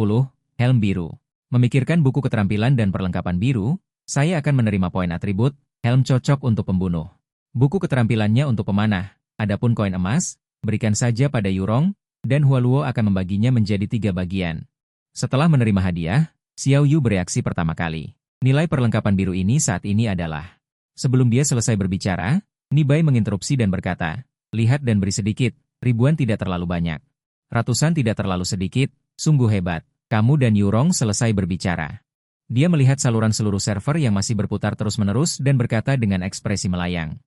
Speaker 1: helm biru. Memikirkan buku keterampilan dan perlengkapan biru, saya akan menerima poin atribut, helm cocok untuk pembunuh. Buku keterampilannya untuk pemanah, adapun koin emas, berikan saja pada Yurong, dan Hualuo akan membaginya menjadi 3 bagian. Setelah menerima hadiah, Xiao Yu bereaksi pertama kali. Nilai perlengkapan biru ini saat ini adalah. Sebelum dia selesai berbicara, Nibai menginterupsi dan berkata, lihat dan beri sedikit, ribuan tidak terlalu banyak. Ratusan tidak terlalu sedikit, sungguh hebat. Kamu dan Yurong selesai berbicara. Dia melihat saluran seluruh server yang masih berputar terus-menerus dan berkata dengan ekspresi melayang.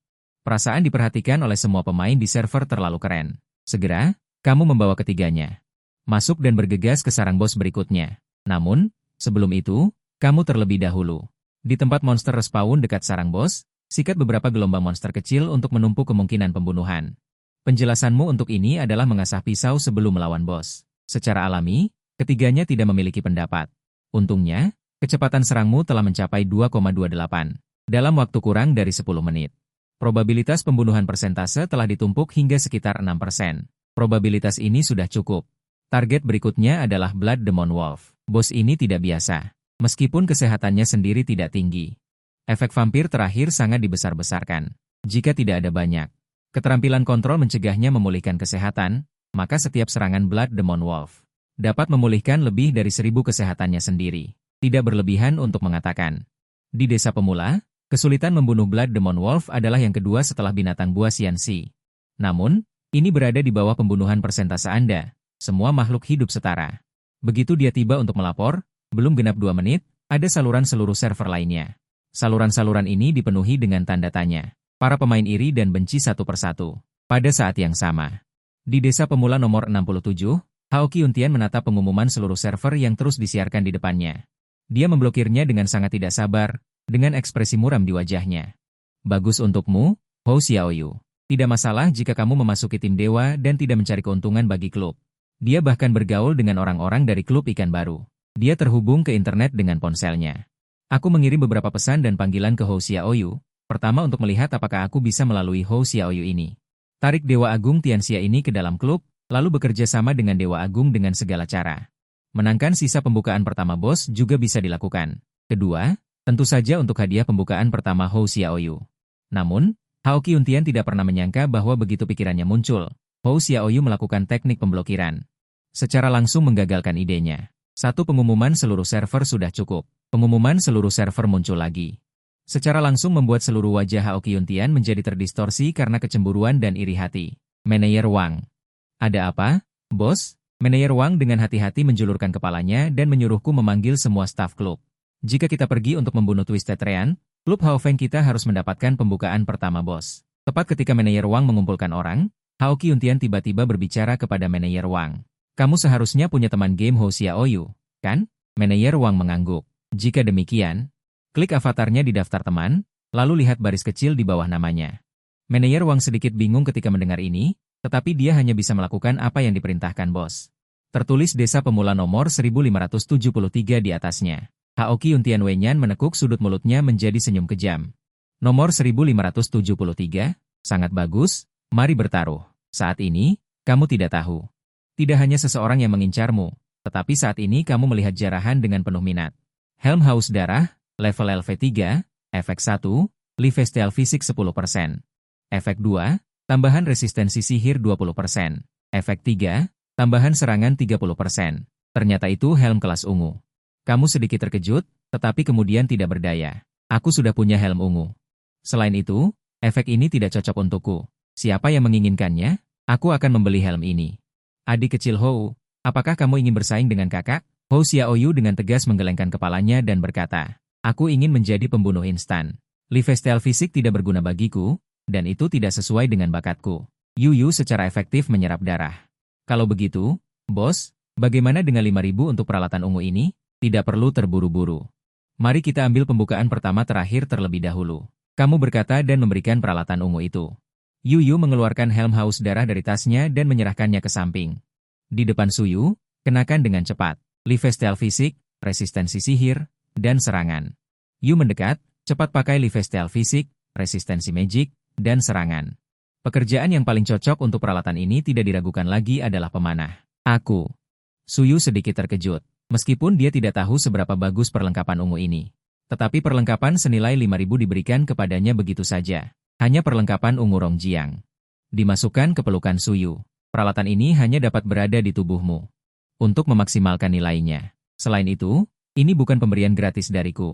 Speaker 1: Perasaan diperhatikan oleh semua pemain di server terlalu keren. Segera, kamu membawa ketiganya. Masuk dan bergegas ke sarang bos berikutnya. Namun, sebelum itu, kamu terlebih dahulu. Di tempat monster respawn dekat sarang bos, sikat beberapa gelombang monster kecil untuk menumpuk kemungkinan pembunuhan. Penjelasanmu untuk ini adalah mengasah pisau sebelum melawan bos. Secara alami, ketiganya tidak memiliki pendapat. Untungnya, kecepatan serangmu telah mencapai 2,28 dalam waktu kurang dari 10 menit. Probabilitas pembunuhan persentase telah ditumpuk hingga sekitar 6%. Probabilitas ini sudah cukup. Target berikutnya adalah Blood Demon Wolf. Bos ini tidak biasa, meskipun kesehatannya sendiri tidak tinggi. Efek vampir terakhir sangat dibesar-besarkan. Jika tidak ada banyak keterampilan kontrol mencegahnya memulihkan kesehatan, maka setiap serangan Blood Demon Wolf dapat memulihkan lebih dari 1000 kesehatannya sendiri. Tidak berlebihan untuk mengatakan. Di desa pemula, kesulitan membunuh Blood Demon Wolf adalah yang kedua setelah binatang buas Xianxi. Namun, ini berada di bawah pembunuhan persentase Anda. Semua makhluk hidup setara. Begitu dia tiba untuk melapor, belum genap 2 menit, ada saluran seluruh server lainnya. Saluran-saluran ini dipenuhi dengan tanda tanya. Para pemain iri dan benci satu persatu. Pada saat yang sama. Di desa pemula nomor 67, Haoki Untian menatap pengumuman seluruh server yang terus disiarkan di depannya. Dia memblokirnya dengan sangat tidak sabar, dengan ekspresi muram di wajahnya. Bagus untukmu, Hou Xiaoyu. Tidak masalah jika kamu memasuki tim dewa dan tidak mencari keuntungan bagi klub. Dia bahkan bergaul dengan orang-orang dari klub ikan baru. Dia terhubung ke internet dengan ponselnya. Aku mengirim beberapa pesan dan panggilan ke Hou Xiaoyu, pertama untuk melihat apakah aku bisa melalui Hou Xiaoyu ini. Tarik Dewa Agung Tianxia ini ke dalam klub, lalu bekerja sama dengan Dewa Agung dengan segala cara. Menangkan sisa pembukaan pertama bos juga bisa dilakukan. Kedua, tentu saja untuk hadiah pembukaan pertama Hou Xiaoyu. Namun, Haoki Untian tidak pernah menyangka bahwa begitu pikirannya muncul, Hou Xiaoyu melakukan teknik pemblokiran. Secara langsung menggagalkan idenya. Satu pengumuman seluruh server sudah cukup. Pengumuman seluruh server muncul lagi. Secara langsung membuat seluruh wajah Haoki Untian menjadi terdistorsi karena kecemburuan dan iri hati. Manajer Wang. Ada apa, bos? Manajer Wang dengan hati-hati menjulurkan kepalanya dan menyuruhku memanggil semua staf klub. Jika kita pergi untuk membunuh Twisted Rean, klub Haofeng kita harus mendapatkan pembukaan pertama bos. Tepat ketika Manajer Wang mengumpulkan orang, Haoki Untian tiba-tiba berbicara kepada Manajer Wang. Kamu seharusnya punya teman game Hou Xiaoyu, kan? Manajer Wang mengangguk. Jika demikian, klik avatarnya di daftar teman, lalu lihat baris kecil di bawah namanya. Manajer Wang sedikit bingung ketika mendengar ini, tetapi dia hanya bisa melakukan apa yang diperintahkan bos. Tertulis desa pemula nomor 1573 di atasnya. Haoki Untian Wenyan menekuk sudut mulutnya menjadi senyum kejam. Nomor 1573, sangat bagus, mari bertaruh. Saat ini, kamu tidak tahu. Tidak hanya seseorang yang mengincarmu, tetapi saat ini kamu melihat jarahan dengan penuh minat. Helm Haus Darah, level LV3, efek 1, Lifesteal Fisik 10%. Efek 2, tambahan resistensi sihir 20%. Efek 3, tambahan serangan 30%. Ternyata itu helm kelas ungu. Kamu sedikit terkejut, tetapi kemudian tidak berdaya. Aku sudah punya helm ungu. Selain itu, efek ini tidak cocok untukku. Siapa yang menginginkannya? Aku akan membeli helm ini. Adik kecil Hou, apakah kamu ingin bersaing dengan kakak? Hou Xiaoyu dengan tegas menggelengkan kepalanya dan berkata, aku ingin menjadi pembunuh instan. Lifestyle fisik tidak berguna bagiku, dan itu tidak sesuai dengan bakatku. Yu secara efektif menyerap darah. Kalau begitu, bos, bagaimana dengan 5.000 untuk peralatan ungu ini? Tidak perlu terburu-buru. Mari kita ambil pembukaan pertama terakhir terlebih dahulu. Kamu berkata dan memberikan peralatan ungu itu. Yu mengeluarkan helm haus darah dari tasnya dan menyerahkannya ke samping. Di depan Suyu, kenakan dengan cepat. Lifestyle fisik, resistensi sihir, dan serangan. Yu mendekat, cepat pakai lifestyle fisik, resistensi magic, dan serangan. Pekerjaan yang paling cocok untuk peralatan ini tidak diragukan lagi adalah pemanah. Aku. Suyu sedikit terkejut, meskipun dia tidak tahu seberapa bagus perlengkapan ungu ini. Tetapi perlengkapan senilai 5.000 diberikan kepadanya begitu saja. Hanya perlengkapan ungu Rongjiang. Dimasukkan ke pelukan Suyu. Peralatan ini hanya dapat berada di tubuhmu. Untuk memaksimalkan nilainya. Selain itu, ini bukan pemberian gratis dariku.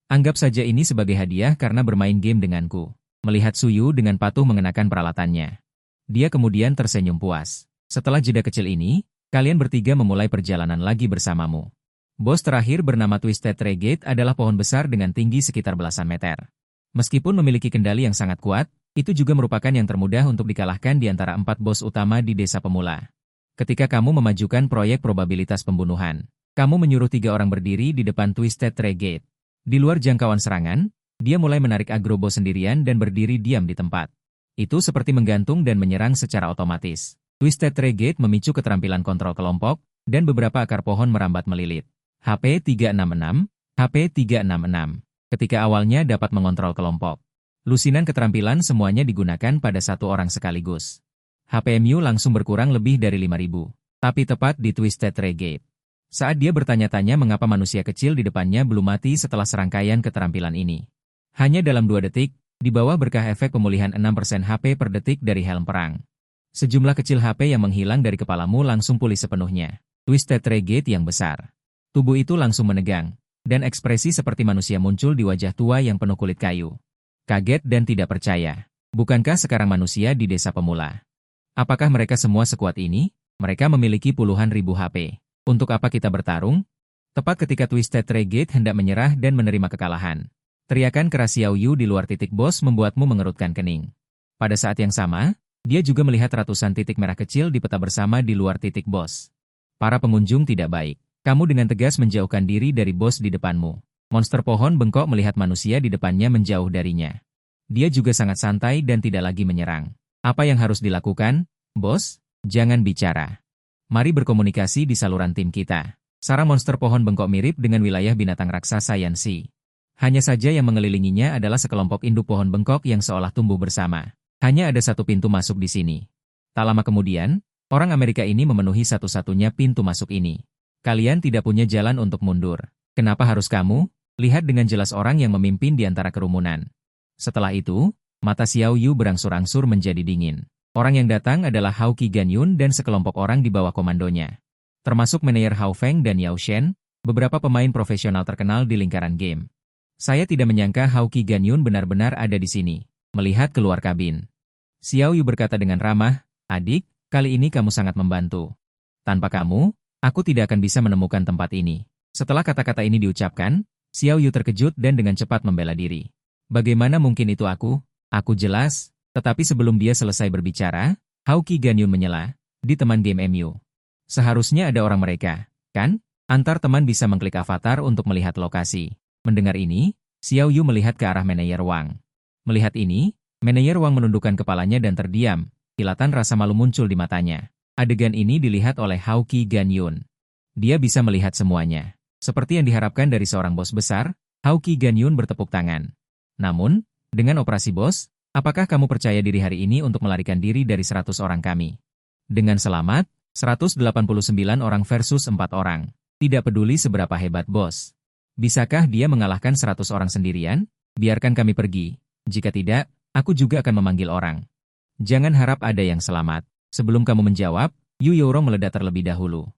Speaker 1: Anggap saja ini sebagai hadiah karena bermain game denganku. Melihat Suyu dengan patuh mengenakan peralatannya. Dia kemudian tersenyum puas. Setelah jeda kecil ini, kalian bertiga memulai perjalanan lagi bersamamu. Bos terakhir bernama Twisted Regate adalah pohon besar dengan tinggi sekitar belasan meter. Meskipun memiliki kendali yang sangat kuat, itu juga merupakan yang termudah untuk dikalahkan di antara 4 bos utama di desa pemula. Ketika kamu memajukan proyek probabilitas pembunuhan, kamu menyuruh 3 orang berdiri di depan Twisted Regate. Di luar jangkauan serangan, dia mulai menarik aggro bos sendirian dan berdiri diam di tempat. Itu seperti menggantung dan menyerang secara otomatis. Twisted Regate memicu keterampilan kontrol kelompok, dan beberapa akar pohon merambat melilit. HP 366, HP 366. Ketika awalnya dapat mengontrol kelompok. Lusinan keterampilan semuanya digunakan pada 1 orang sekaligus. HPMU langsung berkurang lebih dari 5.000. Tapi tepat di Twisted Regate. Saat dia bertanya-tanya mengapa manusia kecil di depannya belum mati setelah serangkaian keterampilan ini. Hanya dalam 2 detik, di bawah berkah efek pemulihan 6% HP per detik dari helm perang. Sejumlah kecil HP yang menghilang dari kepalamu langsung pulih sepenuhnya. Twisted Regate yang besar. Tubuh itu langsung menegang, dan ekspresi seperti manusia muncul di wajah tua yang penuh kulit kayu. Kaget dan tidak percaya. Bukankah sekarang manusia di desa pemula? Apakah mereka semua sekuat ini? Mereka memiliki puluhan ribu HP. Untuk apa kita bertarung? Tepat ketika Twisted Regate hendak menyerah dan menerima kekalahan. Teriakan keras Xiao Yu di luar titik bos membuatmu mengerutkan kening. Pada saat yang sama, dia juga melihat ratusan titik merah kecil di peta bersama di luar titik bos. Para pengunjung tidak baik. Kamu dengan tegas menjauhkan diri dari bos di depanmu. Monster pohon bengkok melihat manusia di depannya menjauh darinya. Dia juga sangat santai dan tidak lagi menyerang. Apa yang harus dilakukan? Bos, jangan bicara. Mari berkomunikasi di saluran tim kita. Sarang monster pohon bengkok mirip dengan wilayah binatang raksasa Yanxi. Hanya saja yang mengelilinginya adalah sekelompok induk pohon bengkok yang seolah tumbuh bersama. Hanya ada 1 pintu masuk di sini. Tak lama kemudian, orang Amerika ini memenuhi satu-satunya pintu masuk ini. Kalian tidak punya jalan untuk mundur. Kenapa harus kamu? Lihat dengan jelas orang yang memimpin di antara kerumunan. Setelah itu, mata Xiao Yu berangsur-angsur menjadi dingin. Orang yang datang adalah Hao Qi Ganyun dan sekelompok orang di bawah komandonya. Termasuk manajer Hao Feng dan Yao Shen, beberapa pemain profesional terkenal di lingkaran game. Saya tidak menyangka Hao Qi Ganyun benar-benar ada di sini. Melihat keluar kabin. Xiao Yu berkata dengan ramah, adik, kali ini kamu sangat membantu. Tanpa kamu, aku tidak akan bisa menemukan tempat ini. Setelah kata-kata ini diucapkan, Xiao Yu terkejut dan dengan cepat membela diri. Bagaimana mungkin itu aku? Aku jelas, tetapi sebelum dia selesai berbicara, Hao Qi Ganyun menyela, di teman game MU. Seharusnya ada orang mereka, kan? Antar teman bisa mengklik avatar untuk melihat lokasi. Mendengar ini, Xiao Yu melihat ke arah manajer Wang. Melihat ini, manajer Wang menundukkan kepalanya dan terdiam, kilatan rasa malu muncul di matanya. Adegan ini dilihat oleh Hao Qi Ganyun. Dia bisa melihat semuanya. Seperti yang diharapkan dari seorang bos besar, Hao Qi Ganyun bertepuk tangan. Namun, dengan operasi bos, apakah kamu percaya diri hari ini untuk melarikan diri dari 100 orang kami? Dengan selamat, 189 orang versus 4 orang. Tidak peduli seberapa hebat bos. Bisakah dia mengalahkan 100 orang sendirian? Biarkan kami pergi. Jika tidak, aku juga akan memanggil orang. Jangan harap ada yang selamat. Sebelum kamu menjawab, Yu Yourong meledak terlebih dahulu.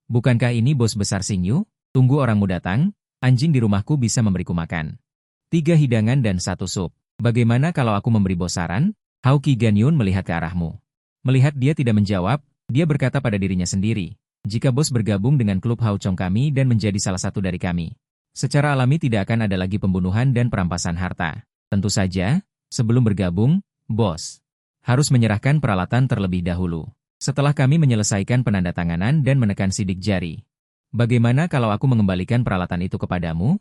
Speaker 1: Bukankah ini bos besar Xingyu? Tunggu orangmu datang, anjing di rumahku bisa memberiku makan. 3 hidangan dan 1 sup. Bagaimana kalau aku memberi bos saran? Hao Qi Ganyun melihat ke arahmu. Melihat dia tidak menjawab, dia berkata pada dirinya sendiri, jika bos bergabung dengan klub Hao Chong kami dan menjadi salah satu dari kami, secara alami tidak akan ada lagi pembunuhan dan perampasan harta. Tentu saja, sebelum bergabung, bos harus menyerahkan peralatan terlebih dahulu. Setelah kami menyelesaikan penandatanganan dan menekan sidik jari. Bagaimana kalau aku mengembalikan peralatan itu kepadamu?